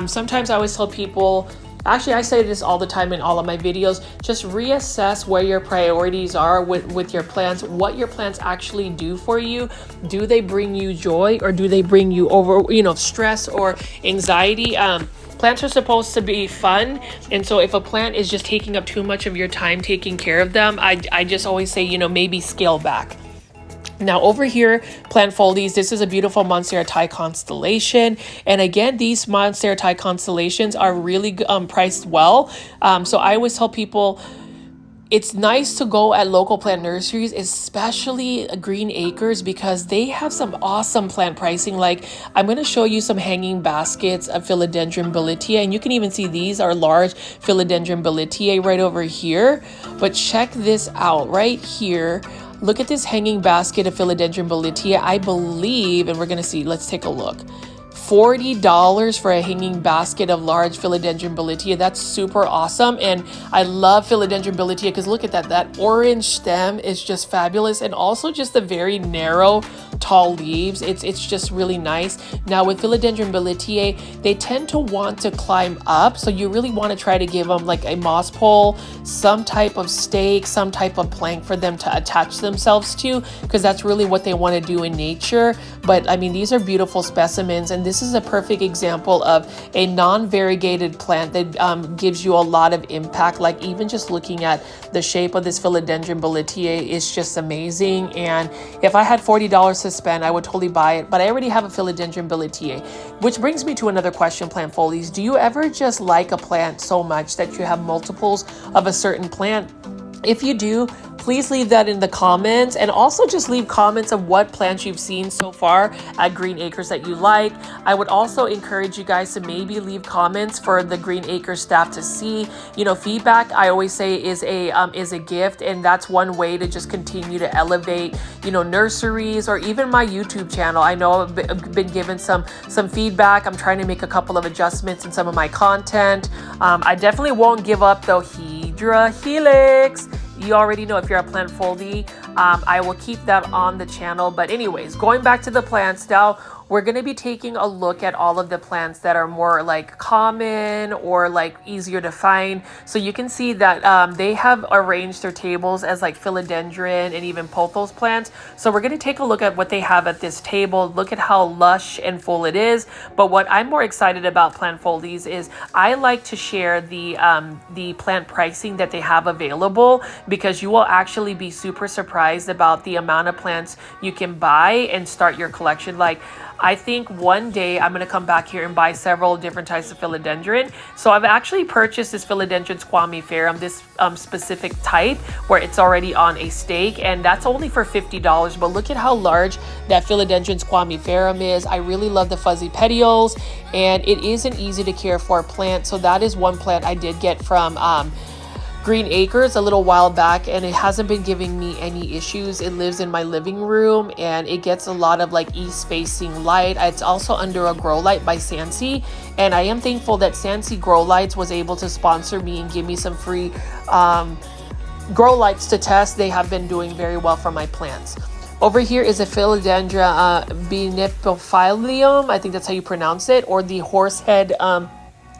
sometimes I always tell people, actually, I say this all the time in all of my videos, just reassess where your priorities are with your plants, what your plants actually do for you. Do they bring you joy, or do they bring you over, stress or anxiety? Plants are supposed to be fun. And so if a plant is just taking up too much of your time taking care of them, I just always say, maybe scale back. Now over here, plant foldies, this is a beautiful Montserratii constellation. And again, these Montserratii constellations are really priced well. So I always tell people, it's nice to go at local plant nurseries, especially Green Acres, because they have some awesome plant pricing. Like, I'm going to show you some hanging baskets of philodendron bilitea, and you can even see these are large philodendron bilitea right over here. But check this out right here. Look at this hanging basket of philodendron bilitea. I believe, and we're going to see, let's take a look. $40 for a hanging basket of large philodendron bilitea. That's super awesome. And I love philodendron bilitea because look at that orange stem is just fabulous. And also just the very narrow, tall leaves. It's just really nice. Now with philodendron bilitea, they tend to want to climb up. So you really want to try to give them like a moss pole, some type of stake, some type of plank for them to attach themselves to, because that's really what they want to do in nature. But I mean, these are beautiful specimens, and this is a perfect example of a non-variegated plant that gives you a lot of impact. Like, even just looking at the shape of this philodendron bilitea is just amazing. And if I had $40 to spend, I would totally buy it. But I already have a philodendron bilitea, which brings me to another question, plant folies. Do you ever just like a plant so much that you have multiples of a certain plant? If you do, please leave that in the comments, and also just leave comments of what plants you've seen so far at Green Acres that you like. I would also encourage you guys to maybe leave comments for the Green Acres staff to see. You know, feedback, I always say, is a gift, and that's one way to just continue to elevate, you know, nurseries or even my YouTube channel. I know I've been given some feedback. I'm trying to make a couple of adjustments in some of my content. I definitely won't give up though. Hydra Helix, you already know, if you're a plant foldie, I will keep that on the channel. But anyways, going back to the plants now, we're going to be taking a look at all of the plants that are more like common or like easier to find. So you can see that they have arranged their tables as like philodendron and even pothos plants. So we're going to take a look at what they have at this table, look at how lush and full it is. But what I'm more excited about, plant foldies, is I like to share the plant pricing that they have available, because you will actually be super surprised about the amount of plants you can buy and start your collection. Like, I think one day I'm going to come back here and buy several different types of philodendron. So I've actually purchased this philodendron squamiferum, this specific type, where it's already on a stake, and that's only for $50. But look at how large that philodendron squamiferum is. I really love the fuzzy petioles, and it is an easy to care for plant. So that is one plant I did get from Green Acres a little while back, and it hasn't been giving me any issues. It lives in my living room, and it gets a lot of like east facing light. It's also under a grow light by Sansi, and I am thankful that Sansi Grow Lights was able to sponsor me and give me some free grow lights to test. They have been doing very well for my plants. Over here is a philodendron binipophylium, I think that's how you pronounce it, or the horsehead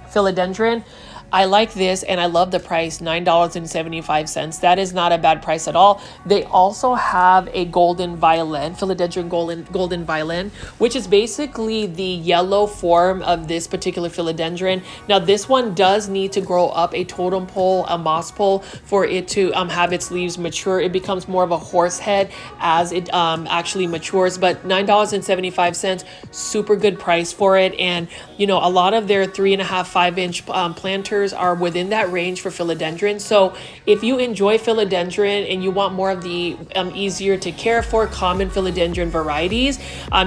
philodendron. I like this, and I love the price, $9.75. That is not a bad price at all. They also have a golden violin, philodendron golden violin, which is basically the yellow form of this particular philodendron. Now, this one does need to grow up a totem pole, a moss pole, for it to have its leaves mature. It becomes more of a horse head as it actually matures, but $9.75, super good price for it. And, you know, a lot of their 3.5, 5-inch planters are within that range for philodendron. So if you enjoy philodendron and you want more of the easier to care for common philodendron varieties,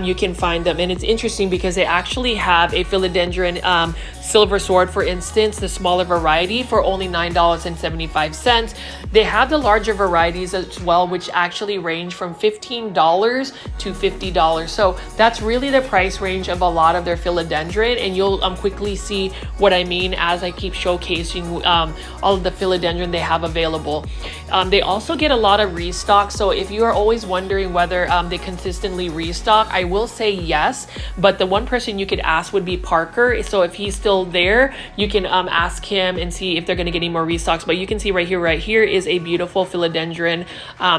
you can find them. And it's interesting because they actually have a philodendron silver sword, for instance, the smaller variety, for only $9.75. They have the larger varieties as well, which actually range from $15 to $50. So that's really the price range of a lot of their philodendron, and you'll quickly see what I mean as I keep showcasing all of the philodendron they have available. They also get a lot of restock. So if you are always wondering whether they consistently restock, I will say yes, but the one person you could ask would be Parker. So if he's still there, you can ask him and see if they're going to get any more restocks. But you can see right here is a beautiful philodendron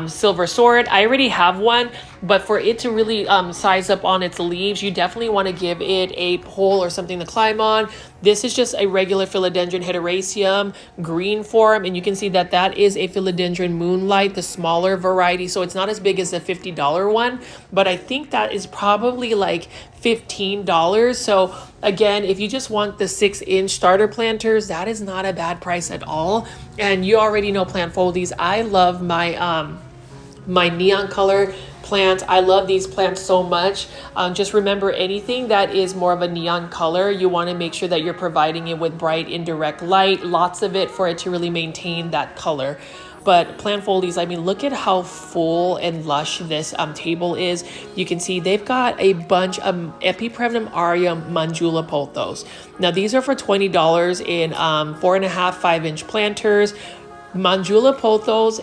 silver sword. I already have one, but for it to really size up on its leaves, you definitely want to give it a pole or something to climb on. This is just a regular philodendron hederaceum green form, and you can see that that is a philodendron moonlight, the smaller variety. So it's not as big as the $50 one, but I think that is probably like $15. So again, if you just want the 6-inch starter planters, that is not a bad price at all. And you already know, plant foldies, I love my my neon color plants. I love these plants so much. Just remember, anything that is more of a neon color, you want to make sure that you're providing it with bright indirect light, lots of it, for it to really maintain that color. But plant foldies, I mean, look at how full and lush this table is. You can see they've got a bunch of Epipremnum aureum Mandula pothos. Now, these are for $20 in 4.5, 5-inch planters. Mandula pothos,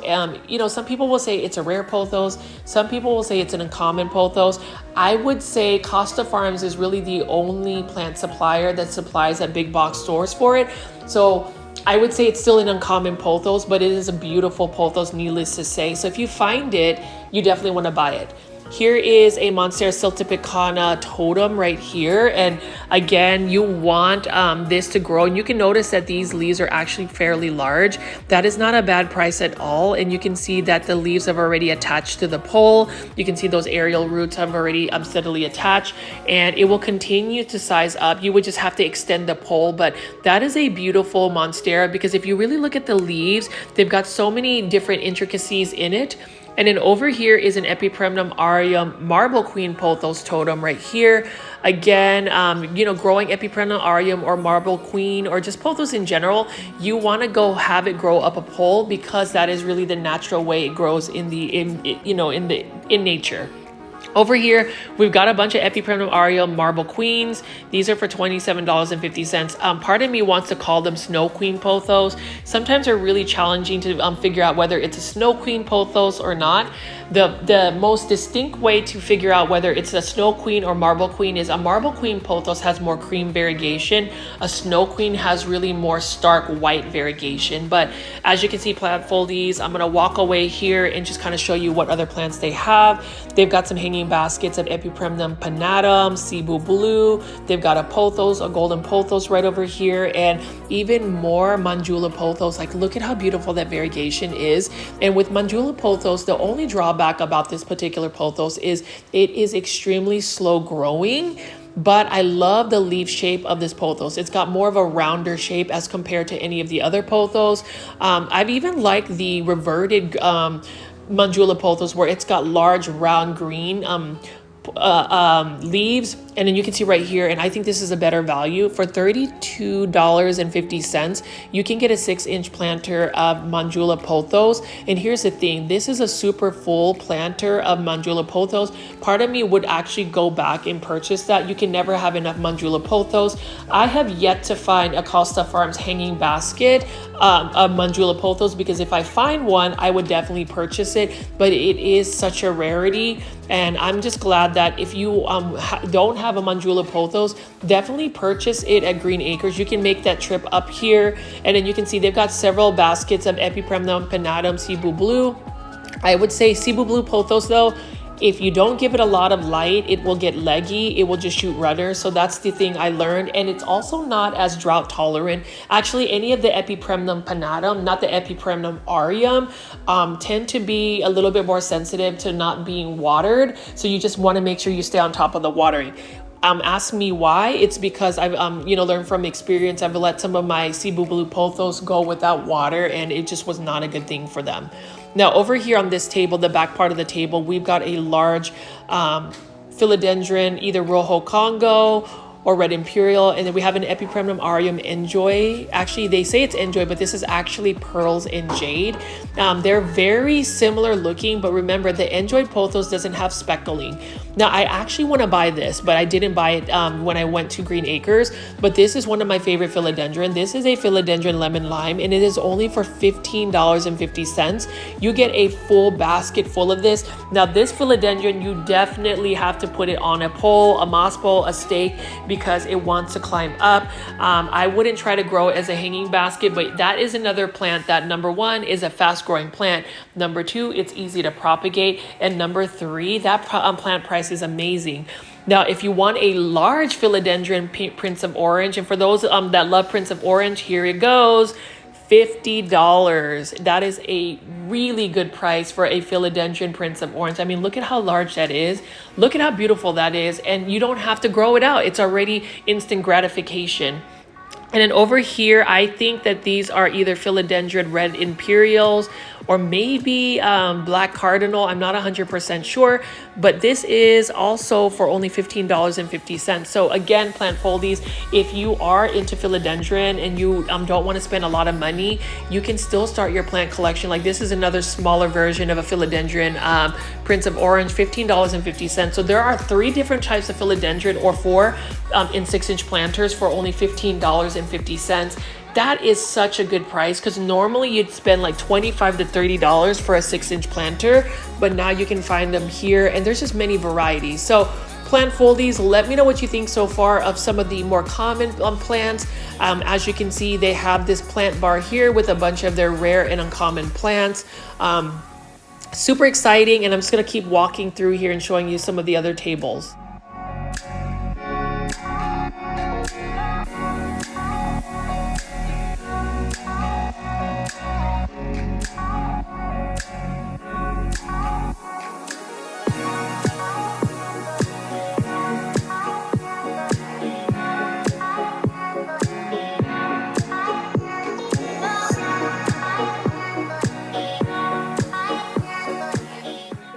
you know, some people will say it's a rare pothos. Some people will say it's an uncommon pothos. I would say Costa Farms is really the only plant supplier that supplies at big box stores for it. So I would say it's still an uncommon pothos, but it is a beautiful pothos, needless to say. So if you find it, you definitely want to buy it. Here is a Monstera siltepecana totem right here. And again, you want this to grow. And you can notice that these leaves are actually fairly large. That is not a bad price at all. And you can see that the leaves have already attached to the pole. You can see those aerial roots have already steadily attached, and it will continue to size up. You would just have to extend the pole, but that is a beautiful Monstera because if you really look at the leaves, they've got so many different intricacies in it. And then over here is an Epipremnum aureum marble queen pothos totem right here. Again, you know, growing Epipremnum aureum or marble queen or just pothos in general, you want to go have it grow up a pole because that is really the natural way it grows in nature. Over here, we've got a bunch of Epipremnum aureum marble queens. These are for $27.50. Part of me wants to call them snow queen pothos. Sometimes they're really challenging to figure out whether it's a snow queen pothos or not. The most distinct way to figure out whether it's a snow queen or marble queen is a marble queen pothos has more cream variegation. A snow queen has really more stark white variegation. But as you can see, plant foldies, I'm going to walk away here and just kind of show you what other plants they have. They've got some hanging baskets of Epipremnum panatum, Cebu blue. They've got a pothos, a golden pothos right over here, and even more Manjula pothos. Like, look at how beautiful that variegation is. And with Manjula pothos, the only drawback about this particular pothos is it is extremely slow growing. But I love the leaf shape of this pothos. It's got more of a rounder shape as compared to any of the other pothos. I've even liked the reverted Manjula pothos where it's got large round green leaves, and then you can see right here, and I think this is a better value. For $32.50 you can get a 6-inch planter of Manjula pothos. And here's the thing, this is a super full planter of Manjula pothos. Part of me would actually go back and purchase that. You can never have enough Manjula pothos. I have yet to find a Costa Farms hanging basket of Manjula pothos, because if I find one I would definitely purchase it, but it is such a rarity. And I'm just glad that if you don't have a Manjula pothos, definitely purchase it at Green Acres. You can make that trip up here, and then you can see they've got several baskets of Epipremnum panatum Cebu blue. I would say Cebu blue pothos though, if you don't give it a lot of light, it will get leggy. It will just shoot runners. So that's the thing I learned. And it's also not as drought tolerant. Actually, any of the Epipremnum panatum, not the Epipremnum aureum, tend to be a little bit more sensitive to not being watered. So you just want to make sure you stay on top of the watering. Ask me why. It's because I've learned from experience. I've let some of my Cebu blue pothos go without water, and it just was not a good thing for them. Now over here on this table, the back part of the table, we've got a large philodendron, either Rojo Congo or Red Imperial, and then we have an Epipremnum aureum Enjoy. Actually, they say it's Enjoy, but this is actually Pearls and Jade. They're very similar looking, but remember the Enjoy pothos doesn't have speckling. Now, I actually want to buy this, but I didn't buy it when I went to Green Acres, but this is one of my favorite philodendron. This is a philodendron lemon lime, and it is only for $15.50. You get a full basket full of this. Now, this philodendron, you definitely have to put it on a pole, a moss pole, a stake, because it wants to climb up. I wouldn't try to grow it as a hanging basket, but that is another plant that, number one, is a fast growing plant. Number two, it's easy to propagate. And number three, that plant price is amazing. Now, if you want a large philodendron Prince of Orange, and for those that love Prince of Orange, here it goes. $50. That is a really good price for a philodendron Prince of Orange. I mean, look at how large that is. Look at how beautiful that is. And you don't have to grow it out. It's already instant gratification. And then over here, I think that these are either philodendron Red Imperials or maybe Black Cardinal. I'm not 100% sure, but this is also for only $15.50. So again, plant foldies, if you are into philodendron and you don't want to spend a lot of money, you can still start your plant collection. Like, this is another smaller version of a philodendron Prince of Orange, $15.50. So there are 3 different types of philodendron, or 4 in 6-inch planters for only $15.50. That is such a good price, because normally you'd spend like $25 to $30 for a 6-inch planter, but now you can find them here, and there's just many varieties. So plant foldies, let me know what you think so far of some of the more common plants. As you can see, they have this plant bar here with a bunch of their rare and uncommon plants. Super exciting, and I'm just going to keep walking through here and showing you some of the other tables.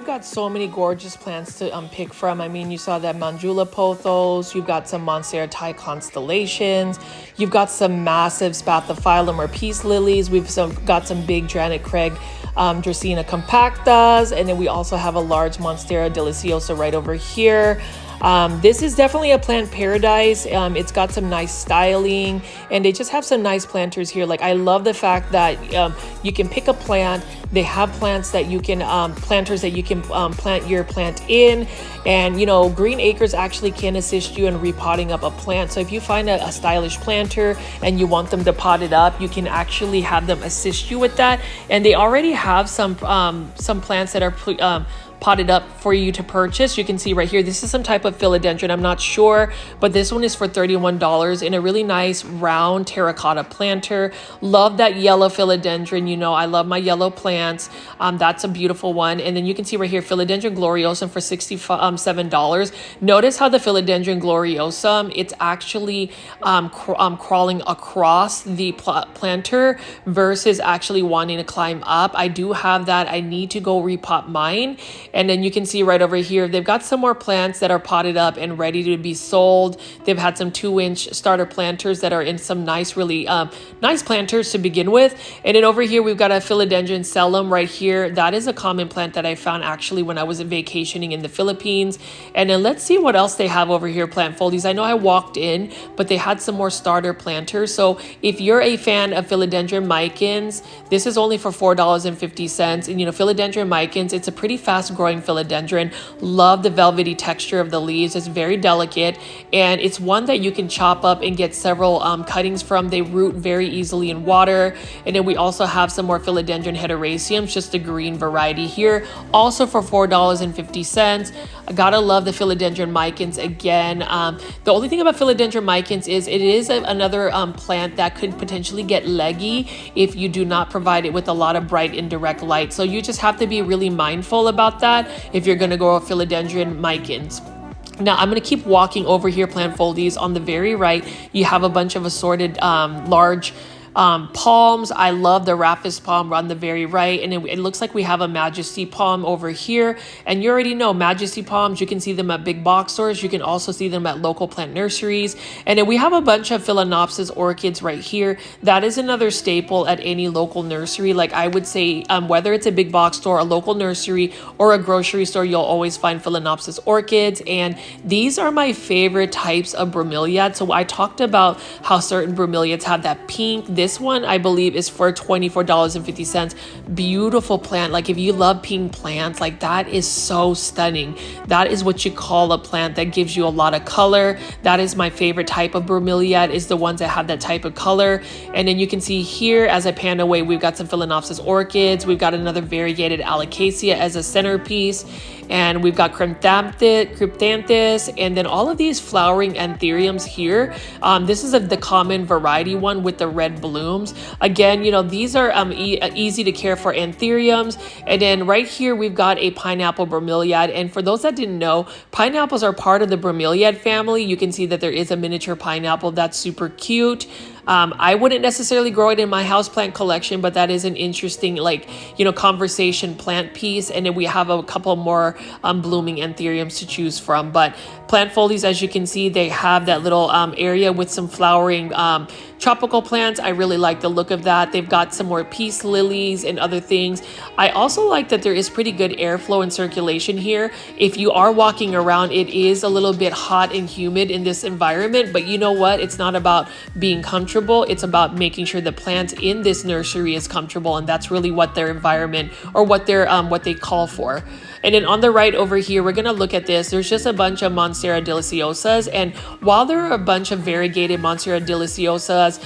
Got so many gorgeous plants to pick from. I mean, you saw that Manjula pothos, you've got some Monstera Thai constellations, you've got some massive Spathiphyllum or peace lilies, we've got some big Janet Craig Dracaena compactas, and then we also have a large Monstera deliciosa right over here. This is definitely a plant paradise. It's got some nice styling, and they just have some nice planters here. Like, I love the fact that you can pick a plant. They have plants that you can, planters that you can plant your plant in. And, you know, Green Acres actually can assist you in repotting up a plant. So if you find a stylish planter and you want them to pot it up, you can actually have them assist you with that. And they already have some plants that are potted up for you to purchase. You can see right here, this is some type of philodendron, I'm not sure, but this one is for $31 in a really nice round terracotta planter. Love that yellow philodendron. You know, I love my yellow plants. That's a beautiful one. And then you can see right here, philodendron gloriosum for $67. Notice how the philodendron gloriosum, it's actually crawling across the planter versus actually wanting to climb up. I do have that. I need to go repot mine. And then you can see right over here, they've got some more plants that are potted up and ready to be sold. They've had some 2-inch starter planters that are in some nice, really nice planters to begin with. And then over here, we've got a philodendron sellum right here. That is a common plant that I found actually when I was vacationing in the Philippines. And then let's see what else they have over here, plant foldies. I know I walked in, but they had some more starter planters. So if you're a fan of philodendron micans, this is only for $4.50. And you know, philodendron micans, it's a pretty fast growing philodendron. Love the velvety texture of the leaves. It's very delicate, and it's one that you can chop up and get several cuttings from. They root very easily in water. And then we also have some more philodendron heteroraceums, just a green variety here, also for $4.50. I gotta love the philodendron micans again. The only thing about philodendron micans is it is another plant that could potentially get leggy if you do not provide it with a lot of bright indirect light. So you just have to be really mindful about that if you're going to grow philodendron micans. Now I'm going to keep walking over here, plant foldies. On the very right, you have a bunch of assorted large palms. I love the Raphis palm on the very right, and it looks like we have a Majesty palm over here. And you already know Majesty palms, you can see them at big box stores. You can also see them at local plant nurseries. And then we have a bunch of Phalaenopsis orchids right here. That is another staple at any local nursery. Like, I would say whether it's a big box store, a local nursery, or a grocery store, you'll always find Phalaenopsis orchids. And these are my favorite types of bromeliad. So I talked about how certain bromeliads have that pink. This one, I believe, is for $24.50. Beautiful plant. Like, if you love pink plants, like, that is so stunning. That is what you call a plant that gives you a lot of color. That is my favorite type of bromeliad, is the ones that have that type of color. And then you can see here, as I pan away, we've got some Phalaenopsis orchids. We've got another variegated alocasia as a centerpiece. And we've got cryptanthus, and then all of these flowering anthuriums here. This is the common variety one with the red blooms. Again, you know, these are easy to care for anthuriums. And then right here, we've got a pineapple bromeliad. And for those that didn't know, pineapples are part of the bromeliad family. You can see that there is a miniature pineapple that's super cute. I wouldn't necessarily grow it in my houseplant collection, but that is an interesting, like, you know, conversation plant piece. And then we have a couple more blooming anthuriums to choose from. But plant folies, as you can see, they have that little area with some flowering tropical plants. I really like the look of that. They've got some more peace lilies and other things. I also like that there is pretty good airflow and circulation here. If you are walking around, it is a little bit hot and humid in this environment, but you know what? It's not about being comfortable. It's about making sure the plants in this nursery is comfortable, and that's really what their environment, or what they call for. And then on the right over here, we're gonna look at this. There's just a bunch of Monstera deliciosas, and while there are a bunch of variegated Monstera deliciosas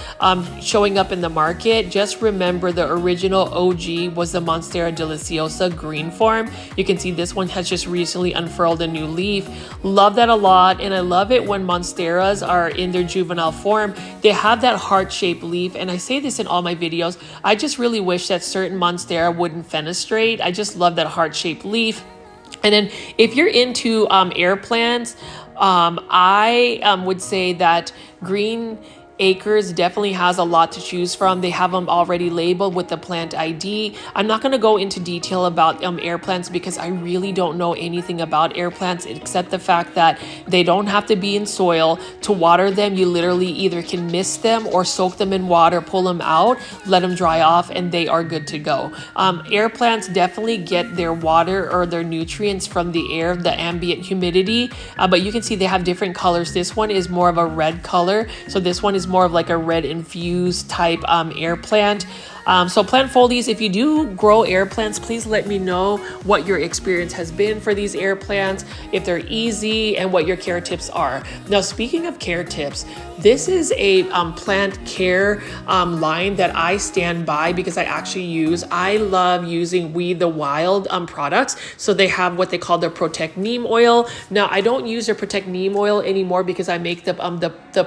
showing up in the market, just remember the original OG was the Monstera deliciosa green form. You can see this one has just recently unfurled a new leaf. Love that a lot, and I love it when Monsteras are in their juvenile form. They have that heart-shaped leaf, and I say this in all my videos. I just really wish that certain Monstera wouldn't fenestrate. I just love that heart-shaped leaf. And then if you're into air plants, I would say that Green Acres definitely has a lot to choose from. They have them already labeled with the plant ID. I'm not going to go into detail about air plants because I really don't know anything about air plants except the fact that they don't have to be in soil. To water them, you literally either can mist them or soak them in water, pull them out, let them dry off, and they are good to go. Air plants definitely get their water or their nutrients from the air, the ambient humidity, but you can see they have different colors. This one is more of a red color, so this one is more of like a red infused type air plant. So plant foldies, if you do grow air plants, please let me know what your experience has been for these air plants, if they're easy, and what your care tips are. Now, speaking of care tips, this is a plant care line that I stand by because I love using We the Wild products. So they have what they call their Protect Neem oil. Now, I don't use their Protect Neem oil anymore because I make the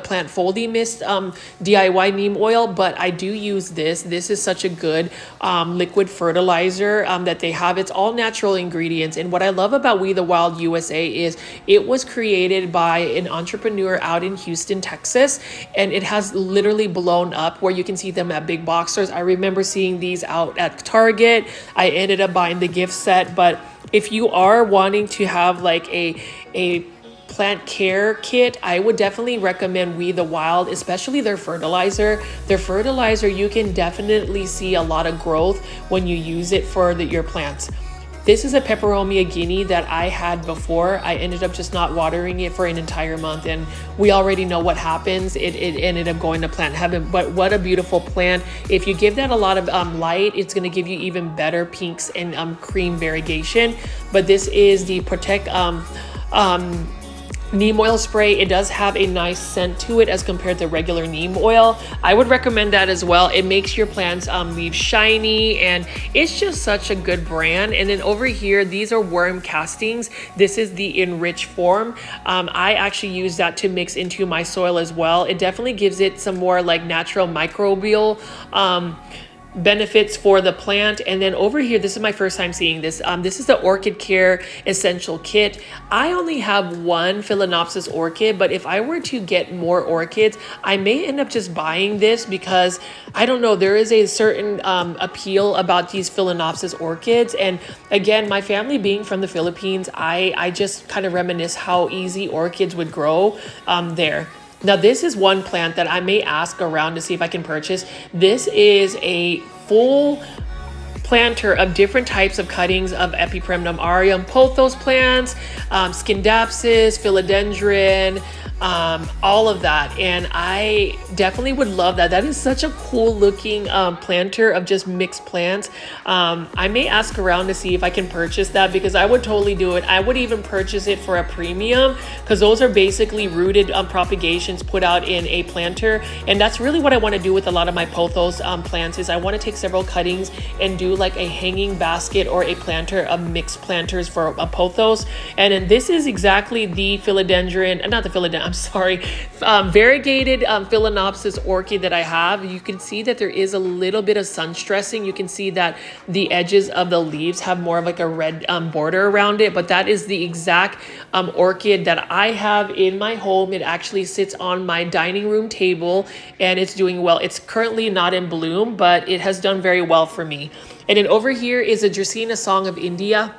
plant foldy mist DIY neem oil, but I do use this. This is such a good liquid fertilizer that they have. It's all natural ingredients. And what I love about We the Wild USA is it was created by an entrepreneur out in Houston, Texas, and it has literally blown up where you can see them at big box stores. I remember seeing these out at Target. I ended up buying the gift set, but if you are wanting to have like a plant care kit, I would definitely recommend We the Wild, especially their fertilizer. Their fertilizer, you can definitely see a lot of growth when you use it for your plants. This is a Peperomia Guinea that I had before. I ended up just not watering it for an entire month, and we already know what happens. It ended up going to plant heaven, but what a beautiful plant. If you give that a lot of light, it's gonna give you even better pinks and cream variegation. But this is the Protect neem oil spray. It does have a nice scent to it as compared to regular neem oil. I would recommend that as well. It makes your plants leaves shiny, and it's just such a good brand. And then over here, these are worm castings. This is the enriched form. I actually use that to mix into my soil as well. It definitely gives it some more like natural microbial benefits for the plant. And then over here, this is my first time seeing this. This is the Orchid Care Essential Kit. I only have one Phalaenopsis orchid, but if I were to get more orchids, I may end up just buying this because I don't know, there is a certain appeal about these Phalaenopsis orchids. And again, my family being from the Philippines, I just kind of reminisce how easy orchids would grow there. Now, this is one plant that I may ask around to see if I can purchase. This is a full planter of different types of cuttings of Epipremnum aureum, pothos plants, Scindapsus, philodendron, all of that. And I definitely would love that. That is such a cool looking planter of just mixed plants. I may ask around to see if I can purchase that because I would totally do it. I would even purchase it for a premium because those are basically rooted propagations put out in a planter. And that's really what I want to do with a lot of my pothos plants is I want to take several cuttings and do like a hanging basket or a planter of mixed planters for a pothos. And then this is exactly the philodendron, not the philodendron, I'm sorry, variegated Phalaenopsis orchid that I have. You can see that there is a little bit of sun stressing. You can see that the edges of the leaves have more of like a red border around it, but that is the exact orchid that I have in my home. It actually sits on my dining room table and it's doing well. It's currently not in bloom, but it has done very well for me. And then over here is a Dracaena Song of India.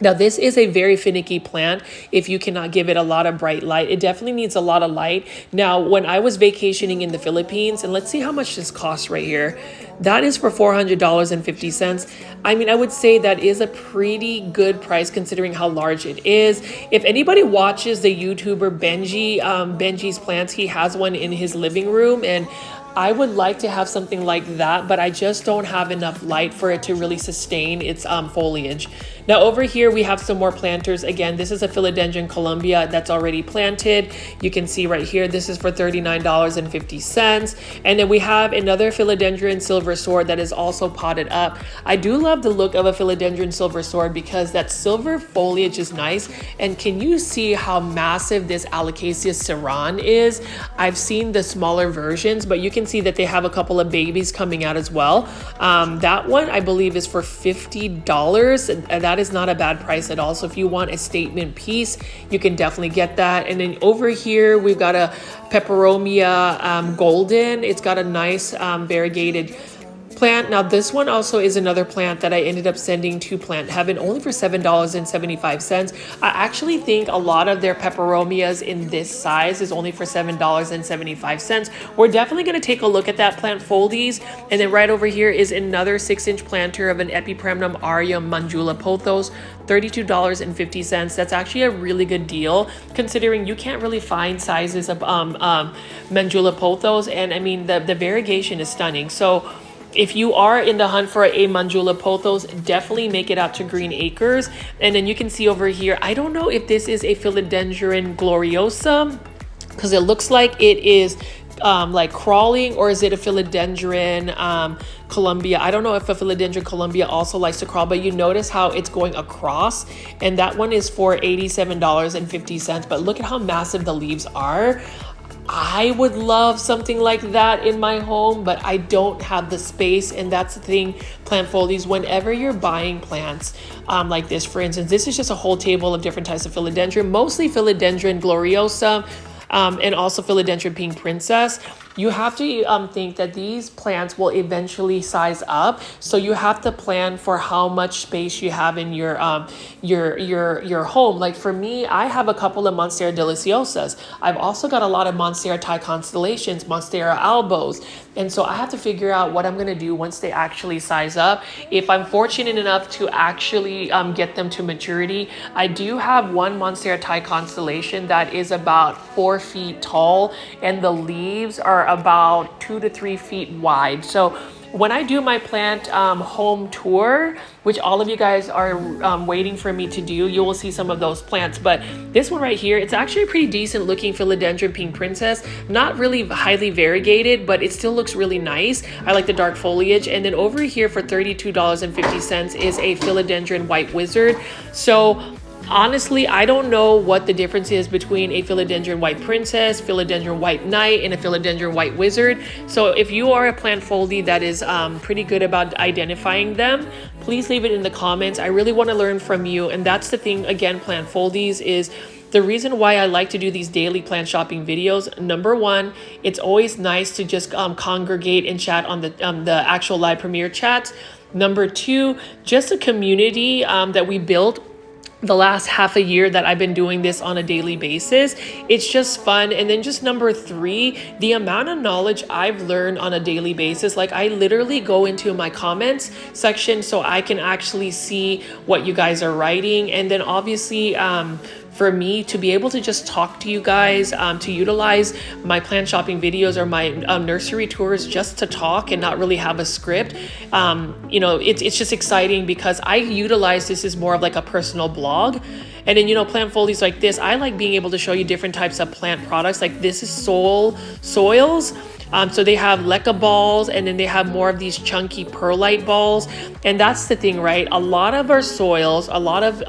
Now, this is a very finicky plant if you cannot give it a lot of bright light. It definitely needs a lot of light. Now, when I was vacationing in the Philippines, and let's see how much this costs right here. That is for $400.50. I mean, I would say that is a pretty good price considering how large it is. If anybody watches the YouTuber Benji, Benji's Plants, he has one in his living room, and I would like to have something like that, but I just don't have enough light for it to really sustain its foliage. Now over here we have some more planters. Again, this is a Philodendron Columbia that's already planted. You can see right here, this is for $39.50. And then we have another Philodendron Silver Sword that is also potted up. I do love the look of a Philodendron Silver Sword because that silver foliage is nice. And can you see how massive this Alocasia serene is? I've seen the smaller versions, but you can see that they have a couple of babies coming out as well. That one I believe is for $50, and that is not a bad price at all. So if you want a statement piece, you can definitely get that. And then over here we've got a Peperomia golden. It's got a nice variegated plant. Now this one also is another plant that I ended up sending to Plant Heaven only for $7.75. I actually think a lot of their peperomias in this size is only for $7.75. We're definitely going to take a look at that plant foldies. And then right over here is another 6-inch planter of an Epipremnum aureum Manjula pothos, $32.50. That's actually a really good deal considering you can't really find sizes of Manjula pothos, and I mean the variegation is stunning. So if you are in the hunt for a Manjula pothos, definitely make it out to Green Acres. And then you can see over here, I don't know if this is a Philodendron gloriosa because it looks like it is like crawling, or is it a Philodendron Columbia? I don't know if a Philodendron Columbia also likes to crawl, but you notice how it's going across, and that one is for $87.50. But look at how massive the leaves are. I would love something like that in my home, but I don't have the space. And that's the thing, plant foldies, whenever you're buying plants like this, for instance, this is just a whole table of different types of Philodendron, mostly Philodendron gloriosa, and also Philodendron Pink Princess. You have to think that these plants will eventually size up, so you have to plan for how much space you have in your home. Like for me, I have a couple of Monstera deliciosas. I've also got a lot of Monstera Thai constellations, Monstera albos, and so I have to figure out what I'm going to do once they actually size up. If I'm fortunate enough to actually get them to maturity, I do have one Monstera Thai constellation that is about 4 feet tall, and the leaves are about 2 to 3 feet wide. So when I do my plant home tour, which all of you guys are waiting for me to do, you will see some of those plants. But this one right here, it's actually a pretty decent looking Philodendron Pink Princess. Not really highly variegated, but it still looks really nice. I like the dark foliage. And then over here for $32.50 is a Philodendron White Wizard. So honestly, I don't know what the difference is between a Philodendron White Princess, Philodendron White Knight, and a Philodendron White Wizard. So if you are a plant foldie that is pretty good about identifying them, please leave it in the comments. I really want to learn from you. And that's the thing, again, plant foldies is the reason why I like to do these daily plant shopping videos. Number one, it's always nice to just congregate and chat on the actual live premiere chats. Number two, just a community that we built the last half a year that I've been doing this on a daily basis. It's just fun. And then just number three, the amount of knowledge I've learned on a daily basis. Like I literally go into my comments section so I can actually see what you guys are writing. And then obviously, for me to be able to just talk to you guys, to utilize my plant shopping videos or my nursery tours just to talk and not really have a script, you know, it's just exciting because I utilize this as more of like a personal blog. And then, you know, plant foldies like this, I like being able to show you different types of plant products. Like this is soils. So they have leca balls, and then they have more of these chunky perlite balls. And that's the thing, right? A lot of our soils, a lot of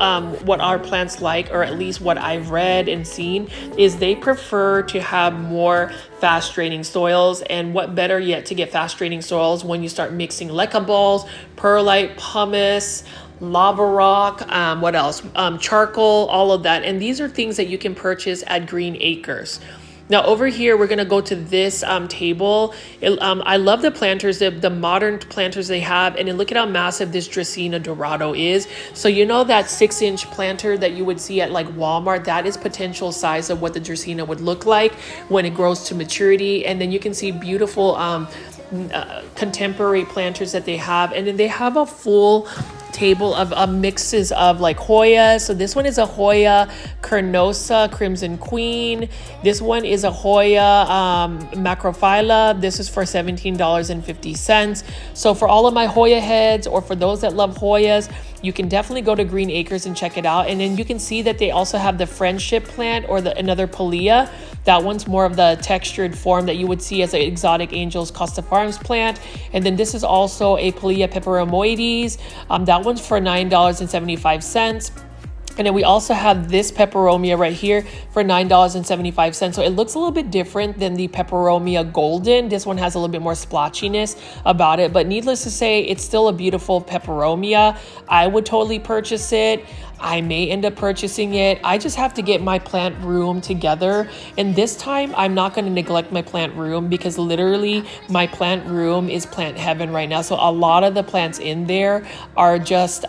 what our plants like, or at least what I've read and seen, is they prefer to have more fast draining soils. And what better yet to get fast draining soils when you start mixing leca balls, perlite, pumice, lava rock, what else? Charcoal, all of that. And these are things that you can purchase at Green Acres. Now over here, we're gonna go to this table. I love the planters, the modern planters they have, and then look at how massive this Dracaena Dorado is. So you know that 6-inch planter that you would see at like Walmart, that is potential size of what the Dracaena would look like when it grows to maturity. And then you can see beautiful contemporary planters that they have, and then they have a full table of mixes of like Hoya. So this one is a Hoya Carnosa Crimson Queen. This one is a Hoya Macrophylla. This is for $17.50. So for all of my Hoya heads, or for those that love Hoyas, you can definitely go to Green Acres and check it out. And then you can see that they also have the friendship plant, or another palea. That one's more of the textured form that you would see as an Exotic Angels Costa Farms plant. And then this is also a palea peperomoides. That one's for $9.75. And then we also have this peperomia right here for $9.75. So it looks a little bit different than the peperomia golden. This one has a little bit more splotchiness about it, but needless to say, it's still a beautiful peperomia. I would totally purchase it. I may end up purchasing it. I just have to get my plant room together. And this time I'm not going to neglect my plant room, because literally my plant room is plant heaven right now. So a lot of the plants in there are just,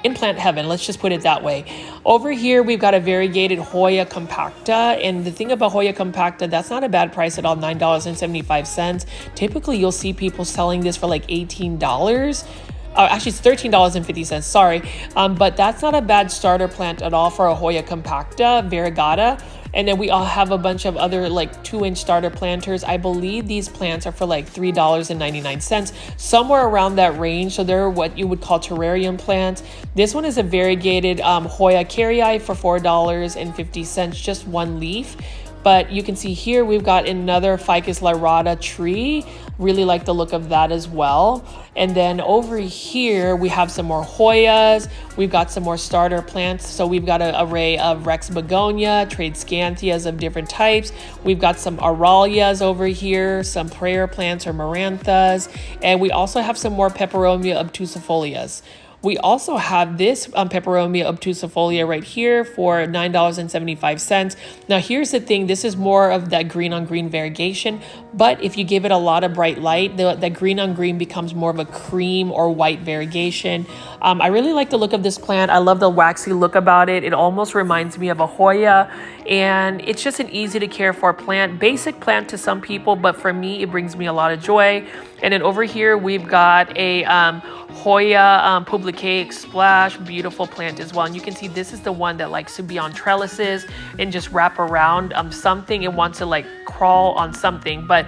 in plant heaven, let's just put it that way. Over here, we've got a variegated Hoya compacta. And the thing about Hoya compacta, that's not a bad price at all, $9.75. Typically, you'll see people selling this for like $18. Actually, it's $13.50, sorry. But that's not a bad starter plant at all for a Hoya compacta, variegata. And then we all have a bunch of other like 2-inch starter planters. I believe these plants are for like $3.99, somewhere around that range. So they're what you would call terrarium plants. This one is a variegated Hoya carrii for $4.50, just one leaf. But you can see here we've got another Ficus lyrata tree. Really like the look of that as well. And then over here we have some more Hoyas. We've got some more starter plants. So we've got an array of Rex begonia, Tradescantias of different types. We've got some Aralias over here, some prayer plants or Maranthas, and we also have some more Peperomia obtusifolias. We also have this Peperomia obtusifolia right here for $9.75. Now here's the thing, this is more of that green on green variegation, but if you give it a lot of bright light, the green on green becomes more of a cream or white variegation. I really like the look of this plant. I love the waxy look about it. It almost reminds me of a Hoya, and it's just an easy to care for plant. Basic plant to some people, but for me, it brings me a lot of joy. And then over here, we've got a Hoya publique splash, beautiful plant as well. And you can see this is the one that likes to be on trellises and just wrap around something. It wants to like crawl on something, but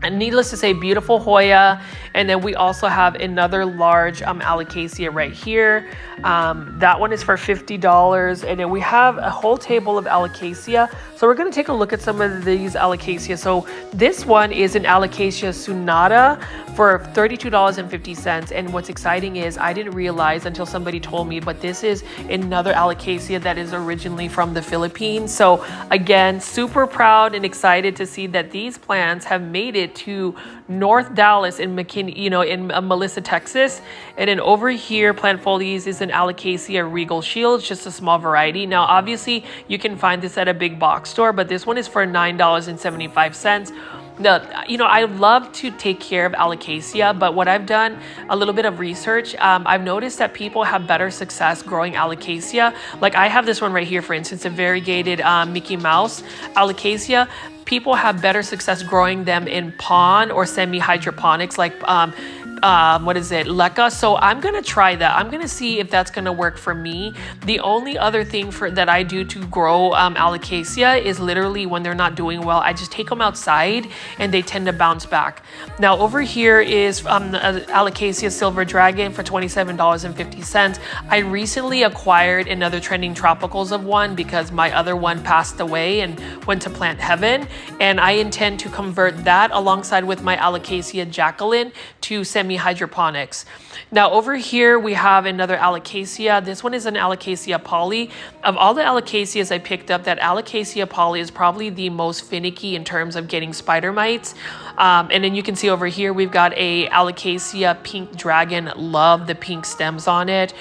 and needless to say, beautiful Hoya. And then we also have another large alocasia right here. That one is for $50. And then we have a whole table of alocasia. So we're going to take a look at some of these alocasia. So this one is an alocasia sunata for $32.50. And what's exciting is I didn't realize until somebody told me, but this is another alocasia that is originally from the Philippines. So again, super proud and excited to see that these plants have made it to North Dallas in McKinney, in Melissa, Texas. And then over here, plant folies is an alocasia regal shield, just a small variety. Now, obviously, you can find this at a big box store, but this one is for $9.75. I love to take care of alocasia, but what I've done a little bit of research, I've noticed that people have better success growing alocasia. Like I have this one right here, for instance, a variegated Mickey Mouse alocasia. People have better success growing them in pond or semi-hydroponics, like LECA. So I'm gonna try that. I'm gonna see if that's gonna work for me. The only other thing that I do to grow alocasia is literally when they're not doing well, I just take them outside and they tend to bounce back. Now over here is alocasia silver dragon for $27.50. I recently acquired another trending tropicals of one because my other one passed away and went to plant heaven, and I intend to convert that alongside with my alocasia Jacqueline to semi-hydroponics. Now over here we have another alocasia. This one is an alocasia poly. Of all the alocasias I picked up, that alocasia poly is probably the most finicky in terms of getting spider mites. And then you can see over here we've got a alocasia pink dragon. Love the pink stems on it.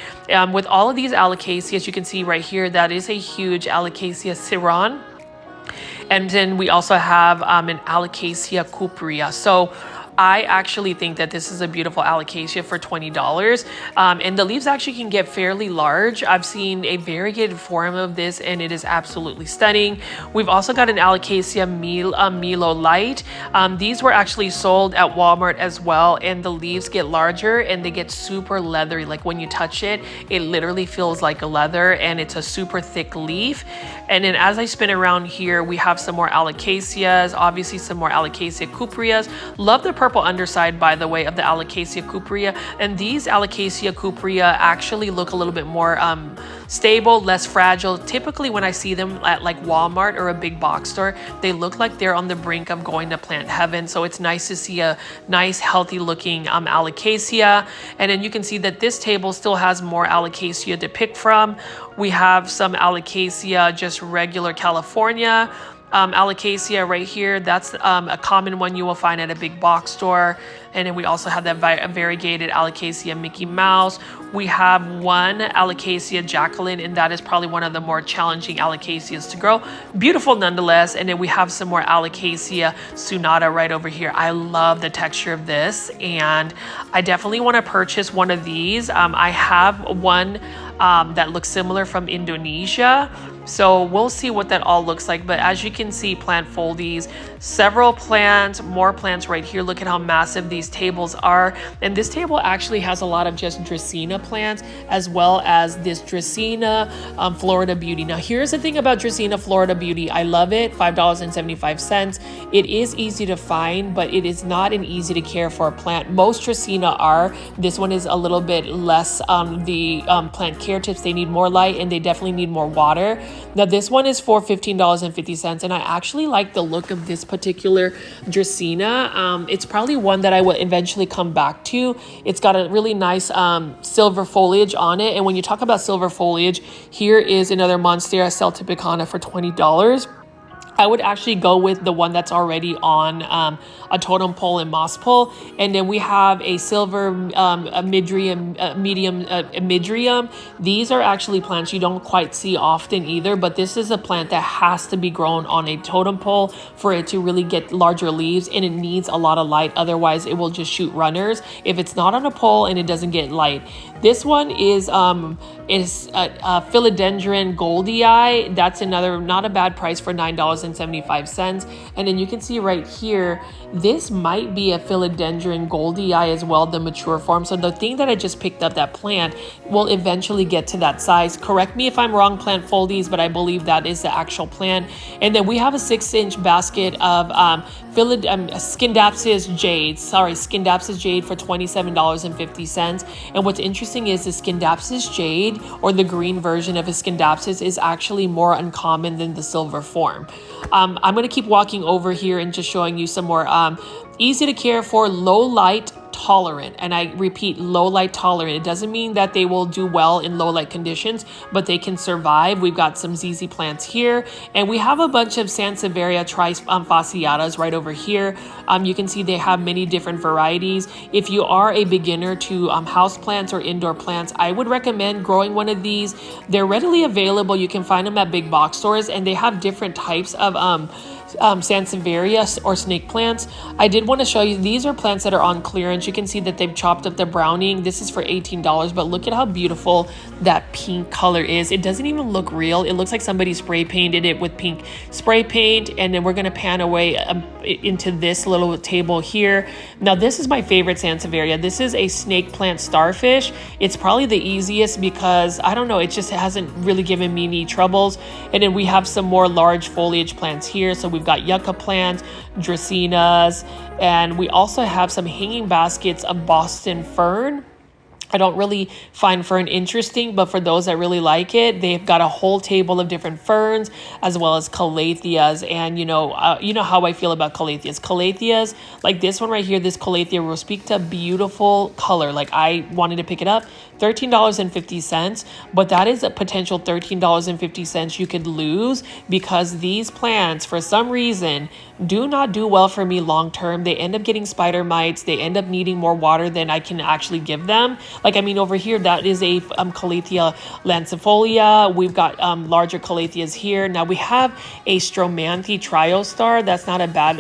With all of these alocasias, you can see right here that is a huge alocasia serene. And then we also have an alocasia cuprea. So I actually think that this is a beautiful alocasia for $20. And the leaves actually can get fairly large. I've seen a variegated form of this and it is absolutely stunning. We've also got an alocasia Milo Light. These were actually sold at Walmart as well, and the leaves get larger and they get super leathery. Like when you touch it, it literally feels like a leather, and it's a super thick leaf. And then as I spin around here, we have some more alocasias, obviously some more alocasia cupreas. Love the purple underside, by the way, of the Alocasia cuprea. And these Alocasia cuprea actually look a little bit more stable, less fragile. Typically when I see them at like Walmart or a big box store, they look like they're on the brink of going to plant heaven. So it's nice to see a nice healthy looking Alocasia. And then you can see that this table still has more Alocasia to pick from. We have some Alocasia, just regular California. Alocasia right here, that's a common one you will find at a big box store. And then we also have that variegated Alocasia Mickey Mouse. We have one Alocasia Jacqueline, and that is probably one of the more challenging Alocasias to grow. Beautiful nonetheless. And then we have some more Alocasia Sonata right over here. I love the texture of this, and I definitely want to purchase one of these. I have one that looks similar from Indonesia. So we'll see what that all looks like. But as you can see, plant foldies, several plants, more plants right here. Look at how massive these tables are. And this table actually has a lot of just Dracaena plants, as well as this Dracaena Florida Beauty. Now here's the thing about Dracaena Florida Beauty. I love it, $5.75. It is easy to find, but it is not an easy to care for plant. Most Dracaena are. This one is a little bit less the plant care tips. They need more light, and they definitely need more water. Now this one is for $15.50, and I actually like the look of this particular Dracaena. It's probably one that I will eventually come back to. It's got a really nice silver foliage on it, and when you talk about silver foliage, here is another Monstera celtibicana for $20. I would actually go with the one that's already on a totem pole and moss pole. And then we have a silver medium midrium. These are actually plants you don't quite see often either, but this is a plant that has to be grown on a totem pole for it to really get larger leaves, and it needs a lot of light. Otherwise, it will just shoot runners if it's not on a pole and it doesn't get light. This one is a philodendron goldie eye. That's another not a bad price for $9.75. And then you can see right here, this might be a philodendron goldie eye as well, the mature form. So the thing that I just picked up, that plant, will eventually get to that size. Correct me if I'm wrong, plant foldies, but I believe that is the actual plant. And then we have a 6-inch basket of Scindapsus jade. Scindapsus jade for $27.50. And what's interesting is the Scindapsus jade, or the green version of a Scindapsus, is actually more uncommon than the silver form. I'm going to keep walking over here and just showing you some more easy to care for, low light tolerant. And I repeat, low light tolerant. It doesn't mean that they will do well in low light conditions, but they can survive. We've got some ZZ plants here, and we have a bunch of Sansevieria trifasciatas right over here. You can see they have many different varieties. If you are a beginner to house plants or indoor plants, I would recommend growing one of these. They're readily available. You can find them at big box stores, and they have different types of Sansevieria or snake plants. I did want to show you, these are plants that are on clearance. You can see that they've chopped up the browning. This is for $18, but look at how beautiful that pink color is. It doesn't even look real. It looks like somebody spray painted it with pink spray paint. And then we're going to pan away into this little table here. Now this is my favorite Sansevieria. This is a snake plant starfish. It's probably the easiest because I don't know, it just hasn't really given me any troubles. And then we have some more large foliage plants here. So we've got yucca plants, Dracaenas, and we also have some hanging baskets of Boston fern. I don't really find fern interesting, but for those that really like it, they've got a whole table of different ferns, as well as calatheas. And you know how I feel about calatheas. Calatheas, like this one right here, this Calathea rospicta, beautiful color. Like I wanted to pick it up. $13.50, but that is a potential $13.50 you could lose, because these plants, for some reason, do not do well for me long term. They end up getting spider mites. They end up needing more water than I can actually give them. Like, I mean, over here, that is a Calathea lancifolia. We've got larger Calatheas here. Now we have a Stromanthe triostar. That's not a bad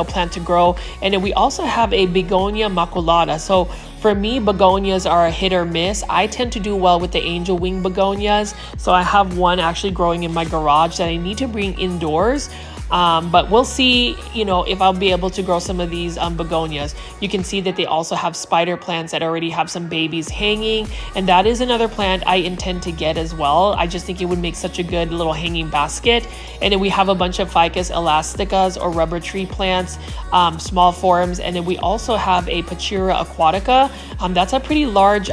plant to grow. And then we also have a Begonia maculata. So for me, begonias are a hit or miss. I tend to do well with the angel wing begonias. So I have one actually growing in my garage that I need to bring indoors. But we'll see, you know, if I'll be able to grow some of these begonias. You can see that they also have spider plants that already have some babies hanging, and that is another plant I intend to get as well. I just think it would make such a good little hanging basket. And then we have a bunch of ficus elasticas or rubber tree plants, small forms, and then we also have a Pachira aquatica. That's a pretty large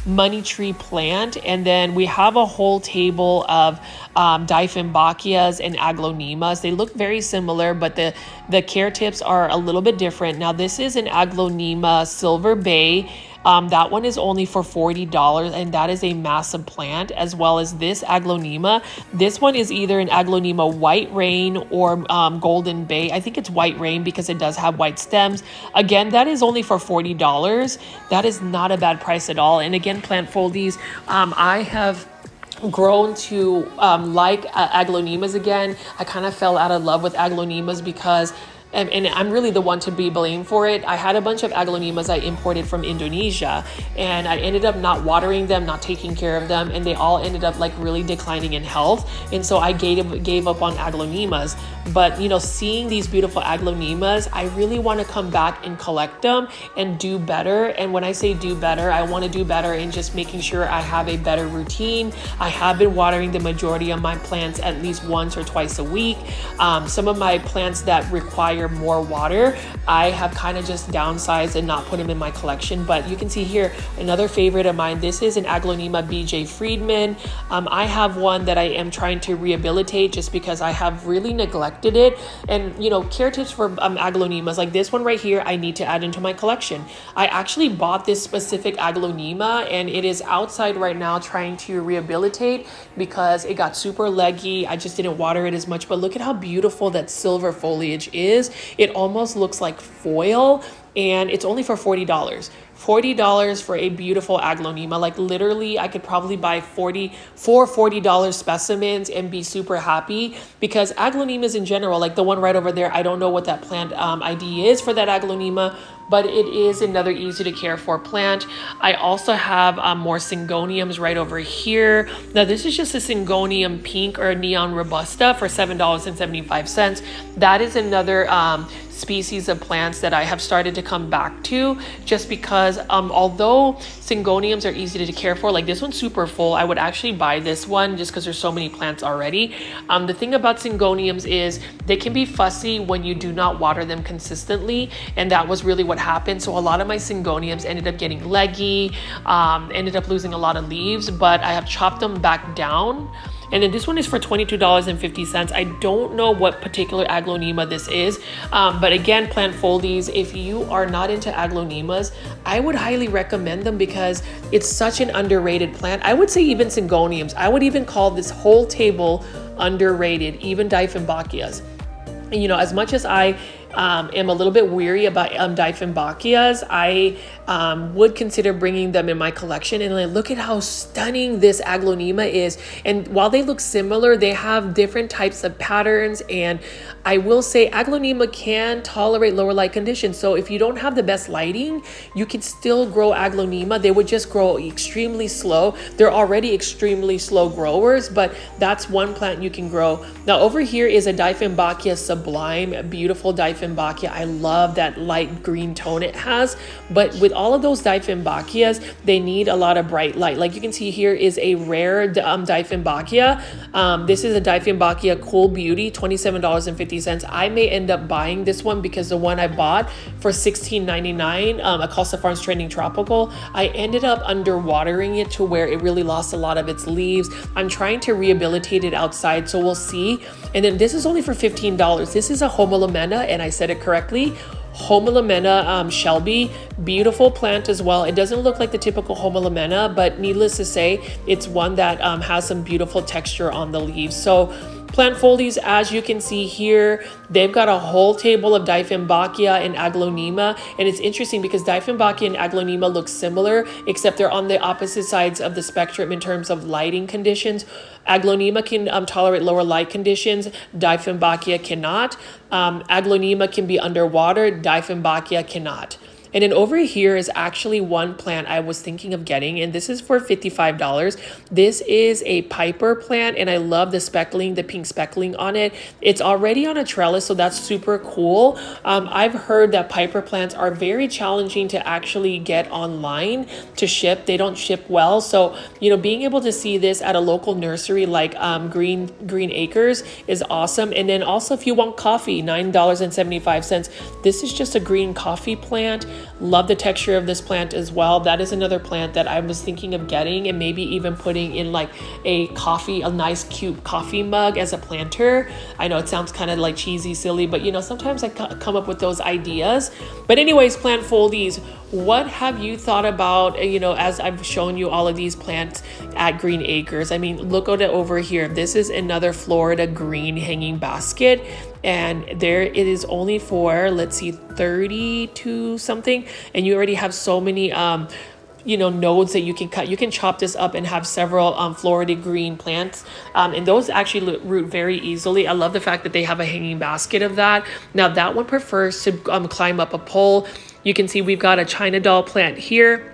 money tree plant. And then we have a whole table of Dieffenbachias and aglaonemas. They look very similar, but the care tips are a little bit different. Now this is an aglaonema Silver Bay. That one is only for $40, and that is a massive plant, as well as this aglaonema. This one is either an aglaonema White Rain or Golden Bay. I think it's White Rain because it does have white stems. Again, that is only for $40. That is not a bad price at all. And again, plant foldies, I have grown to like aglaonemas again. I kind of fell out of love with aglaonemas because and I'm really the one to be blamed for it. I had a bunch of aglaonemas I imported from Indonesia, and I ended up not watering them, not taking care of them, and they all ended up like really declining in health. And so I gave up on aglaonemas. But you know, seeing these beautiful aglaonemas, I really want to come back and collect them and do better. And when I say do better, I want to do better in just making sure I have a better routine. I have been watering the majority of my plants at least once or twice a week. Some of my plants that require more water, I have kind of just downsized and not put them in my collection. But you can see here another favorite of mine. This is an aglaonema BJ Friedman. I have one that I am trying to rehabilitate just because I have really neglected it. And you know, care tips for aglaonemas like this one right here, I need to add into my collection. I actually bought this specific aglaonema and it is outside right now trying to rehabilitate because it got super leggy. I just didn't water it as much, but look at how beautiful that silver foliage is. It almost looks like foil, and it's only for $40. $40 for a beautiful aglaonema. Like literally I could probably buy $40 specimens and be super happy, because aglaonemas in general, like the one right over there, I don't know what that plant ID is for that aglaonema, but it is another easy to care for plant. I also have more syngoniums right over here. Now this is just a syngonium pink or neon robusta for $7.75. That is another species of plants that I have started to come back to, just because although syngoniums are easy to care for, like this one's super full, I would actually buy this one just because there's so many plants already. The thing about syngoniums is they can be fussy when you do not water them consistently, and that was really what happened. So a lot of my syngoniums ended up getting leggy, ended up losing a lot of leaves, but I have chopped them back down. And then this one is for $22.50. I don't know what particular aglaonema this is. But again, plant foldies, if you are not into aglaonemas, I would highly recommend them because it's such an underrated plant. I would say even syngoniums. I would even call this whole table underrated, even Dieffenbachias. You know, as much as I am a little bit weary about Dieffenbachias, I would consider bringing them in my collection. And like, look at how stunning this aglaonema is. And while they look similar, they have different types of patterns. And I will say aglaonema can tolerate lower light conditions. So if you don't have the best lighting, you can still grow aglaonema. They would just grow extremely slow. They're already extremely slow growers, but that's one plant you can grow. Now over here is a Dieffenbachia Sublime, a beautiful Dieffenbachia. I love that light green tone it has, but with all of those Dieffenbachias, they need a lot of bright light. Like you can see here is a rare Dieffenbachia. This is a Dieffenbachia Cool Beauty, $27.50. I may end up buying this one because the one I bought for $16.99, a Acosta Farms Trending Tropical, I ended up underwatering it to where it really lost a lot of its leaves. I'm trying to rehabilitate it outside, so we'll see. And then this is only for $15. This is a Homolemena, and I said it correctly. Homolemena Shelby, beautiful plant as well. It doesn't look like the typical Homolemena, but needless to say, it's one that has some beautiful texture on the leaves. So plant foldies, as you can see here, they've got a whole table of Dieffenbachia and aglaonema. And it's interesting because Dieffenbachia and aglaonema look similar, except they're on the opposite sides of the spectrum in terms of lighting conditions. Aglaonema can tolerate lower light conditions. Dieffenbachia cannot. Aglaonema can be underwater. Dieffenbachia cannot. And then over here is actually one plant I was thinking of getting, and this is for $55. This is a Piper plant, and I love the speckling, the pink speckling on it. It's already on a trellis, so that's super cool. I've heard that Piper plants are very challenging to actually get online to ship. They don't ship well. So, you know, being able to see this at a local nursery like Green Acres is awesome. And then also if you want coffee, $9.75. This is just a green coffee plant. Love the texture of this plant as well. That is another plant that I was thinking of getting and maybe even putting in like a nice cute coffee mug as a planter. I know it sounds kind of like cheesy, silly, but you know, sometimes I come up with those ideas. But anyways, plant foldies, what have you thought about, you know, as I've shown you all of these plants at Green Acres? I mean, look at it over here. This is another Florida green hanging basket. And there it is only for, let's see, 32 something. And you already have so many, you know, nodes that you can cut. You can chop this up and have several Florida green plants. And those actually root very easily. I love the fact that they have a hanging basket of that. Now that one prefers to climb up a pole. You can see we've got a China doll plant here.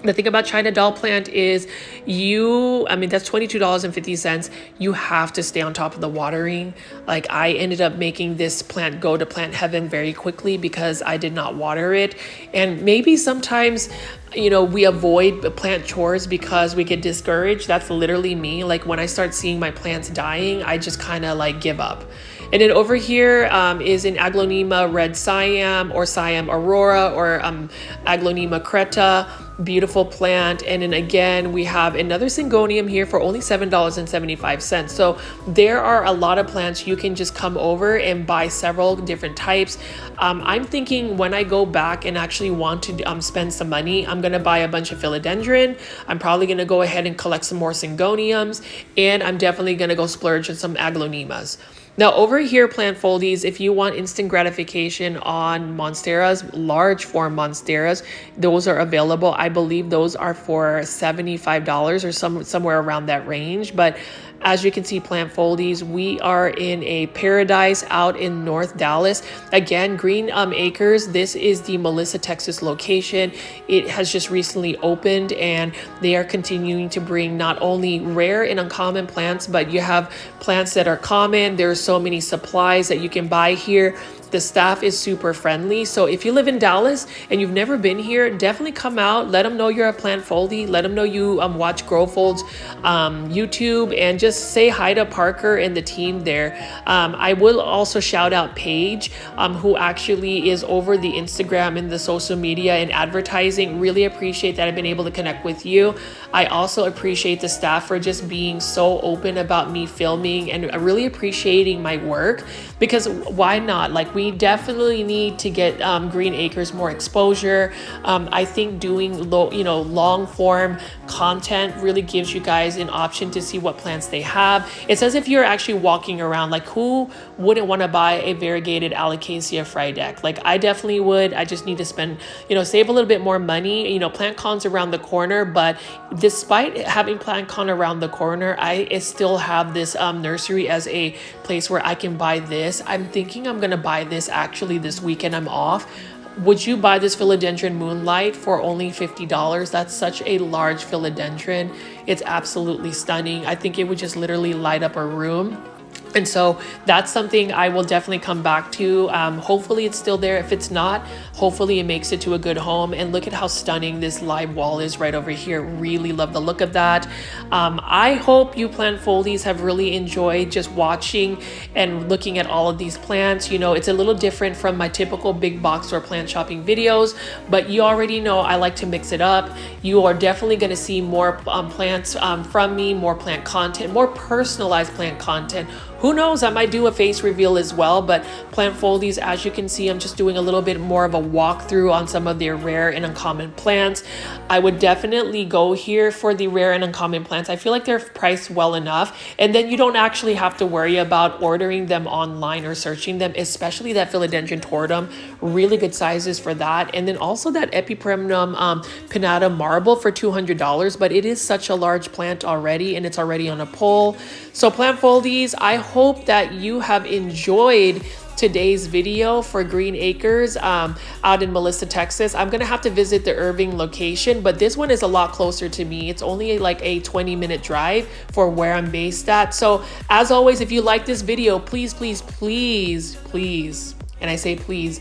The thing about China doll plant is that's $22.50. You have to stay on top of the watering. Like I ended up making this plant go to plant heaven very quickly because I did not water it. And maybe sometimes, you know, we avoid plant chores because we get discouraged. That's literally me. Like when I start seeing my plants dying, I just kind of like give up. And then over here is an Aglonema Red Siam or Siam Aurora or Aglonema Creta. Beautiful plant. And then again, we have another Syngonium here for only $7.75. So there are a lot of plants you can just come over and buy several different types. I'm thinking when I go back and actually want to spend some money, I'm going to buy a bunch of philodendron. I'm probably going to go ahead and collect some more Syngoniums, and I'm definitely going to go splurge on some Aglonemas. Now over here, plant foldies, if you want instant gratification on monsteras, large form monsteras, those are available. I believe those are for $75 or somewhere around that range. But as you can see, plant foldies, we are in a paradise out in North Dallas. Again, Green Acres, this is the Melissa, Texas location. It has just recently opened and they are continuing to bring not only rare and uncommon plants, but you have plants that are common. There's so many supplies that you can buy here. The staff is super friendly. So if you live in Dallas and you've never been here, definitely come out. Let them know you're a plant foldy. Let them know you watch GrowFold's YouTube, and just say hi to Parker and the team there. I will also shout out Paige, who actually is over the Instagram and the social media and advertising. Really appreciate that I've been able to connect with you. I also appreciate the staff for just being so open about me filming and really appreciating my work, because why not? Like, we definitely need to get Green Acres more exposure. I think doing long form content really gives you guys an option to see what plants they have. It's as if you're actually walking around. Like, who wouldn't want to buy a variegated Alocasia Frydek? Like, I definitely would. I just need to save a little bit more money. Plant con's around the corner, but despite having plant con around the corner, I still have this nursery as a place where I can buy this. I'm thinking I'm gonna buy this actually this weekend. I'm off. Would you buy this philodendron Moonlight for only $50? That's such a large philodendron. It's absolutely stunning. I think it would just literally light up a room. And so that's something I will definitely come back to. Hopefully it's still there. If it's not, hopefully it makes it to a good home. And look at how stunning this live wall is right over here. Really love the look of that. I hope you plant foldies have really enjoyed just watching and looking at all of these plants. It's a little different from my typical big box or plant shopping videos, but you already know I like to mix it up. You are definitely going to see more plants from me, more plant content, more personalized plant content. Who knows, I might do a face reveal as well, but plant foldies, as you can see, I'm just doing a little bit more of a walkthrough on some of their rare and uncommon plants. I would definitely go here for the rare and uncommon plants. I feel like they're priced well enough, and then you don't actually have to worry about ordering them online or searching them, especially that philodendron tortum. Really good sizes for that. And then also that Epipremnum pinnata marble for $200, but it is such a large plant already, and it's already on a pole. So plant foldies, I hope that you have enjoyed today's video for Green Acres out in Melissa, Texas. I'm gonna have to visit the Irving location, but this one is a lot closer to me. It's only like a 20-minute drive for where I'm based at. So as always, if you like this video, please, please, please, please, and I say please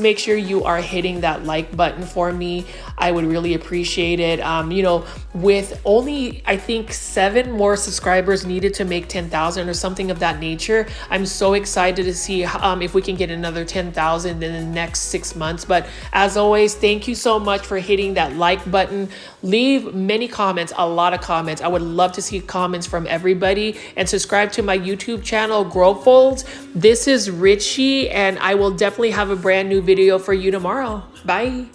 make sure you are hitting that like button for me. I would really appreciate it. You know, with only, I think, 7 more subscribers needed to make 10,000 or something of that nature, I'm so excited to see if we can get another 10,000 in the next 6 months. But as always, thank you so much for hitting that like button. Leave many comments, a lot of comments. I would love to see comments from everybody, and subscribe to my YouTube channel, Growfolds. This is Richie, and I will definitely have a brand new video for you tomorrow. Bye.